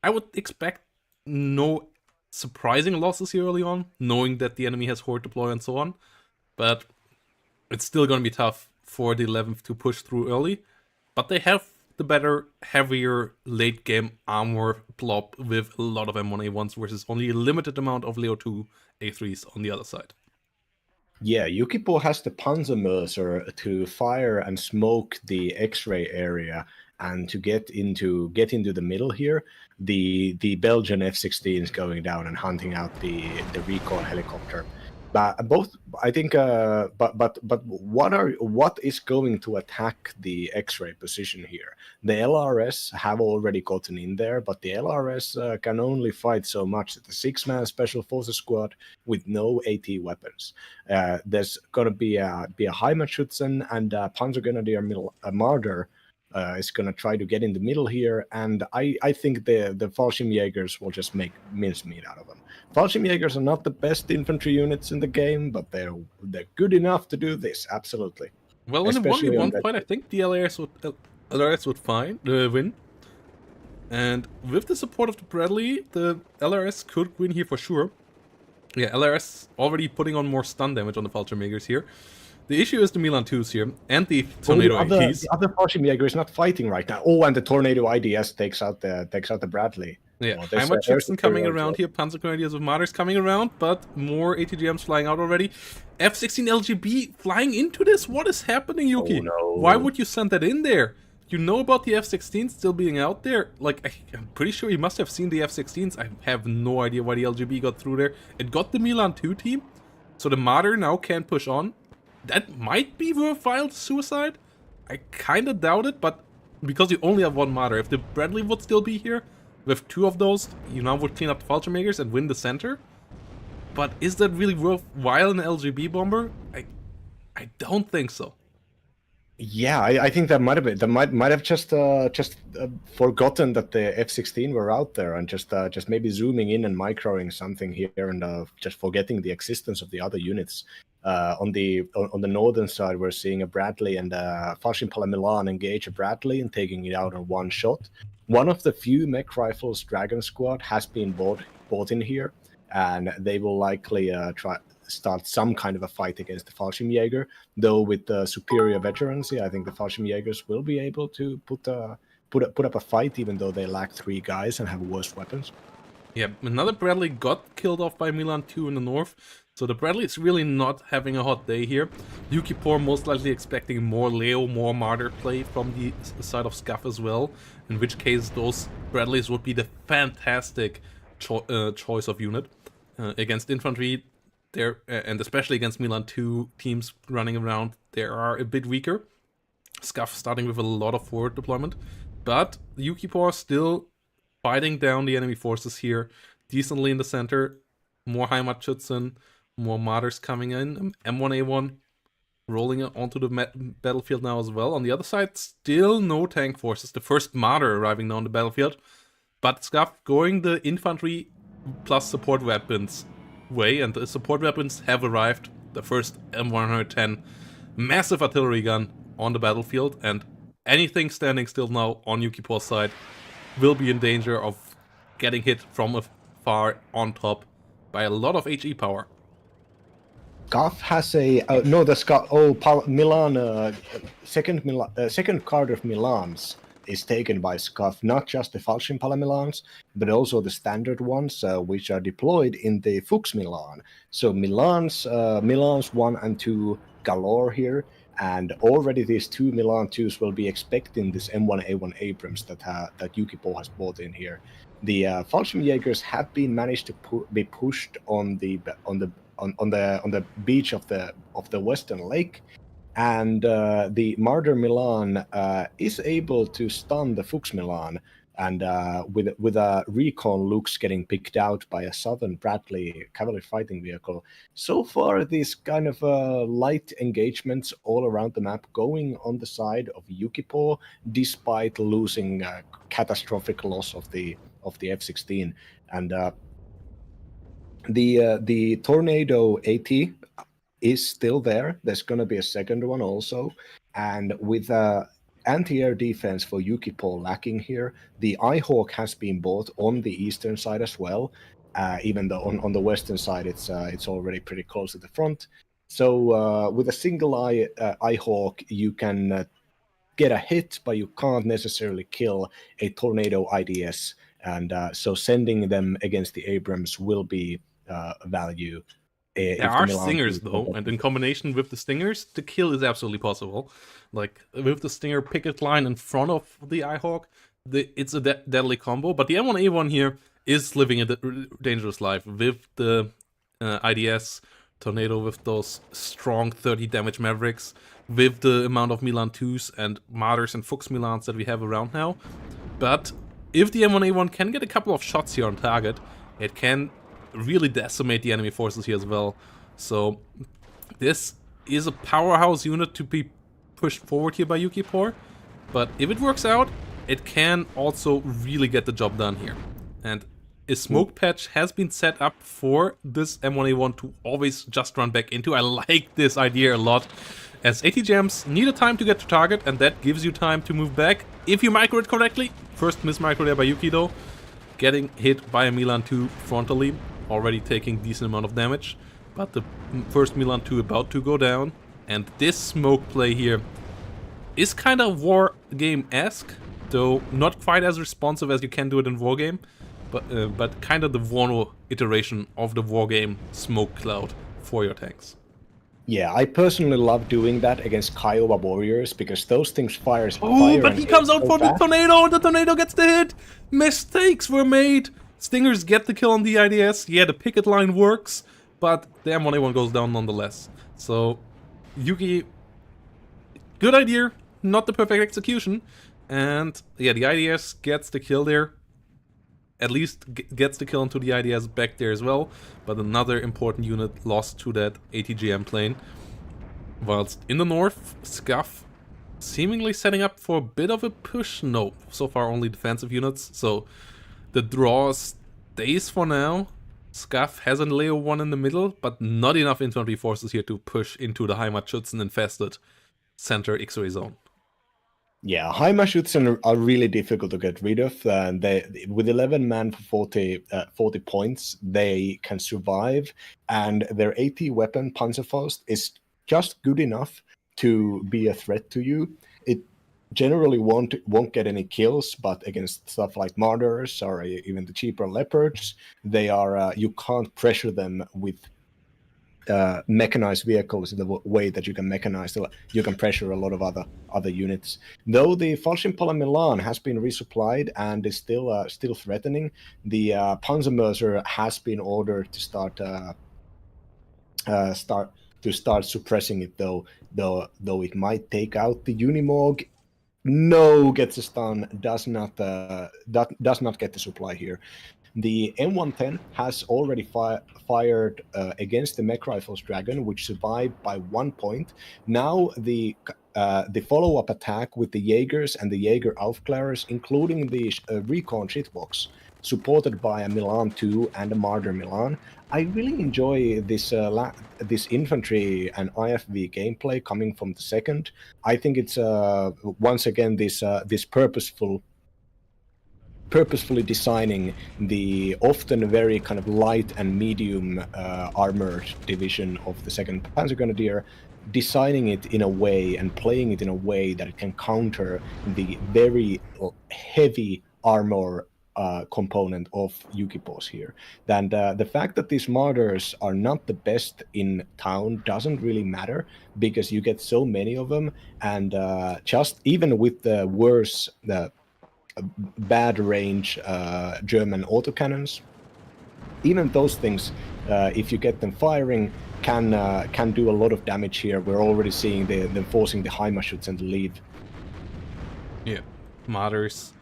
I would expect no surprising losses here early on, knowing that the enemy has Horde deploy and so on. But it's still going to be tough for the 11th to push through early. But they have the better, heavier late game armor plop with a lot of M1A1s versus only a limited amount of Leo 2 A3s on the other side. Yeah, Yukipor has the Panzermörser to fire and smoke the X-ray area, and to get into the middle here, the Belgian F-16 is going down and hunting out the recon helicopter. But both, I think. But what is going to attack the X-ray position here? The LRS have already gotten in there, but the LRS can only fight so much. The 6-man Special Forces squad with no AT weapons. There's gonna be a Heimatschützen and a Panzergrenadier Marder. Is going to try to get in the middle here, and I think the Fallschirmjägers will just make mincemeat out of them. Fallschirmjägers are not the best infantry units in the game, but they're good enough to do this, absolutely. Well, in a Especially on 1v1 that. fight, I think the LRS would win. And with the support of the Bradley, the LRS could win here for sure. Yeah, LRS already putting on more stun damage on the Fallschirmjägers here. The issue is the Milan 2s here, and the Tornado ATs. The other Fallschirmjäger is not fighting right now. Oh, and the Tornado IDS takes out the Bradley. Yeah, Oh, Heimatschützen coming around here, Panzergrenadiers with Martyrs coming around, but more ATGMs flying out already. F-16 LGB flying into this? What is happening, Yuki? Oh, no. Why would you send that in there? You know about the F-16 still being out there? Like, I'm pretty sure he must have seen the F-16s. I have no idea why the LGB got through there. It got the Milan 2 team, so the Martyr now can't push on. That might be worthwhile suicide. I kind of doubt it, but because you only have one Martyr, if the Bradley would still be here, with 2 of those, you now would clean up the Fallschirmjägers and win the center. But is that really worthwhile in an LGB bomber? I don't think so. Yeah, I think that might have been. That might have just forgotten that the F-16 were out there and just maybe zooming in and microing something here and just forgetting the existence of the other units. On the northern side, we're seeing a Bradley and Fallschirmpala Milan engage a Bradley and taking it out in one shot. One of the few mech rifles Dragon Squad has been bought in here, and they will likely start some kind of a fight against the Fallschirmjäger. Though with the superior veterancy, I think the Fallschirmjägers will be able to put up a fight, even though they lack 3 guys and have worse weapons. Yeah, another Bradley got killed off by Milan 2 in the north, so the Bradley is really not having a hot day here. Yukipor most likely expecting more Leo, more Martyr play from the side of Scuff as well, in which case those Bradleys would be the fantastic choice of unit against infantry. There, and especially against Milan 2 teams running around, they are a bit weaker. Scuff starting with a lot of forward deployment, but Yukipor still fighting down the enemy forces here decently in the center. More Heimatschützen, more Martyrs coming in. M1A1 rolling onto the battlefield now as well. On the other side, still no tank forces. The first Martyr arriving now on the battlefield, but Scuff going the infantry plus support weapons way, and the support weapons have arrived. The first M110 massive artillery gun on the battlefield, and anything standing still now on Yukipor's side will be in danger of getting hit from afar on top by a lot of HE power. Scuff has a Milan second card of Milan's is taken by Scuff, not just the Fallschirmpala Milans, but also the standard ones, which are deployed in the Fuchs Milan. So Milan's 1 and 2 galore here, and already these 2 Milan 2s will be expecting this M1A1 Abrams that Yukipor has bought in here. The Fallschirmjägers have been managed to be pushed on the beach of the Western Lake. And the Marder Milan is able to stun the Fuchs Milan, and with a recon Luke's getting picked out by a Southern Bradley cavalry fighting vehicle. So far, these kind of light engagements all around the map going on the side of Yukipor, despite losing catastrophic loss of the F-16. And the Tornado AT is still there. There's going to be a second one also. And with anti-air defense for Yukipor lacking here, the iHawk has been bought on the eastern side as well, even though on the western side it's already pretty close to the front. So with a single iHawk, you can get a hit, but you can't necessarily kill a Tornado IDS. And so sending them against the Abrams will be value. There are Stingers though, and in combination with the Stingers, the kill is absolutely possible. Like with the Stinger picket line in front of the iHawk, it's a deadly combo. But the M1A1 here is living a dangerous life with the IDS Tornado with those strong 30 damage Mavericks, with the amount of Milan 2s and Martyrs and Fuchs Milans that we have around now. But if the M1A1 can get a couple of shots here on target, it can really decimate the enemy forces here as well. So this is a powerhouse unit to be pushed forward here by Yukipor. But if it works out, it can also really get the job done here. And a smoke patch has been set up for this M1A1 to always just run back into. I like this idea a lot, as ATGMs need a time to get to target, and that gives you time to move back if you micro it correctly. First miss micro there by Yuki though, getting hit by a Milan 2 frontally, already taking decent amount of damage. But the first Milan 2 about to go down, and this smoke play here is kind of war game-esque, though not quite as responsive as you can do it in Wargame, but kind of the WARNO iteration of the Wargame smoke cloud for your tanks. Yeah, I personally love doing that against Kiowa Warriors because those things fire. Oh, but he comes out for the Tornado, and the Tornado gets the hit! Mistakes were made! Stingers get the kill on the IDS, yeah, the picket line works, but the M1A1 goes down nonetheless. So, Yuki, good idea, not the perfect execution, and yeah, the IDS gets the kill there. At least gets the kill onto the IDS back there as well, but another important unit lost to that ATGM plane. Whilst in the north, Scuff seemingly setting up for a bit of a push. No, so far only defensive units, so the draw stays for now. Scuff has a Leo 1 in the middle, but not enough infantry forces here to push into the Heimatschützen infested center X-ray zone. Yeah, Heimatschützen are really difficult to get rid of. With 11 man for 40 points, they can survive, and their AT weapon, Panzerfaust, is just good enough to be a threat to you. It generally won't get any kills, but against stuff like Martyrs or even the cheaper Leopards, they are you can't pressure them with mechanized vehicles in the way that you can mechanize. You can pressure a lot of other units. Though the Falschenpala Milan has been resupplied and is still threatening, the Panzermörser has been ordered to start suppressing it. Though it might take out the Unimog. No, gets a stun. Does not get the supply here. The M110 has already fired against the Mech Rifles Dragon, which survived by 1 point. Now the follow-up attack with the Jaegers and the Jaeger Aufklärers, including the Recon Shitbox, supported by a Milan 2 and a Marder Milan. I really enjoy this infantry and IFV gameplay coming from the second. I think it's once again this purposefully designing the often very kind of light and medium armored division of the 2nd Panzer Grenadier, designing it in a way and playing it in a way that it can counter the very heavy armor component of Yukipos here. And the fact that these Martyrs are not the best in town doesn't really matter, because you get so many of them, and just even with the worse bad range German autocannons, even those things, if you get them firing, can do a lot of damage here. We're already seeing them forcing the Heimatschützen to leave. Yeah, Martyrs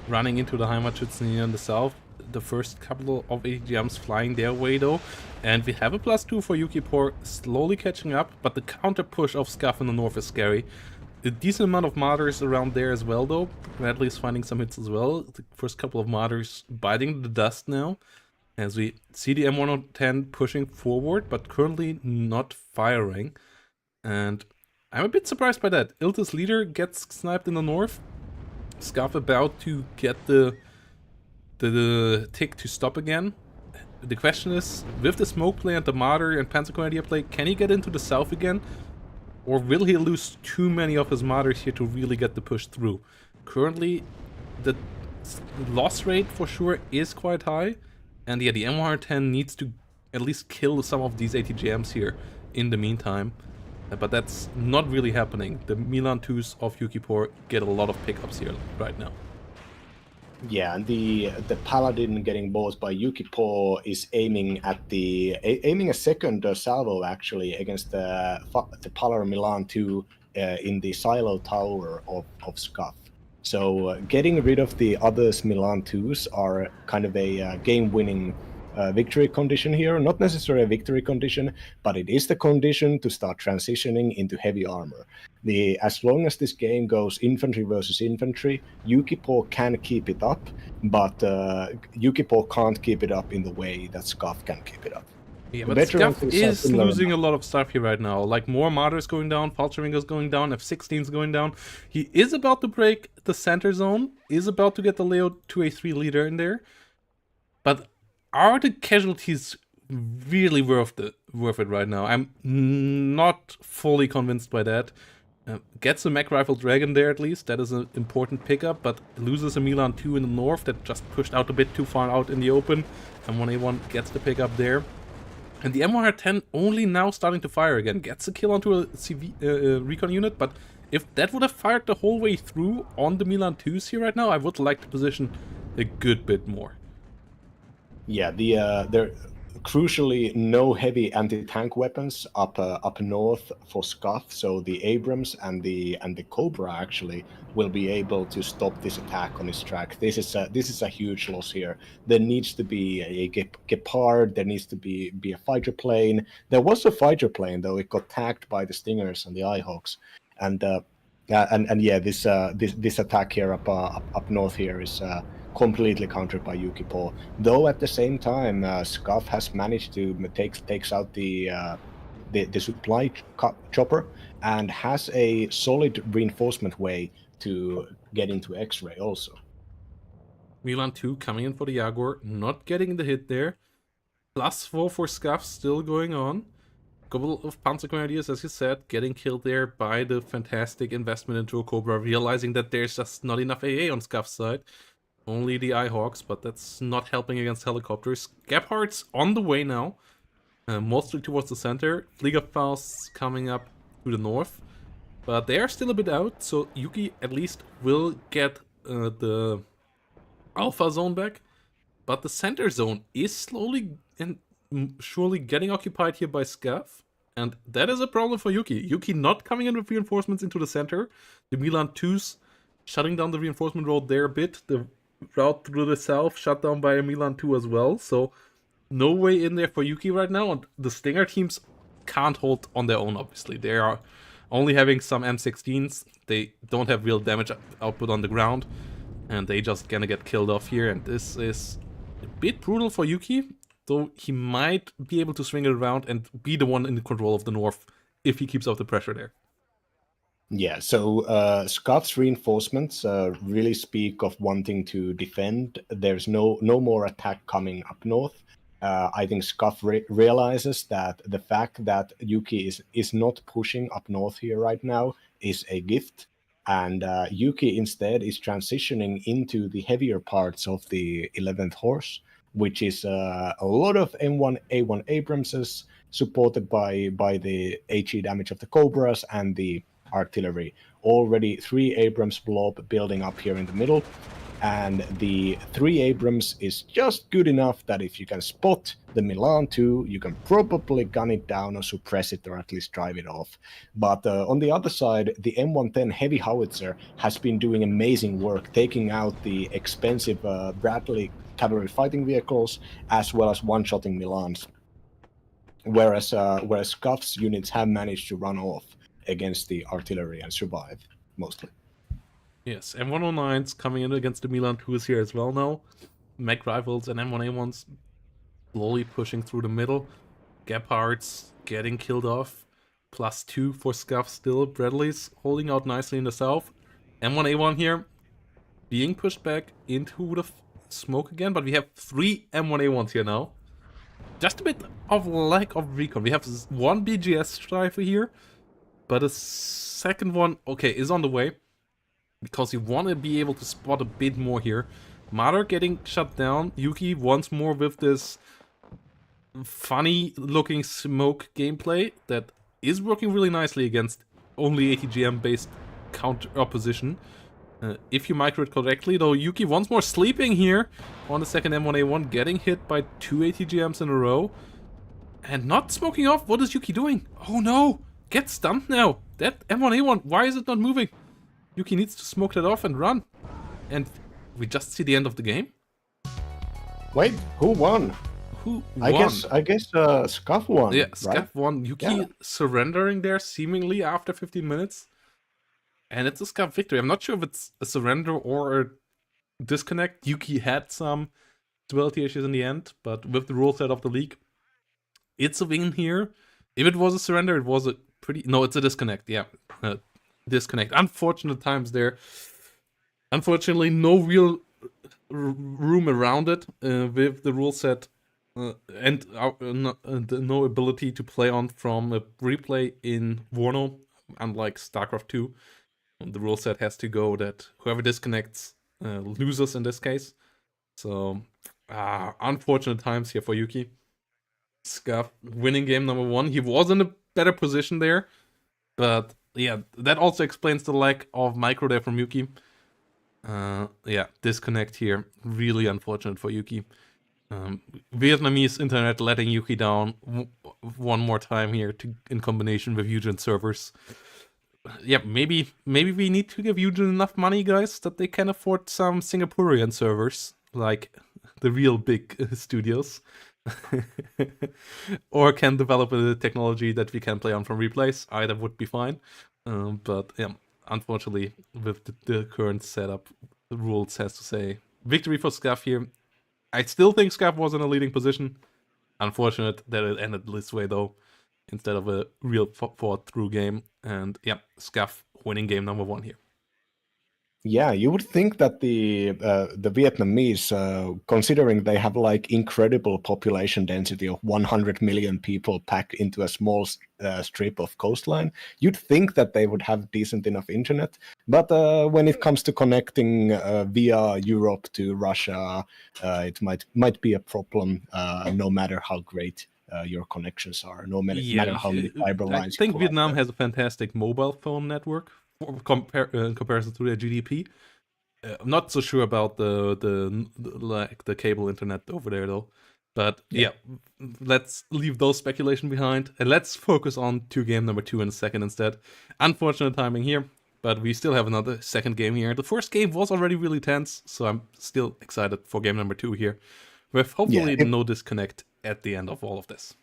running into the Heimatschützen here in the south. The first couple of ATGMs flying their way though, and we have a +2 for Yukipor slowly catching up, but the counter push of Scuff in the north is scary. A decent amount of Martyrs around there as well though. Bradley is finding some hits as well. The first couple of Martyrs biting the dust now, as we see the M110 pushing forward, but currently not firing. And I'm a bit surprised by that. Ilta's leader gets sniped in the north. Scuff about to get the tick to stop again. The question is, with the smoke play and the Martyr and Panzer Grenadier play, can he get into the south again? Or will he lose too many of his Martyrs here to really get the push through? Currently, the loss rate for sure is quite high. And yeah, the M110 needs to at least kill some of these ATGMs here in the meantime. But that's not really happening. The Milan 2s of Yukipor get a lot of pickups here right now. Yeah, and the paladin getting bought by Yukipo is aiming at aiming a second salvo actually against the Palar Milan 2 in the silo tower of Scuff. So getting rid of the others Milan 2s are kind of a game-winning victory condition here. Not necessarily a victory condition, but it is the condition to start transitioning into heavy armor. As long as this game goes infantry versus infantry, Yukipo can keep it up, but Yukipo can't keep it up in the way that Scuff can keep it up. Yeah, The but veterans Scuff is is similar losing a enough. lot of stuff here right now. Like, more Martyrs going down, Falterwinger's going down, F-16's going down. He is about to break the center zone, is about to get the Leo 2A3 leader in there. But are the casualties really worth it right now? I'm not fully convinced by that. Gets a Mech Rifle Dragon there at least, that is an important pickup, but loses a Milan 2 in the north that just pushed out a bit too far out in the open. M1A1 gets the pickup there. And the M110 only now starting to fire again. Gets a kill onto a recon unit, but if that would have fired the whole way through on the Milan 2s here right now, I would like to position a good bit more. Yeah, there crucially no heavy anti-tank weapons up north for Scuff, so the Abrams and the Cobra actually will be able to stop this attack on his track. This is a huge loss here. There needs to be a Gepard. There needs to be a fighter plane. There was a fighter plane though. It got tagged by the Stingers and the Eyehawks, and yeah, this attack here up north here is completely countered by Yukipo. Though at the same time, Scuff has managed to takes out the supply chopper and has a solid reinforcement way to get into X-ray also. Milan 2 coming in for the Jaguar, not getting the hit there. +4 for Scuff still going on. Couple of Panzer Grenadiers, as you said, getting killed there by the fantastic investment into a Cobra, realizing that there's just not enough AA on Scuff's side. Only the Eyehawks, but that's not helping against helicopters. Gephardt's on the way now, mostly towards the center. Fliegerfaust's coming up to the north, but they are still a bit out, so Yuki at least will get the Alpha zone back. But the center zone is slowly and surely getting occupied here by Scav, and that is a problem for Yuki. Yuki not coming in with reinforcements into the center. The Milan 2s shutting down the reinforcement road there a bit. The route through the south shut down by a Milan 2 as well, so no way in there for Yuki right now, and the Stinger teams can't hold on their own, obviously. They are only having some M16s, they don't have real damage output on the ground, and they just gonna get killed off here, and this is a bit brutal for Yuki, though he might be able to swing it around and be the one in control of the north if he keeps up the pressure there. Yeah, so Scott's reinforcements really speak of wanting to defend. There's no more attack coming up north. I think Scuff realizes that the fact that Yuki is not pushing up north here right now is a gift, and Yuki instead is transitioning into the heavier parts of the 11th Horse, which is a lot of M1A1 Abramses supported by the HE damage of the Cobras and the artillery. Already 3 Abrams blob building up here in the middle, and the 3 Abrams is just good enough that if you can spot the Milan 2, you can probably gun it down or suppress it or at least drive it off. But on the other side, the M110 heavy howitzer has been doing amazing work, taking out the expensive Bradley cavalry fighting vehicles as well as one-shotting Milans. Whereas Scuff's units have managed to run off against the artillery and survive, mostly. Yes, M109's coming in against the Milan 2s here as well now. Mech Rifles and M1A1s slowly pushing through the middle. Gephardt's getting killed off. +2 for Scuff still. Bradley's holding out nicely in the south. M1A1 here being pushed back into the smoke again, but we have 3 M1A1s here now. Just a bit of lack of recon. We have 1 BGS striker here, but a second one, okay, is on the way. Because you want to be able to spot a bit more here. Martyr getting shut down. Yuki once more with this funny looking smoke gameplay that is working really nicely against only ATGM based counter opposition. If you micro it correctly, though, Yuki once more sleeping here on the second M1A1, getting hit by 2 ATGMs in a row. And not smoking off. What is Yuki doing? Oh no! Get stunned now! That M1A1, why is it not moving? Yuki needs to smoke that off and run. And we just see the end of the game? Wait, who won? Who won? I guess Scuff won. Yeah, right? Scuff won. Yuki surrendering there seemingly after 15 minutes. And it's a Scuff victory. I'm not sure if it's a surrender or a disconnect. Yuki had some stability issues in the end, but with the rule set of the league, it's a win here. If it was a surrender, it was a pretty... No, it's a disconnect, yeah. Disconnect. Unfortunate times there. Unfortunately, no real room around it with the rule set and no ability to play on from a replay in WARNO, unlike StarCraft 2. The rule set has to go that whoever disconnects loses in this case. So, unfortunate times here for Yuki. Scuff winning game number 1. He was in a better position there, but yeah, that also explains the lack of micro there from Yuki. Yeah, disconnect here. Really unfortunate for Yuki. Vietnamese internet letting Yuki down one more time here in combination with Eugen servers. Yeah, maybe we need to give Eugen enough money, guys, that they can afford some Singaporean servers, like the real big studios. Or can develop a technology that we can play on from replays. Either would be fine. But yeah, unfortunately, with the current setup, the rules has to say victory for Scuff here. I still think Scuff was in a leading position. Unfortunate that it ended this way, though, instead of a real fought-through game. And yeah, Scuff winning game number 1 here. Yeah, you would think that the Vietnamese, considering they have like incredible population density of 100 million people packed into a small strip of coastline, you'd think that they would have decent enough internet. But when it comes to connecting via Europe to Russia, it might be a problem. No matter how great your connections are, no matter how many fiber lines. I think Vietnam has a fantastic mobile phone network. In comparison to their GDP, I'm not so sure about the cable internet over there though. But yeah, let's leave those speculation behind and let's focus on game number 2 in a second instead. Unfortunate timing here, but we still have another second game here. The first game was already really tense, so I'm still excited for game number 2 here, with hopefully no disconnect at the end of all of this.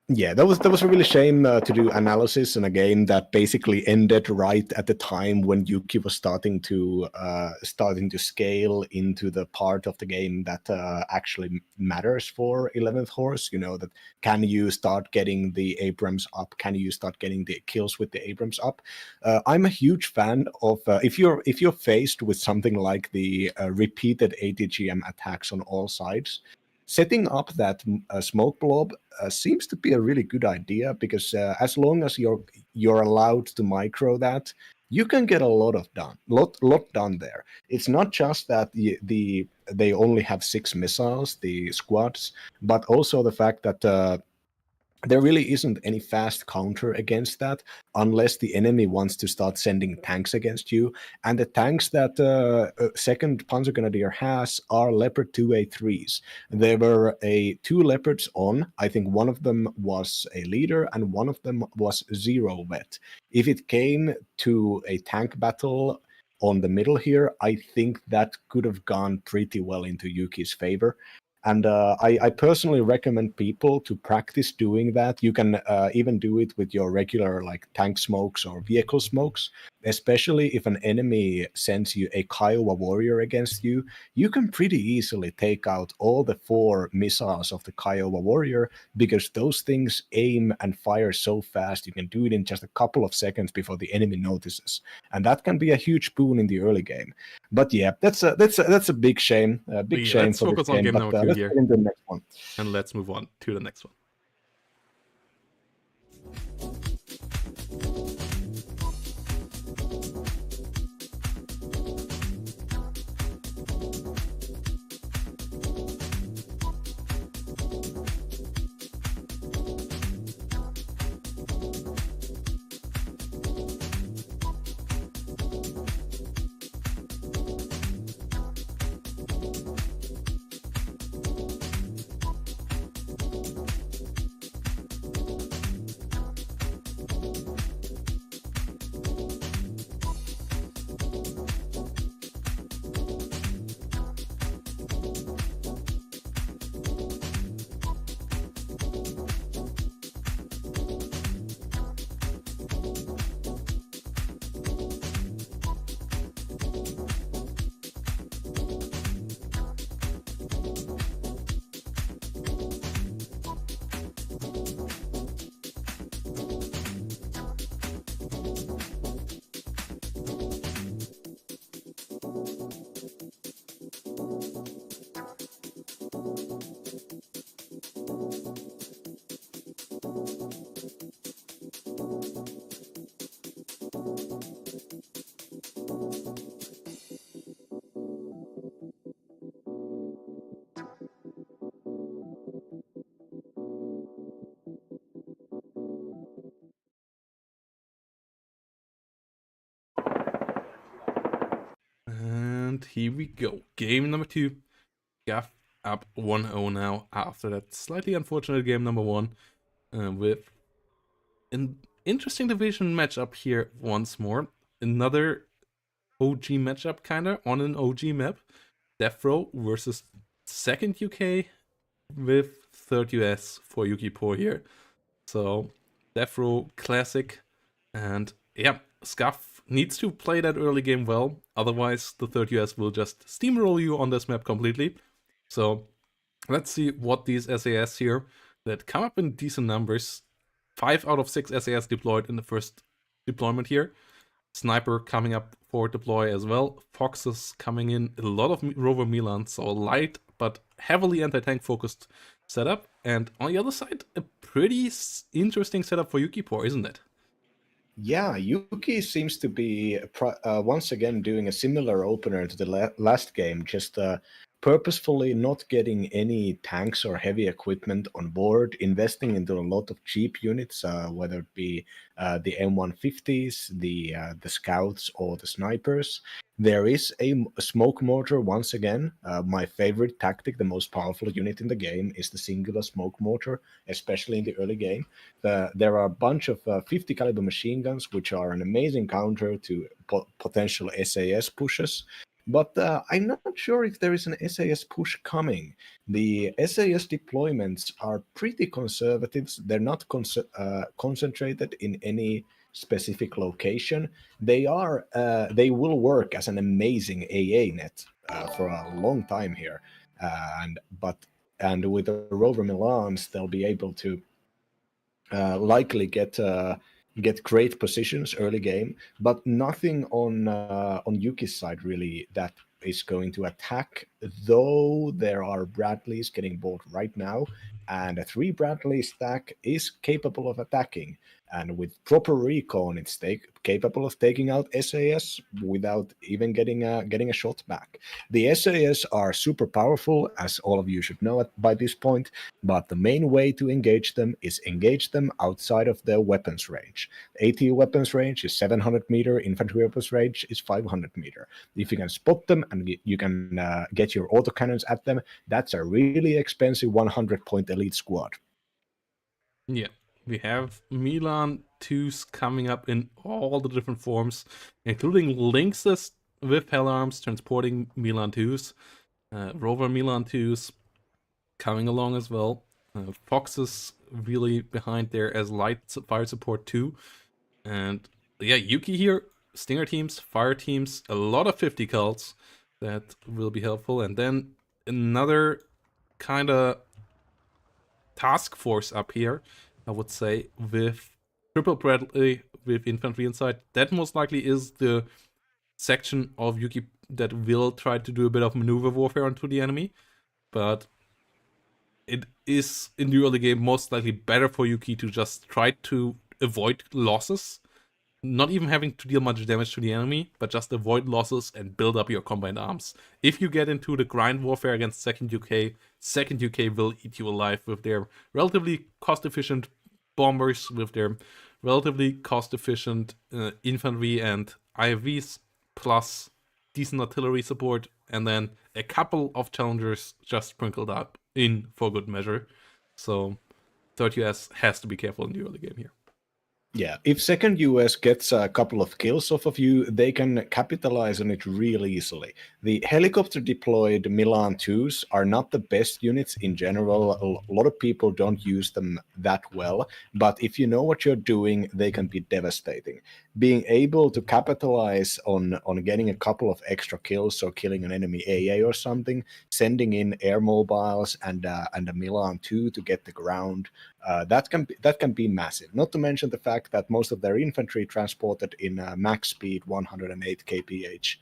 Yeah, that was a really shame to do analysis in a game that basically ended right at the time when Yuki was starting to scale into the part of the game that actually matters for 11th Horse. You know, that can you start getting the Abrams up? Can you start getting the kills with the Abrams up? I'm a huge fan of if you're faced with something like the repeated ATGM attacks on all sides. Setting up that smoke blob seems to be a really good idea because as long as you're allowed to micro that, you can get a lot done there. It's not just that they only have 6 missiles, the squads, but also the fact that there really isn't any fast counter against that unless the enemy wants to start sending tanks against you. And the tanks that 2nd Panzergrenadier has are Leopard 2A3s. There were 2 Leopards on. I think one of them was a leader and one of them was 0 vet. If it came to a tank battle on the middle here, I think that could have gone pretty well into Yuki's favor. And I personally recommend people to practice doing that. You can even do it with your regular like tank smokes or vehicle smokes, especially if an enemy sends you a Kiowa warrior against you. You can pretty easily take out all the 4 missiles of the Kiowa warrior because those things aim and fire so fast. You can do it in just a couple of seconds before the enemy notices, and that can be a huge boon in the early game. But yeah, that's a big shame. A big shame let's for focus this on game. game number 2 let's here. get into the next one. And let's move on to the next one. And here we go. Game number 2. Gaff up 1-0 now after that slightly unfortunate game number 1 with an interesting division matchup here once more. Another OG matchup kinda on an OG map. Death Row versus second UK with third US for Yukipo here. So Death Row classic, and yeah, Scuff needs to play that early game well, otherwise the third US will just steamroll you on this map completely. So let's see what these SAS here that come up in decent numbers. 5 out of 6 SAS deployed in the first deployment here. Sniper coming up for deploy as well. Foxes coming in, a lot of Rover Milan, so light but heavily anti-tank focused setup. And on the other side, a pretty interesting setup for Yukipo, isn't it? Yeah, Yuki seems to be once again doing a similar opener to the last game, just purposefully not getting any tanks or heavy equipment on board, investing into a lot of cheap units, whether it be the M150s, the scouts, or the snipers. There is a smoke mortar once again. My favorite tactic, the most powerful unit in the game, is the singular smoke mortar, especially in the early game. There are a bunch of 50 caliber machine guns, which are an amazing counter to potential SAS pushes. But I'm not sure if there is an SAS push coming. The SAS deployments are pretty conservative. They're not concentrated in any specific location. They will work as an amazing AA net for a long time here, and with the Rover Milans, they'll be able to likely get great positions early game, but nothing on Yuki's side really that is going to attack. Though there are Bradleys getting bought right now, and a 3 Bradley stack is capable of attacking. And with proper recon, it's capable of taking out SAS without even getting a shot back. The SAS are super powerful, as all of you should know by this point, but the main way to engage them is engage them outside of their weapons range. AT weapons range is 700 meter, infantry weapons range is 500 meter. If you can spot them and you can get your autocannons at them, that's a really expensive 100-point elite squad. Yeah, we have Milan 2s coming up in all the different forms, including Lynxes with Hell Arms transporting Milan 2s, Rover Milan 2s coming along as well. Foxes really behind there as light fire support too. And yeah, Yuki here, Stinger teams, fire teams, a lot of 50 cults that will be helpful. And then another kind of task force up here, I would say, with Triple Bradley with infantry inside. That most likely is the section of Yuki that will try to do a bit of maneuver warfare onto the enemy. But it is in the early game most likely better for Yuki to just try to avoid losses, not even having to deal much damage to the enemy, but just avoid losses and build up your combined arms. If you get into the grind warfare against second UK will eat you alive with their relatively cost-efficient bombers, with their relatively cost-efficient infantry and IFVs, plus decent artillery support, and then a couple of challengers just sprinkled up in for good measure. So 30US has to be careful in the early game here. Yeah, if second US gets a couple of kills off of you, they can capitalize on it real easily. The helicopter deployed Milan 2s are not the best units in general. A lot of people don't use them that well, but if you know what you're doing, they can be devastating. Being able to capitalize on getting a couple of extra kills or killing an enemy AA or something, sending in air mobiles and a Milan 2 to get the ground, that can be massive. Not to mention the fact that most of their infantry transported in max speed 108 kph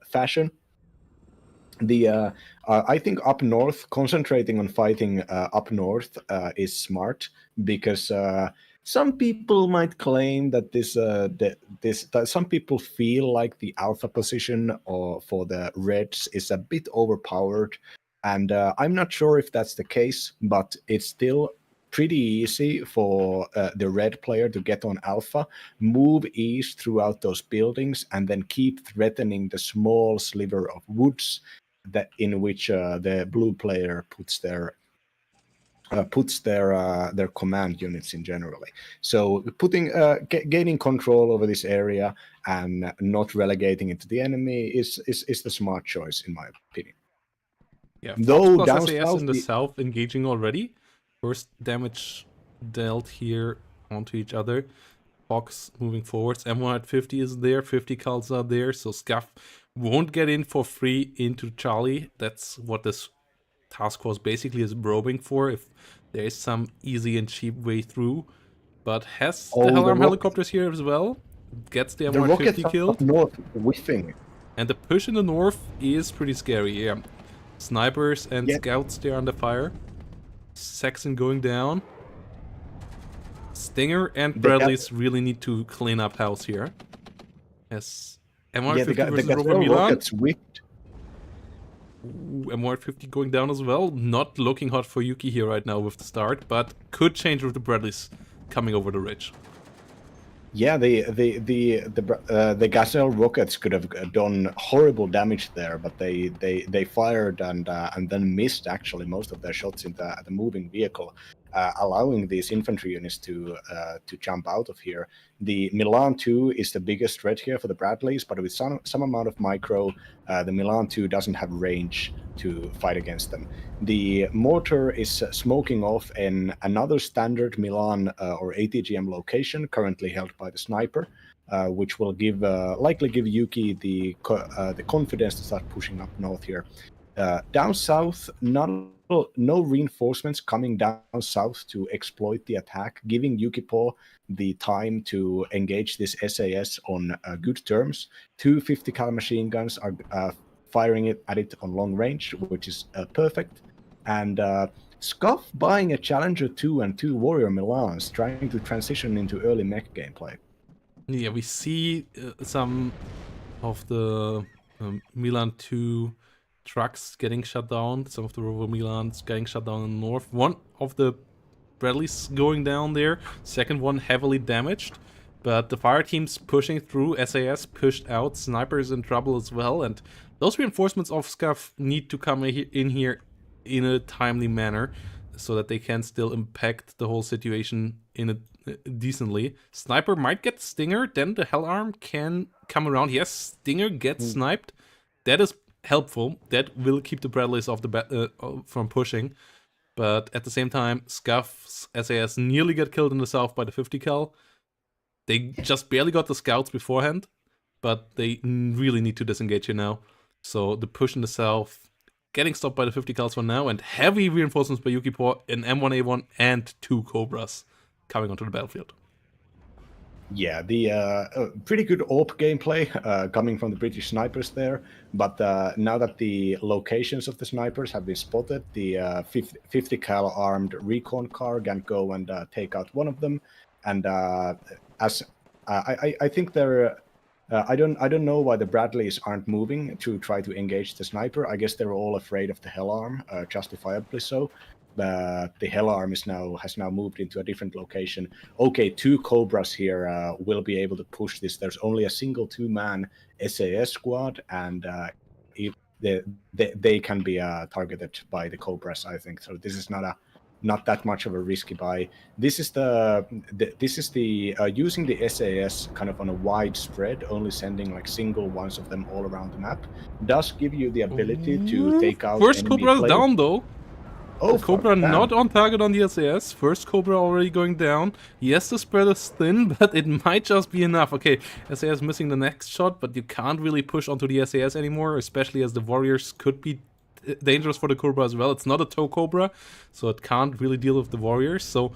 fashion. I think up north, concentrating on fighting up north is smart, because some people might claim that that some people feel like the alpha position for the Reds is a bit overpowered, and I'm not sure if that's the case, but it's still pretty easy for the red player to get on alpha, move east throughout those buildings, and then keep threatening the small sliver of woods that in which the blue player puts their command units in generally. So gaining control over this area and not relegating it to the enemy is the smart choice in my opinion. Yeah, Fox Though plus down SAS south, in the south engaging already. First damage dealt here onto each other. Fox moving forwards. M1 at 50 is there. 50 cults are there. So Scuff won't get in for free into Charlie. That's what this task force basically is probing for. If there is some easy and cheap way through. But has the Hellarm helicopters here as well. Gets the M1 at 50 killed. Up north whiffing. And the push in the north is pretty scary. Yeah. Snipers and scouts there under fire. Saxon going down. Stinger and Bradley's really need to clean up house here. Yes. M150 versus Rover Milan. M150 going down as well. Not looking hot for Yuki here right now with the start, but could change with the Bradleys coming over the ridge. Yeah, the Gazelle rockets could have done horrible damage there, but they fired and then missed actually most of their shots in the moving vehicle, allowing these infantry units to jump out of here. The Milan 2 is the biggest threat here for the Bradleys, but with some amount of micro, the Milan 2 doesn't have range to fight against them. The mortar is smoking off in another standard Milan or ATGM location currently held by the sniper, which will likely give Yuki the confidence to start pushing up north here. Down south, no reinforcements coming down south to exploit the attack, giving Yukipo the time to engage this SAS on good terms. 2 50 cal machine guns are firing at it on long range, which is perfect. And Scuff buying a Challenger 2 and 2 Warrior Milans, trying to transition into early mech gameplay. Yeah, we see some of the Milan 2 trucks getting shut down, some of the Rover Milans getting shut down in the north. One of the Bradleys going down there, second one heavily damaged. But the fire team's pushing through, SAS pushed out, snipers in trouble as well, and those reinforcements of Scuff need to come in here in a timely manner so that they can still impact the whole situation in a decently. Sniper might get Stinger, then the Hellarm can come around. Yes, Stinger gets sniped. That is helpful. That will keep the Bradleys off the from pushing. But at the same time, Scuff's SAS nearly get killed in the south by the 50 cal. They just barely got the scouts beforehand, but they really need to disengage here now. So the push in the south, getting stopped by the 50 cals for now, and heavy reinforcements by Yukipo, an M1A1 and 2 Cobras coming onto the battlefield. Yeah, the pretty good AWP gameplay coming from the British snipers there, but now that the locations of the snipers have been spotted, the 50 cal armed recon car can go and take out one of them, and as I think they're I don't know why the Bradleys aren't moving to try to engage the sniper. I guess they're all afraid of the Hellarm, justifiably so. The Hellarm has now moved into a different location. Okay, 2 Cobras here will be able to push this. There's only a single 2-man SAS squad, and they can be targeted by the Cobras, I think. So this is not that much of a risky buy. This is using the SAS kind of on a wide spread, only sending like single ones of them all around the map, does give you the ability to take out first Cobra's down though. Oh, Cobra not on target on the SAS. First Cobra already going down. Yes, the spread is thin, but it might just be enough. Okay, SAS missing the next shot, but you can't really push onto the SAS anymore, especially as the Warriors could be dangerous for the Cobra as well. It's not a tow Cobra, so it can't really deal with the Warriors. So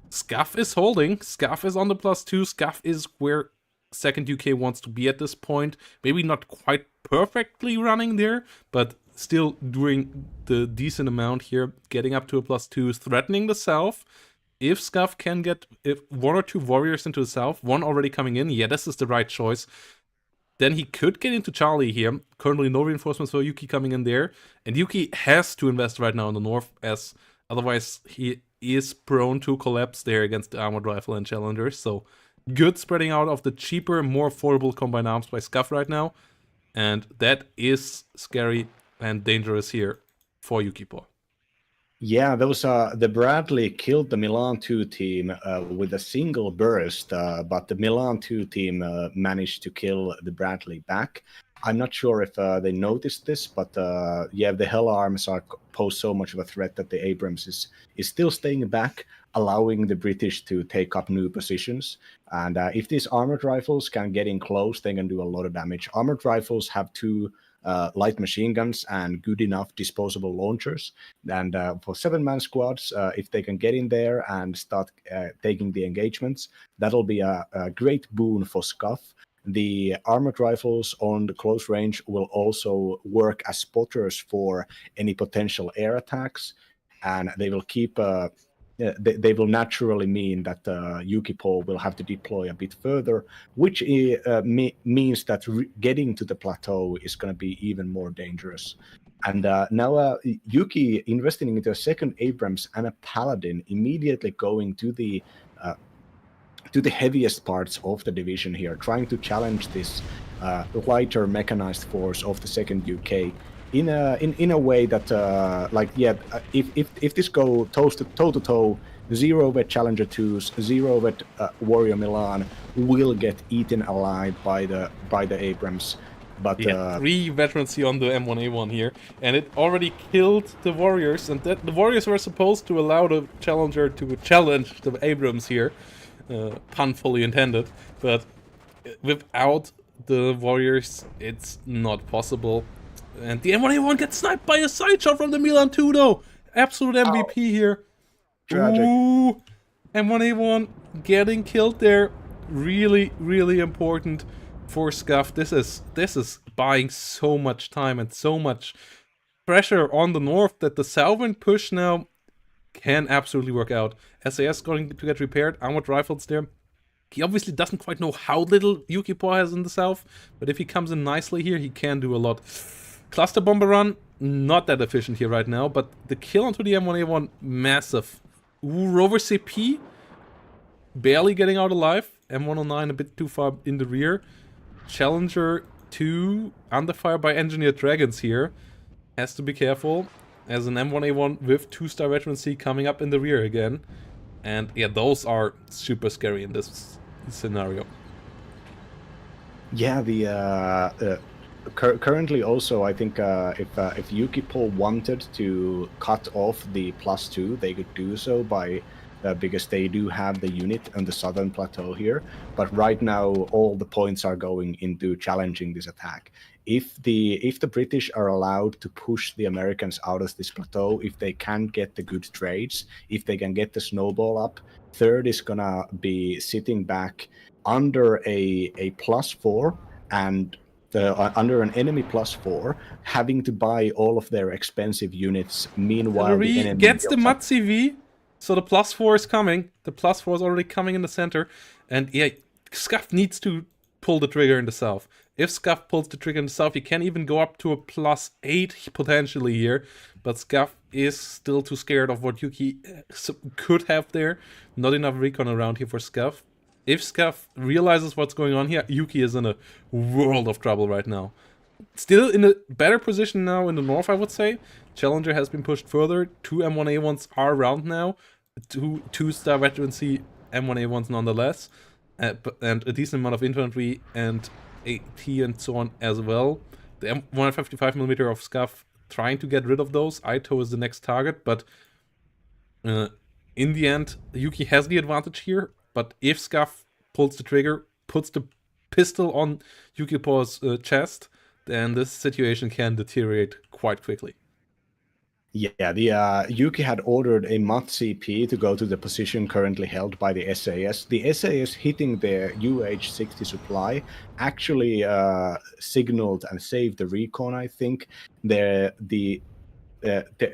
Scuff is holding. Scuff is on the +2. Scuff is where second UK wants to be at this point. Maybe not quite perfectly running there, but still doing the decent amount here, getting up to a +2, threatening the south. If Scuff can get 1 or 2 Warriors into the south, 1 already coming in, yeah, this is the right choice. Then he could get into Charlie here. Currently no reinforcements for Yuki coming in there. And Yuki has to invest right now in the north, as otherwise he is prone to collapse there against the armored rifle and challengers. So good spreading out of the cheaper, more affordable combined arms by Scuff right now. And that is scary and dangerous here for Yukipor. Yeah, those the Bradley killed the Milan 2 team with a single burst, but the Milan 2 team managed to kill the Bradley back. I'm not sure if they noticed this, but yeah, the Hell arms pose so much of a threat that the Abrams is still staying back, allowing the British to take up new positions. And if these armored rifles can get in close, they can do a lot of damage. Armored rifles have two light machine guns and good enough disposable launchers. And for 7-man squads, if they can get in there and start taking the engagements, that'll be a great boon for Scuff. The armored rifles on the close range will also work as spotters for any potential air attacks, and they will keep. They will naturally mean that Yukipor will have to deploy a bit further, which means that getting to the plateau is going to be even more dangerous. And now Yuki investing into a second Abrams and a Paladin, immediately going to the heaviest parts of the division here, trying to challenge this lighter mechanized force of the second UK in a way that if this go toe to toe, zero vet Challenger 2s, zero vet Warrior Milan will get eaten alive by the Abrams. But yeah, 3 veterans here on the M1A1 here, and it already killed the Warriors, and that the Warriors were supposed to allow the Challenger to challenge the Abrams here, pun fully intended, but without the Warriors, it's not possible. And the M1A1 gets sniped by a side shot from the Milan 2 though! Absolute MVP here. Tragic. Ooh, M1A1 getting killed there. Really, really important for Scuff. This is buying so much time and so much pressure on the north that the southern push now can absolutely work out. SAS going to get repaired, armored rifles there. He obviously doesn't quite know how little Yukipor has in the south, but if he comes in nicely here, he can do a lot. Cluster bomber run, not that efficient here right now, but the kill onto the M1A1, massive. Ooh, Rover CP, barely getting out alive. M109 a bit too far in the rear. Challenger 2 under fire by Engineered Dragons here. Has to be careful, as an M1A1 with 2-star veterancy coming up in the rear again. And yeah, those are super scary in this scenario. Yeah, the currently also, I think if Yukipor wanted to cut off the +2, they could do so by because they do have the unit on the southern plateau here. But right now, all the points are going into challenging this attack. If the British are allowed to push the Americans out of this plateau, if they can get the good trades, if they can get the snowball up, third is gonna be sitting back under a +4 and under an enemy +4, having to buy all of their expensive units. Meanwhile, the enemy gets the MUD CV, so the +4 is coming. The +4 is already coming in the center, and yeah, Scuff needs to pull the trigger in the south. If Scuff pulls the trigger in the south, he can even go up to a +8 potentially here, but Scuff is still too scared of what Yuki could have there. Not enough recon around here for Scuff. If Scuff realizes what's going on here, Yuki is in a world of trouble right now. Still in a better position now in the north, I would say. Challenger has been pushed further. 2 M1A1s are around now. 2-star veterancy M1A1s nonetheless. And a decent amount of infantry and AT and so on as well. The M155mm of Scuff trying to get rid of those. Ito is the next target, but in the end, Yuki has the advantage here. But if Scuff pulls the trigger, puts the pistol on Yukipor's chest, then this situation can deteriorate quite quickly. Yeah, the Yuki had ordered a MUD CP to go to the position currently held by the SAS. The SAS hitting the UH-60 supply actually signaled and saved the recon, I think.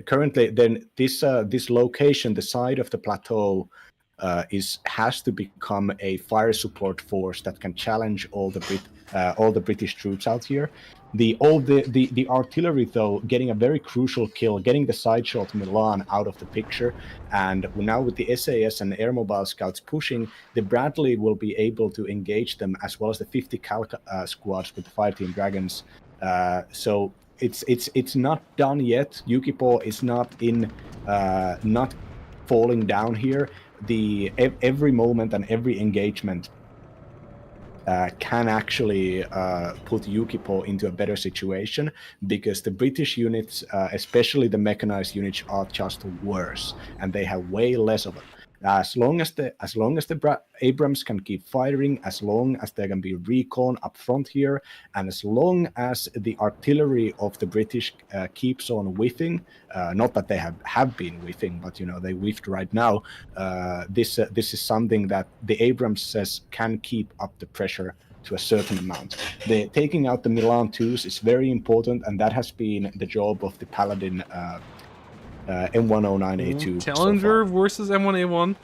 Currently, then this location, the side of the plateau has to become a fire support force that can challenge all the British troops out here. The artillery, though, getting a very crucial kill, getting the side shot Milan out of the picture, and now with the SAS and air mobile scouts pushing, the Bradley will be able to engage them, as well as the 50 cal squads with the Fireteam Dragons. So it's not done yet. Yukipo is not falling down here. Every moment and every engagement can actually put Yukipo into a better situation, because the British units, especially the mechanized units, are just worse, and they have way less of them. As long as the Abrams can keep firing, as long as there can be recon up front here, and as long as the artillery of the British keeps on whiffing, not that they have been whiffing, but they whiffed right now. This is something that the Abrams says can keep up the pressure to a certain amount. Taking out the Milan 2s is very important, and that has been the job of the Paladin M109A2. Challenger versus M1A1.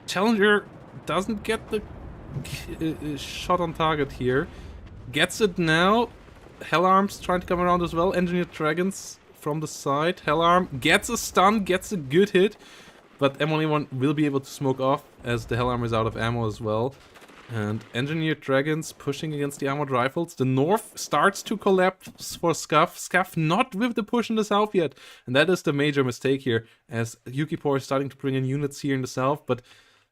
Challenger doesn't get the shot on target here. Gets it now. Hellarm's trying to come around as well. Engineered Dragons from the side. Hellarm gets a stun, gets a good hit. But M1A1 will be able to smoke off, as the Hellarm is out of ammo as well. And Engineered Dragons pushing against the armored rifles. The north starts to collapse for Scuff. Scuff not with the push in the south yet. And that is the major mistake here, as Yukipo is starting to bring in units here in the south. But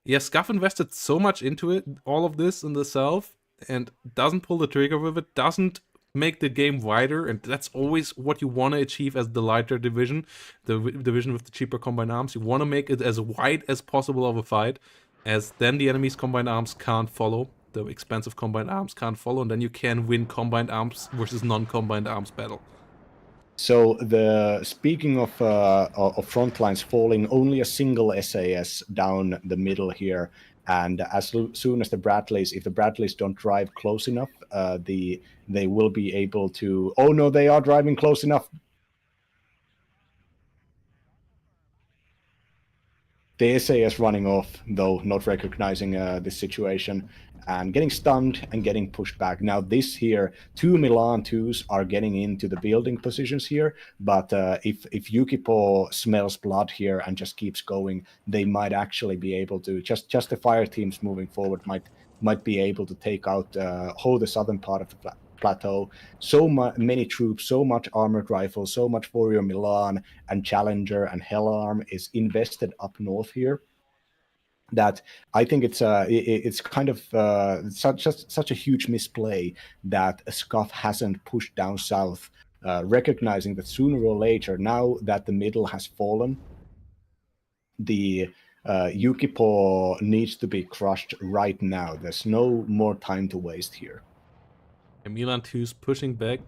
yeah, Scuff invested so much into it, all of this in the south, and doesn't pull the trigger with it, doesn't make the game wider, and that's always what you want to achieve as the lighter division, the division with the cheaper combined arms. You want to make it as wide as possible of a fight, as then the enemy's combined arms can't follow, the expensive combined arms can't follow, and then you can win combined arms versus non-combined arms battle. So speaking of front lines falling, only a single SAS down the middle here, and as soon as if the Bradleys don't drive close enough, they will be able to. Oh no, they are driving close enough. The SAS running off, though, not recognizing this situation, and getting stunned and getting pushed back. Now this here, 2 Milan 2s are getting into the building positions here, but if Yukipo smells blood here and just keeps going, they might actually be able to, just the fire teams moving forward might be able to take out hold the southern part of the plateau. So many troops, so much armored rifles, so much Warrior Milan and Challenger and Hellarm is invested up north here, that I think it's kind of such a huge misplay that Scuff hasn't pushed down south, recognizing that sooner or later, now that the middle has fallen, the Yukipo needs to be crushed right now. There's no more time to waste here. And Milan 2's pushing back.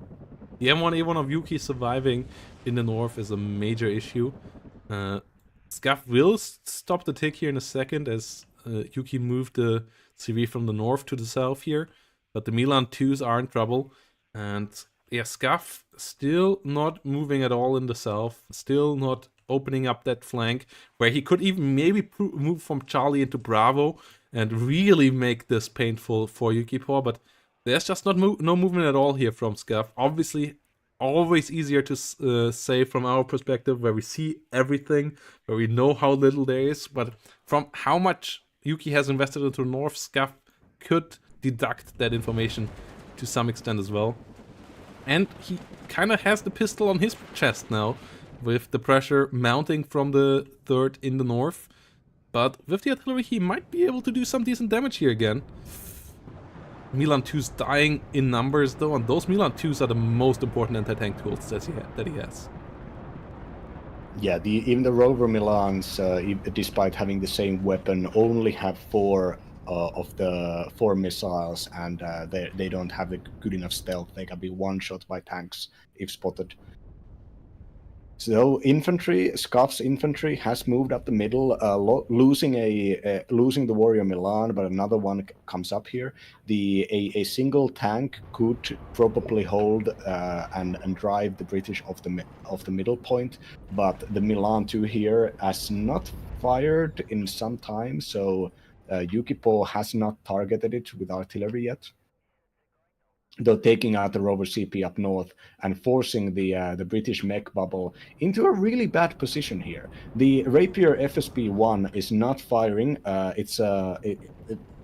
The M1A1 of Yuki surviving in the north is a major issue. Scuff will stop the tick here in a second, as Yuki moved the CV from the north to the south here. But the Milan 2s are in trouble. And yeah, Scuff still not moving at all in the south. Still not opening up that flank, where he could even maybe move from Charlie into Bravo and really make this painful for Yukipo. But there's just no movement at all here from Scuff. Obviously, always easier to say from our perspective, where we see everything, where we know how little there is. But from how much Yuki has invested into North, Scuff could deduct that information to some extent as well. And he kind of has the pistol on his chest now, with the pressure mounting from the third in the north. But with the artillery, he might be able to do some decent damage here again. Milan 2's dying in numbers though, and those Milan 2's are the most important anti-tank tools that he has. Yeah, even the Rover Milans, despite having the same weapon, only have 4 of the 4 missiles, and they don't have a good enough stealth. They can be one-shot by tanks if spotted. So Scuff's infantry has moved up the middle, losing the Warrior Milan, but another one comes up here. A single tank could probably hold and drive the British off the middle point, but the Milan 2 here has not fired in some time, so Yukipo has not targeted it with artillery yet. Though taking out the Rover CP up north and forcing the British mech bubble into a really bad position here. The Rapier FSP-1 is not firing.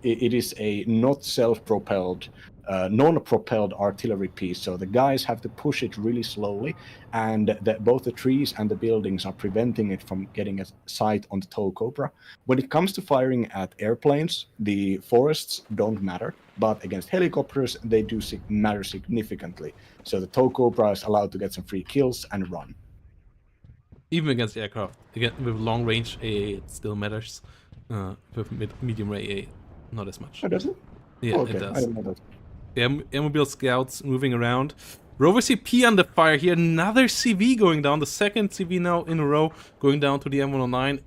It is a not self-propelled, non-propelled artillery piece. So the guys have to push it really slowly, and both the trees and the buildings are preventing it from getting a sight on the tow Cobra. When it comes to firing at airplanes, the forests don't matter, but against helicopters, they do matter significantly. So the tow Cobra is allowed to get some free kills and run. Even against aircraft, again with long range AA, it still matters. With medium range AA, not as much. Oh, does it? Yeah, Okay, it does. I didn't know that. Airmobile scouts moving around. Rover CP under fire here. Another CV going down. The second CV now in a row going down to the M109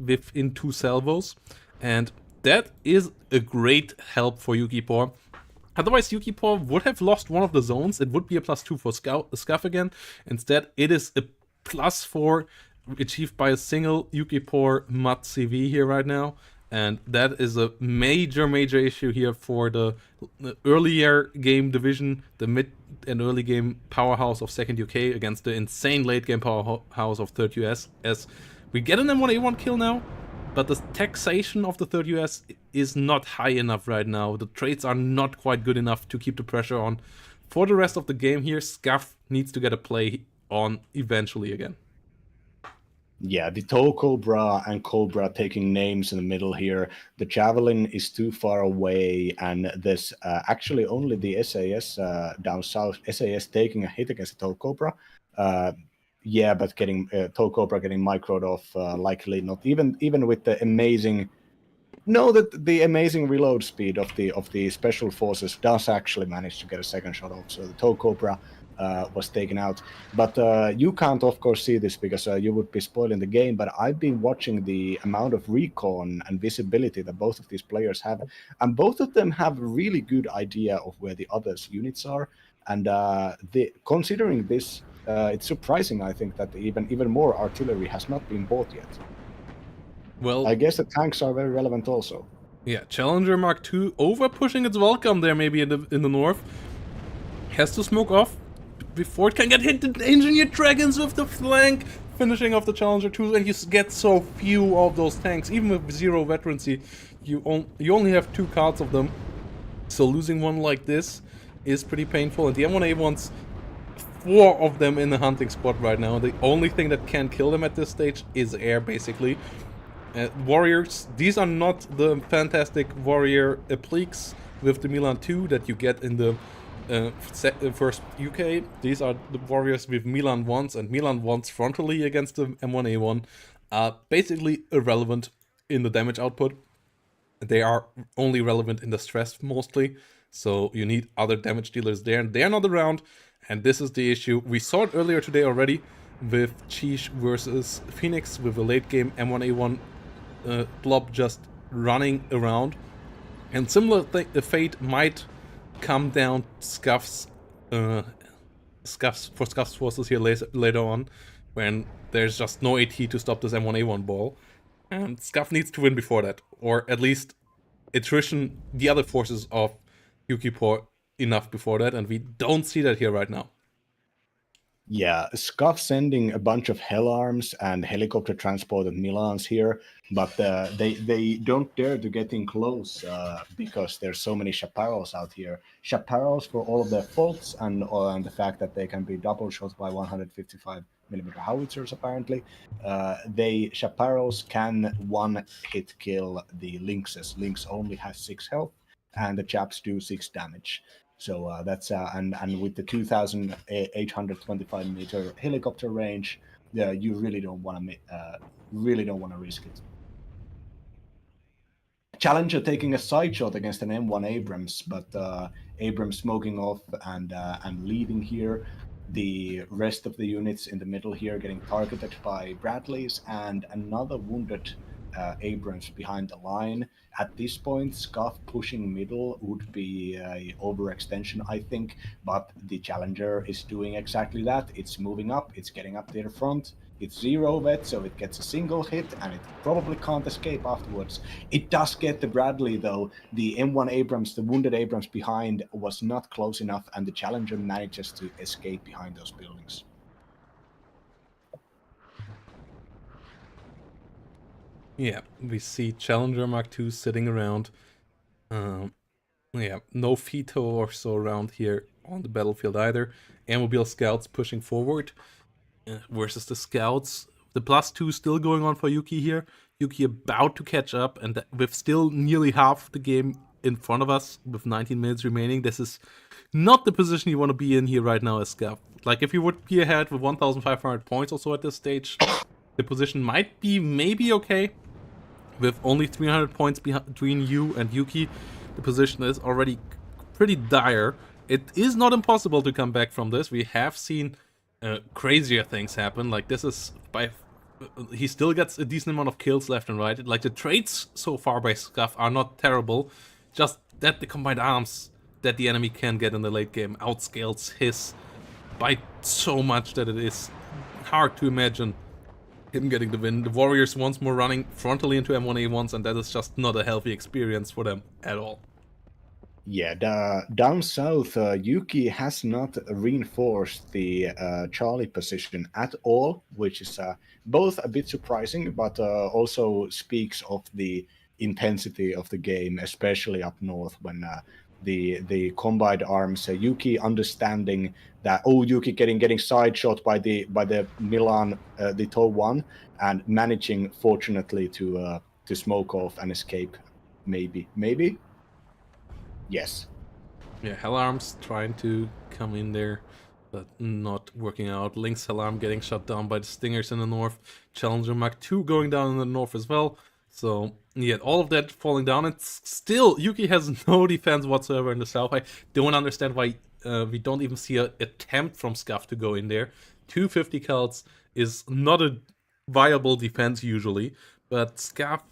within 2 salvos. And that is a great help for Yukipor. Otherwise, Yukipor would have lost one of the zones. It would be a +2 for Scuff again. Instead, it is a +4 achieved by a single Yukipor MUD CV here right now. And that is a major issue here for the earlier game division, the mid and early game powerhouse of 2nd UK against the insane late game powerhouse of 3rd US. As we get an M1A1 kill now, but the taxation of the 3rd US is not high enough right now. The trades are not quite good enough to keep the pressure on. For the rest of the game here, Scuff needs to get a play on eventually again. Yeah, the tow Cobra and Cobra taking names in the middle here. The Javelin is too far away, and there's actually only the SAS down south. SAS taking a hit against the tow Cobra. Yeah, but getting tow Cobra getting microed off, likely not even with the amazing. No, that the amazing reload speed of the special forces does actually manage to get a second shot off. So the tow Cobra was taken out. But you can't, of course, see this because you would be spoiling the game. But I've been watching the amount of recon and visibility that both of these players have, and both of them have a really good idea of where the others' units are. And considering this, it's surprising, I think, that even more artillery has not been bought yet. Well, I guess the tanks are very relevant also. Yeah, Challenger Mark II over pushing its welcome there maybe in the north. Has to smoke off before it can get hit. The Engineered Dragons with the flank, finishing off the Challenger 2, and you get so few of those tanks. Even with 0 veterancy, you only have 2 cards of them. So losing one like this is pretty painful. And the M1A1s, 4 of them in the hunting spot right now. The only thing that can kill them at this stage is air, basically. Warriors, these are not the fantastic warrior appliques with the Milan 2 that you get in the first UK. These are the warriors with Milan 1s, and Milan 1s frontally against the M1A1 are basically irrelevant in the damage output. They are only relevant in the stress mostly, so you need other damage dealers there, and they're not around, and this is the issue. We saw it earlier today already with Cheesh versus Phoenix with a late game M1A1 blob just running around, and similar fate might come down Scuff's forces here later on, when there's just no AT to stop this M1A1 ball, and Scuff needs to win before that, or at least attrition the other forces of Yukipor enough before that, and we don't see that here right now. Yeah, Scuff sending a bunch of hell arms and helicopter transported Milans here, but they don't dare to get in close because there's so many chaparrals out here. Chaparrals, for all of their faults and the fact that they can be double shot by 155mm howitzers, apparently, chaparrals can one-hit kill the Lynxes. Lynx only has 6 health, and the chaps do 6 damage. So that's and with the 2,825 meter helicopter range, you really don't want to risk it. Challenger taking a side shot against an M1 Abrams, but Abrams smoking off and leaving here. The rest of the units in the middle here getting targeted by Bradleys, and another wounded Abrams behind the line. At this point, Scuff pushing middle would be an overextension, I think, but the Challenger is doing exactly that. It's moving up, it's getting up to the front, It's 0 vet, so it gets a single hit, and it probably can't escape afterwards. It does get the Bradley, though. The M1 Abrams, the wounded Abrams behind, was not close enough, and the Challenger manages to escape behind those buildings. Yeah, we see Challenger Mark II sitting around. Yeah, no Veto or so around here on the battlefield either. Airmobile Scouts pushing forward versus the Scouts. The +2 still going on for Yuki here. Yuki about to catch up, and with still nearly half the game in front of us, with 19 minutes remaining, this is not the position you want to be in here right now as Scav. Like, if you would be ahead with 1,500 points or so at this stage, the position might be maybe okay. With only 300 points between you and Yuki, the position is already pretty dire. It is not impossible to come back from this. We have seen crazier things happen. Like, this is by... he still gets a decent amount of kills left and right. Like, the trades so far by Scuff are not terrible. Just that the combined arms that the enemy can get in the late game outscales his by so much that it is hard to imagine him getting the win. The Warriors once more running frontally into M1A1s, and that is just not a healthy experience for them at all. Yeah, down south, Yuki has not reinforced the Charlie position at all, which is both a bit surprising, but also speaks of the intensity of the game, especially up north when the combined arms, Yuki understanding that Yuki getting side shot by the Milan the TOW 1 and managing fortunately to smoke off and escape, maybe. Yes. Yeah, Hellarm's trying to come in there, but not working out. Lynx Hellarm getting shot down by the Stingers in the north. Challenger Mark II going down in the north as well. So, yeah, all of that falling down. And still, Yuki has no defense whatsoever in the south. I don't understand why we don't even see an attempt from Scuff to go in there. 250 cals is not a viable defense usually, but Scuff...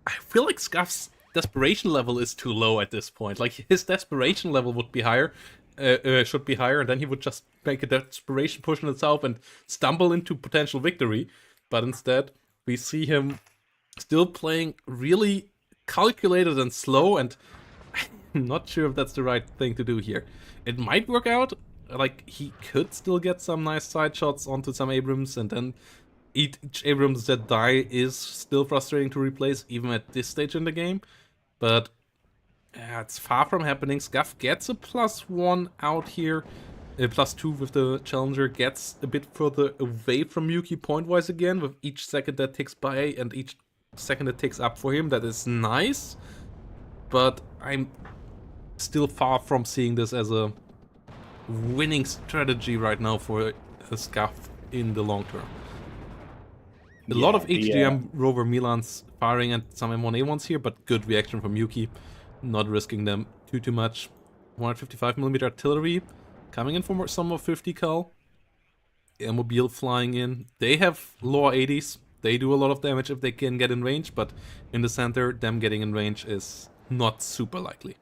I feel like Scuff's desperation level is too low at this point. Like, his desperation level would be higher, should be higher, and then he would just make a desperation push in itself and stumble into potential victory. But instead, we see him still playing really calculated and slow, and I'm not sure if that's the right thing to do here. It might work out. Like, he could still get some nice side shots onto some Abrams, and then each Abrams that die is still frustrating to replace, even at this stage in the game. But it's far from happening. Scuff gets a +1 out here. +2 with the Challenger, gets a bit further away from Yuki point-wise again, with each second that ticks by and each second that ticks up for him. That is nice. But I'm still far from seeing this as a winning strategy right now for a Scuff in the long term. A lot of HDM rover Milans firing at some M1A1s here, but good reaction from Yuki, not risking them too much. 155mm artillery coming in for some more 50 cal. Airmobile flying in. They have lower 80s. They do a lot of damage if they can get in range, but in the center, them getting in range is not super likely.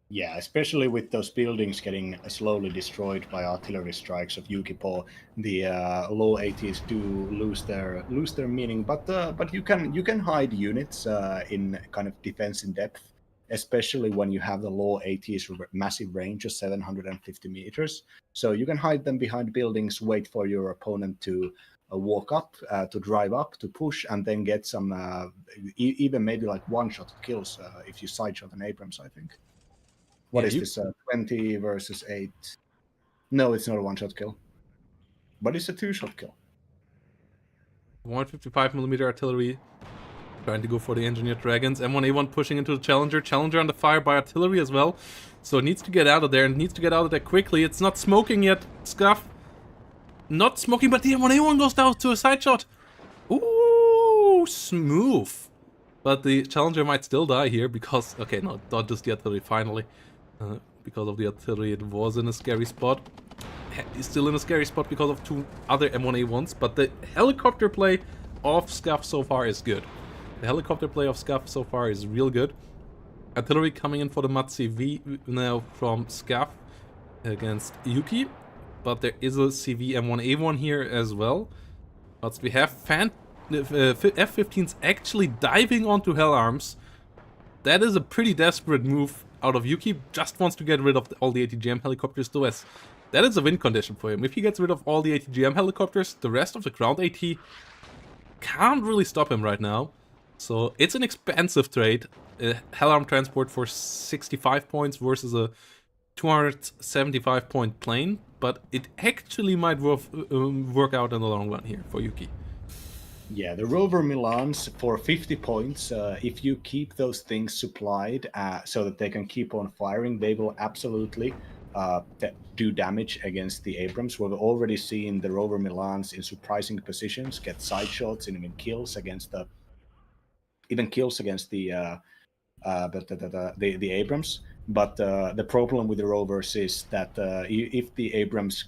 Yeah, especially with those buildings getting slowly destroyed by artillery strikes of Yukipo, the low 80s do lose their meaning. But you can hide units in kind of defense in depth, especially when you have the low 80s massive range of 750 meters. So you can hide them behind buildings, wait for your opponent to walk up, to drive up, to push, and then get some even maybe like one-shot kills if you sideshot an Abrams, I think. What is this? 20 versus 8. No, it's not a one-shot kill. But it's a two-shot kill. 155mm artillery trying to go for the engineered dragons. M1A1 pushing into the Challenger. Challenger under fire by artillery as well. So it needs to get out of there, and needs to get out of there quickly. It's not smoking yet. Scuff. Not smoking, but the M1A1 goes down to a side shot. Ooh, smooth. But the Challenger might still die here because... Okay, no, not just the artillery, finally. Because of the artillery, it was in a scary spot. It's still in a scary spot because of two other M1A1s, but the helicopter play of Scuff so far is good. The helicopter play of Scuff so far is real good. Artillery coming in for the MUD CV now from Scuff against Yuki, but there is a CV M1A1 here as well. But we have F-15s actually diving onto Hell Arms. That is a pretty desperate move out of Yuki. Just wants to get rid of all the ATGM helicopters to S. That is a win condition for him. If he gets rid of all the ATGM helicopters, the rest of the ground AT can't really stop him right now. So it's an expensive trade. Hellarm transport for 65 points versus a 275 point plane, but it actually might work out in the long run here for Yuki. Yeah, the Rover Milans for 50 points. If you keep those things supplied so that they can keep on firing, they will absolutely do damage against the Abrams. We've already seen the Rover Milans in surprising positions get side shots and even kills against the the Abrams. But the problem with the Rovers is that if the Abrams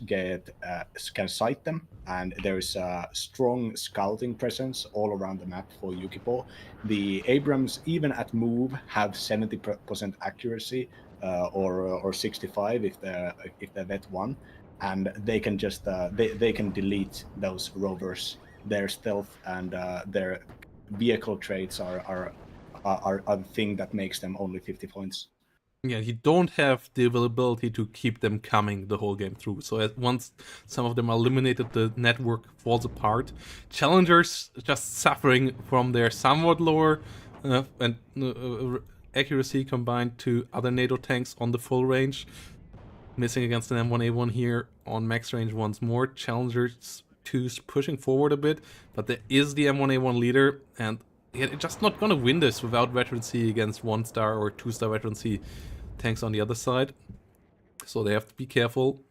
can sight them, and there is a strong scouting presence all around the map for Yukipo, the Abrams, even at move, have 70% accuracy or 65 if they're vet one, and they can just they can delete those Rovers. Their stealth and their vehicle traits are the thing that makes them only 50 points. Yeah, you don't have the availability to keep them coming the whole game through. So once some of them are eliminated, the network falls apart. Challengers just suffering from their somewhat lower accuracy combined to other NATO tanks on the full range. Missing against an M1A1 here on max range once more. Challengers 2's pushing forward a bit, but there is the M1A1 leader, and they're just not gonna win this without Veteran C against 1-star or 2-star Veteran C tanks on the other side. So they have to be careful.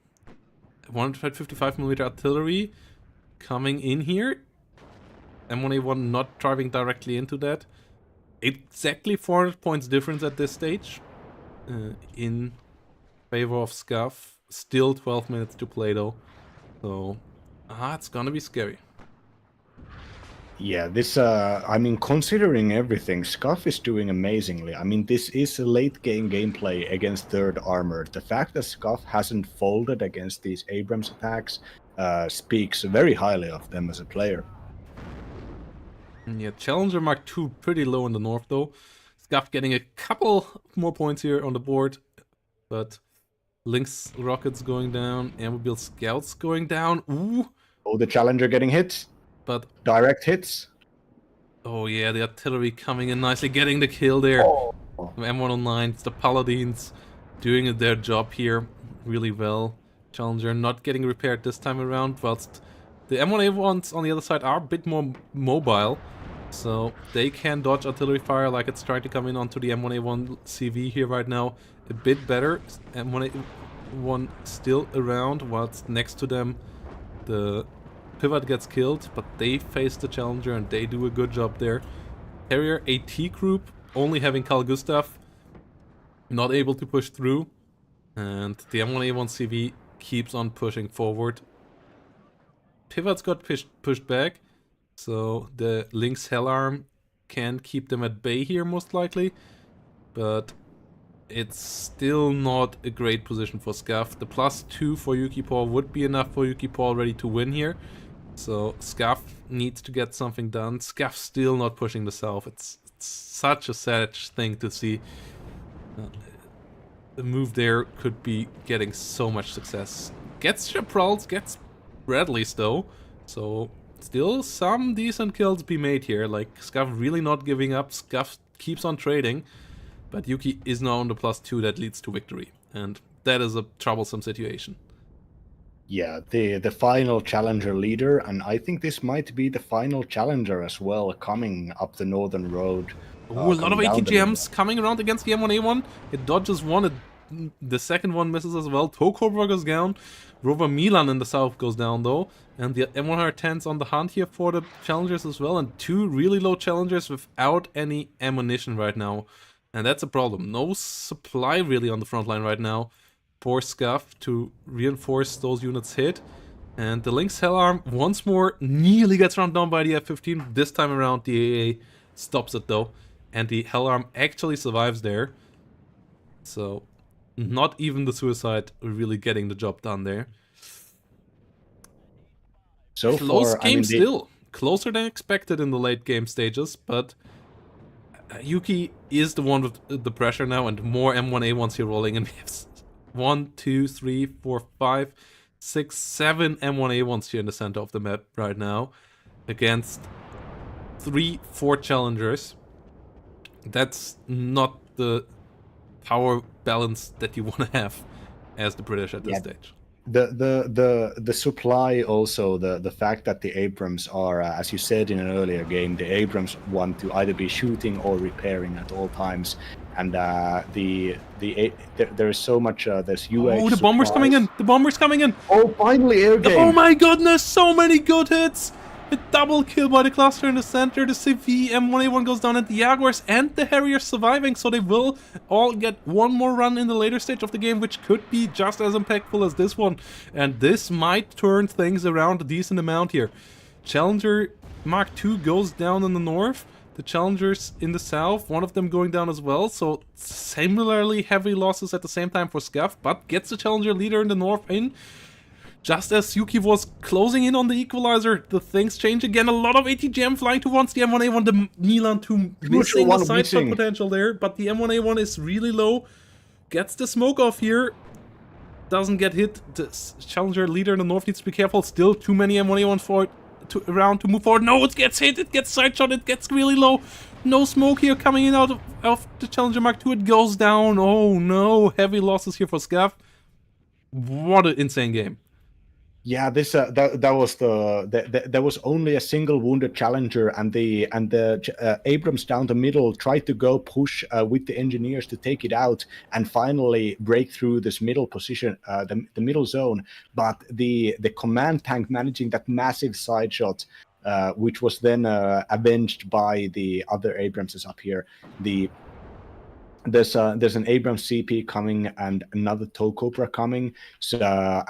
155mm artillery coming in here. M1A1 not driving directly into that. Exactly 400 points difference at this stage in favor of Scuff. Still 12 minutes to play though. So it's gonna be scary. Yeah, this, I mean, considering everything, Scuff is doing amazingly. I mean, this is a late game gameplay against Third Armored. The fact that Scuff hasn't folded against these Abrams attacks speaks very highly of them as a player. Yeah, Challenger Mark II pretty low in the north though. Scuff getting a couple more points here on the board, but Lynx rockets going down, Airmobile scouts going down. Ooh! Oh, the Challenger getting hit. But direct hits. Oh yeah, the artillery coming in nicely, getting the kill there. Oh. M109s, the Paladins doing their job here really well. Challenger not getting repaired this time around, whilst the M1A1s on the other side are a bit more mobile. So they can dodge artillery fire like it's trying to come in onto the M1A1 CV here right now. A bit better. M1A1 still around, whilst next to them the Pivot gets killed, but they face the Challenger and they do a good job there. Harrier AT group only having Carl Gustav, not able to push through, and the M1A1 CV keeps on pushing forward. Pivot's got pushed back, so the Lynx Hellarm can keep them at bay here most likely, but it's still not a great position for Scuff. The +2 for Yukipo would be enough for Yukipo already to win here. So Scuff needs to get something done. Scuff still not pushing the south. It's such a sad thing to see. The move there could be getting so much success. Gets Chaprals, gets Bradleys though. So still some decent kills be made here. Like Scuff really not giving up. Scuff keeps on trading. But Yuki is now on the +2 that leads to victory. And that is a troublesome situation. Yeah, the final Challenger leader, and I think this might be the final Challenger as well, coming up the northern road. Ooh, a lot of ATGMs coming around against the M1A1. It dodges one, the second one misses as well. Tokobra goes down. Rover Milan in the south goes down though. And the M110's on the hunt here for the Challengers as well. And two really low Challengers without any ammunition right now. And that's a problem. No supply really on the front line right now for Scuff to reinforce those units hit. And the Lynx Hellarm once more nearly gets run down by the F-15. This time around the AA stops it though. And the Hellarm actually survives there. So not even the suicide really getting the job done there. So Close far, game still. closer than expected in the late game stages, but Yuki is the one with the pressure now, and more M1A1s here rolling, and we have 1, 2, 3, 4, 5, 6, 7 M1A1s here in the center of the map right now, against 3, 4 challengers. That's not the power balance that you want to have as the British at this stage. The supply also, the fact that the Abrams are, as you said in an earlier game, the Abrams want to either be shooting or repairing at all times, and there is so much there's UH. Oh, the bomber's coming in! The bomber's coming in! Oh, finally air game! Oh my goodness, so many good hits! A double kill by the cluster in the center, the CV, M1A1 goes down, and the Jaguars and the Harriers surviving, so they will all get one more run in the later stage of the game, which could be just as impactful as this one. And this might turn things around a decent amount here. Challenger Mark II goes down in the north, the Challengers in the south, one of them going down as well, so similarly heavy losses at the same time for Scuff, but gets the Challenger leader in the north in. Just as Yuki was closing in on the equalizer, the things change again. A lot of ATGM flying towards the M1A1. The Milan 2 missing the side shot potential there, but the M1A1 is really low. Gets the smoke off here. Doesn't get hit. The Challenger leader in the north needs to be careful. Still too many M1A1s around to move forward. No, it gets hit. It gets side shot. It gets really low. No smoke here coming in out of the Challenger Mark II. It goes down. Oh no. Heavy losses here for Scav. What an insane game. Yeah, this that was there was only a single wounded Challenger, and the Abrams down the middle tried to go push with the engineers to take it out and finally break through this middle position, the middle zone. But the command tank managing that massive side shot, which was then avenged by the other Abramses up here. There's an Abrams CP coming and another tow Cobra coming. So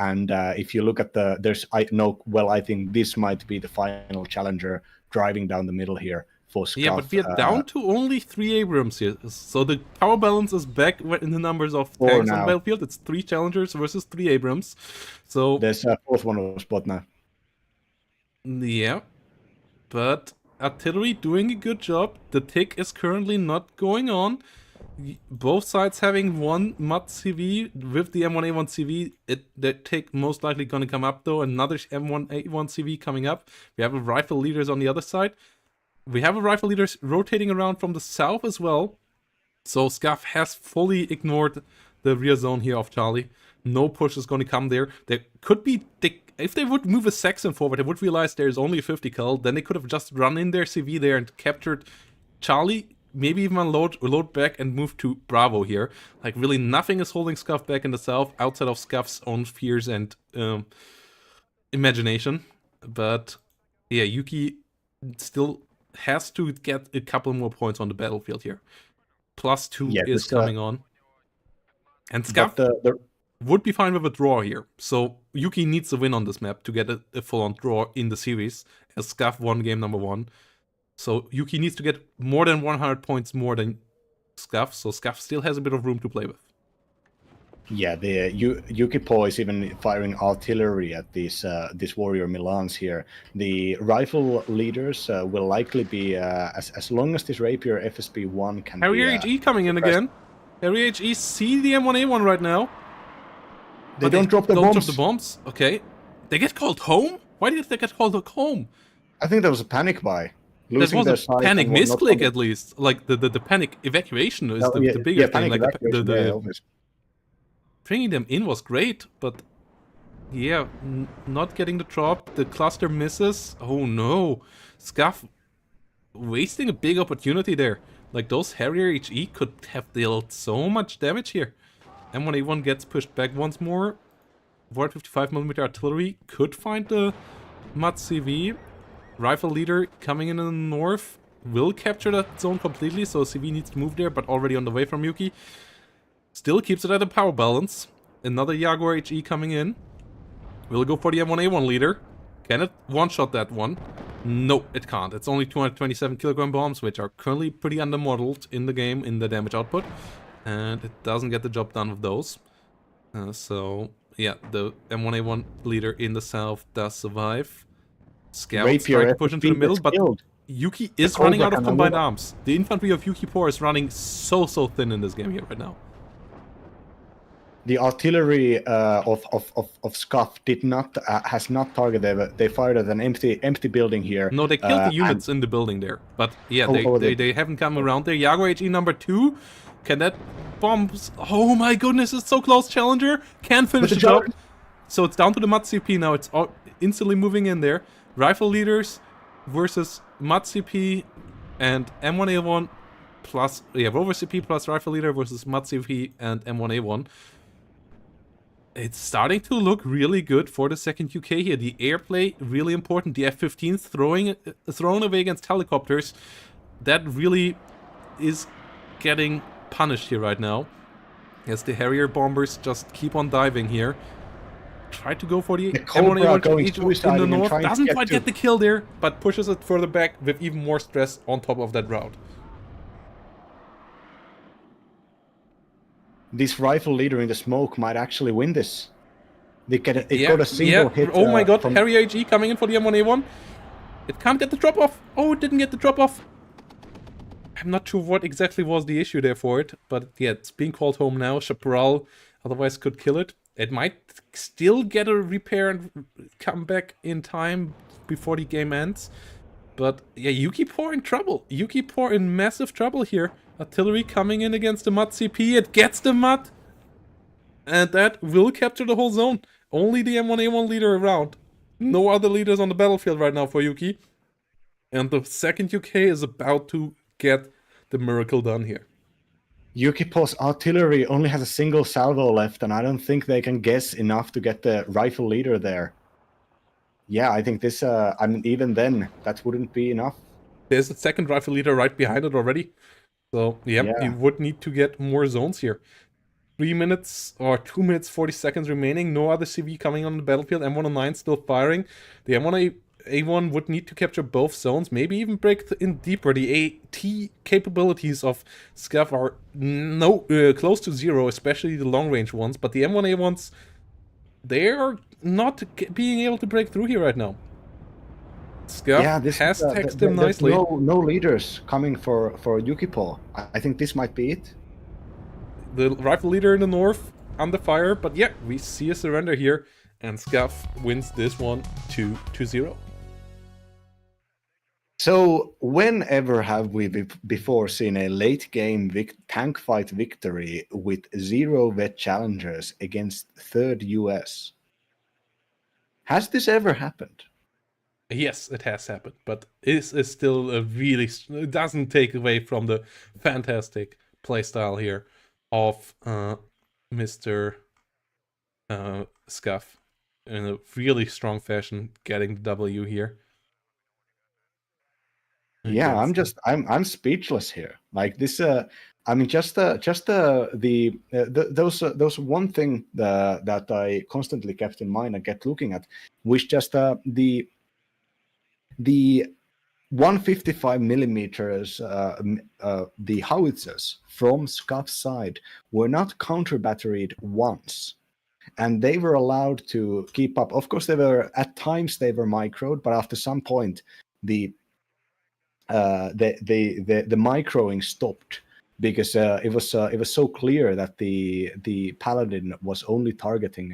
and if you look at I think this might be the final Challenger driving down the middle here for Scuff. Yeah, but we are down to only 3 Abrams here, so the power balance is back in the numbers of tanks on the battlefield. It's 3 Challengers versus 3 Abrams. So there's a fourth one on the spot now. Yeah, but artillery doing a good job. The tick is currently not going on. Both sides having one MUD CV with the M1A1 CV. The tick most likely going to come up though. Another M1A1 CV coming up. We have a rifle leaders on the other side. We have a rifle leaders rotating around from the south as well. So Scuff has fully ignored the rear zone here of Charlie. No push is going to come there. There could be... If they would move a Saxon forward, they would realize there's only a 50 cal. Then they could have just run in their CV there and captured Charlie. Maybe even load back and move to Bravo here. Like, really nothing is holding Scuff back in the south outside of Scuff's own fears and imagination. But yeah, Yuki still has to get a couple more points on the battlefield here. +2 is coming on. And Scuff would be fine with a draw here. So Yuki needs a win on this map to get a full-on draw in the series, as Scuff won game number 1. So Yuki needs to get more than 100 points more than Scuff, so Scuff still has a bit of room to play with. Yeah, the Yuki Po is even firing artillery at these warrior Milans here. The rifle leaders will likely be, as long as this Rapier FSP-1 can Harrier HE coming in again. Harrier HE see the M1A1 right now. They don't drop the bombs. Drop the bombs. Okay. They get called home? Why did they get called home? I think there was a panic buy. There was a panic misclick at least. Like the panic evacuation is the bigger thing. Like bringing them in was great, but yeah, not getting the drop. The cluster misses. Oh no. Scuff wasting a big opportunity there. Like those Harrier HE could have dealt so much damage here. M1A1 gets pushed back once more. 455mm artillery could find the MUD CV. Rifle leader coming in the north will capture that zone completely, so CV needs to move there, but already on the way from Yuki. Still keeps it at a power balance. Another Jaguar HE coming in. Will go for the M1A1 leader. Can it one-shot that one? No, it can't. It's only 227 kilogram bombs, which are currently pretty undermodeled in the game, in the damage output. And it doesn't get the job done with those. So, yeah, the M1A1 leader in the south does survive. Scouts trying to push into the middle, but killed. Yuki is running out of combined arms. The infantry of Yuki Por is running so thin in this game here right now. The artillery of Scuff did not has not targeted. They fired at an empty building here. No, they killed the units in the building there. But yeah, they haven't come around there. Jaguar HE number 2. Can that bomb... Oh my goodness, it's so close. Challenger can't finish the job. So it's down to the MUD CP now. It's instantly moving in there. Rifle leaders versus MUD CP and M1A1 plus... Yeah, Rover CP plus Rifle leader versus MUD CP and M1A1. It's starting to look really good for the second UK here. The airplay, really important. The F-15 thrown away against helicopters. That really is getting punished here right now. As the Harrier bombers just keep on diving here. Try to go for the M1A1 in the north. Doesn't quite get the kill there, but pushes it further back with even more stress on top of that route. This rifle leader in the smoke might actually win this. They got a single hit. Oh my god, Harrier HE coming in for the M1A1. It can't get the drop off. Oh, it didn't get the drop off. I'm not sure what exactly was the issue there for it, but yeah, it's being called home now. Chaparral otherwise could kill it. It might still get a repair and come back in time before the game ends. But yeah, Yuki Por in trouble. Yuki Por in massive trouble here. Artillery coming in against the MUD CP. It gets the MUD. And that will capture the whole zone. Only the M1A1 leader around. No other leaders on the battlefield right now for Yuki. And the second UK is about to get the miracle done here. Yuki Por's artillery only has a single salvo left, and I don't think they can guess enough to get the rifle leader there. Yeah, I think this, I mean, even then, that wouldn't be enough. There's a second rifle leader right behind it already. So, yeah, you would need to get more zones here. 3 minutes or 2 minutes 40 seconds remaining. No other CV coming on the battlefield. M109 still firing. The M1A1 would need to capture both zones. Maybe even break in deeper. The AT capabilities of Scav are close to zero, especially the long-range ones. But the M1A1s, they are not being able to break through here right now. Scav has texted him nicely. No leaders coming for Yuki Por. I think this might be it. The rifle leader in the north under fire, but yeah, we see a surrender here, and Scav wins this one 2-0. So, whenever have we before seen a late-game tank fight victory with 0 vet challengers against third US? Has this ever happened? Yes, it has happened, but it is still a really... It doesn't take away from the fantastic playstyle here of Mr. Scuff in a really strong fashion, getting the W here. Yeah, I'm speechless here. Like this, I mean, those one thing that I constantly kept in mind and kept looking at was just the 155 millimeters, the howitzers from Scuff's side were not counter-batteried once, and they were allowed to keep up. Of course, at times they were microed, but after some point, the microing stopped because it was so clear that the Paladin was only targeting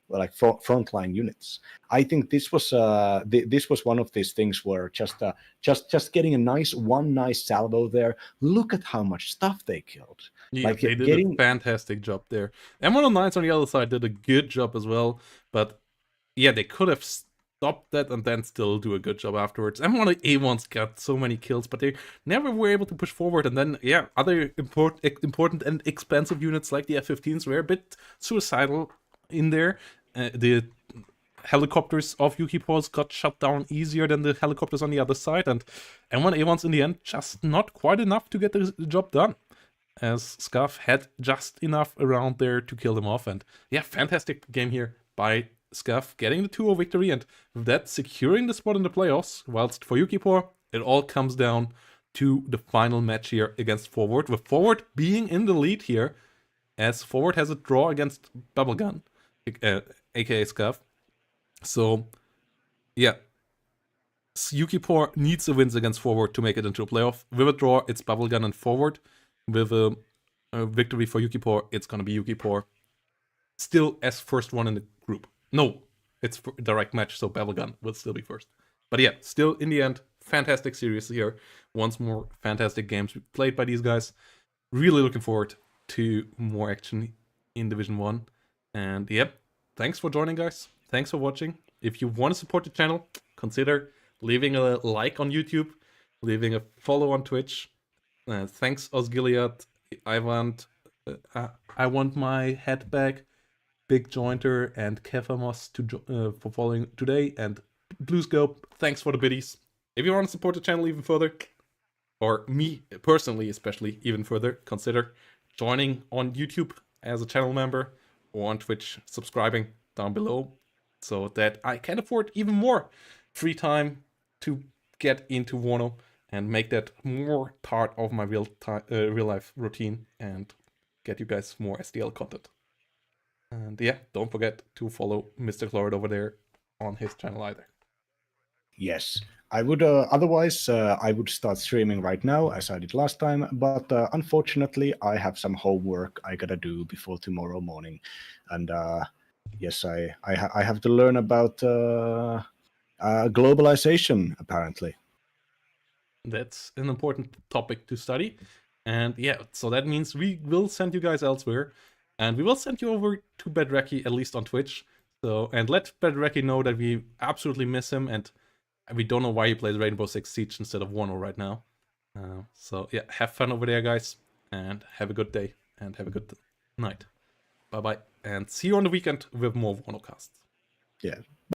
like frontline units. I think this was one of these things where just getting a nice salvo there. Look at how much stuff they killed. Yeah, like, they did a fantastic job there. M109s on the other side did a good job as well, but yeah, they could have stopped that and then still do a good job afterwards. M1A1s got so many kills, but they never were able to push forward. And then, yeah, other important and expensive units like the F-15s were a bit suicidal in there. The helicopters of Yuki Por's got shut down easier than the helicopters on the other side, and M1A1s in the end just not quite enough to get the job done, as Scuff had just enough around there to kill them off. And yeah, fantastic game here by Scuff, getting the 2-0 victory, and with that securing the spot in the playoffs, whilst for Yuki Por, it all comes down to the final match here against Forward, with Forward being in the lead here, as Forward has a draw against Bubblegun, aka Scuff. So, yeah, Yukipor needs a wins against Forward to make it into a playoff. With a draw, it's Bubblegun and Forward. With a victory for Yukipor, it's gonna be Yukipor. Still as first one in the group. No, it's a direct match, so Bubblegun will still be first. But yeah, still in the end, fantastic series here. Once more, fantastic games played by these guys. Really looking forward to more action in Division 1. And yep, thanks for joining, guys. Thanks for watching. If you want to support the channel, consider leaving a like on YouTube, leaving a follow on Twitch. Thanks, Osgiliad. I want my head back. Big Jointer and Kefamos for following today. And Bluescope, thanks for the biddies. If you want to support the channel even further, or me personally especially even further, consider joining on YouTube as a channel member or on Twitch, subscribing down below, so that I can afford even more free time to get into WARNO and make that more part of my real life routine and get you guys more SDL content. And yeah, don't forget to follow Mr. Clord over there on his channel either. Yes, I would. Otherwise, I would start streaming right now, as I did last time. But unfortunately, I have some homework I gotta do before tomorrow morning, and yes, I have to learn about globalization. Apparently, That's an important topic to study. And yeah, so that means we will send you guys elsewhere. And we will send you over to Bedraki, at least on Twitch. So, and let Bedraki know that we absolutely miss him and we don't know why he plays Rainbow Six Siege instead of WARNO right now. So yeah, have fun over there, guys. And have a good day and have a good night. Bye-bye. And see you on the weekend with more WARNO casts. yeah.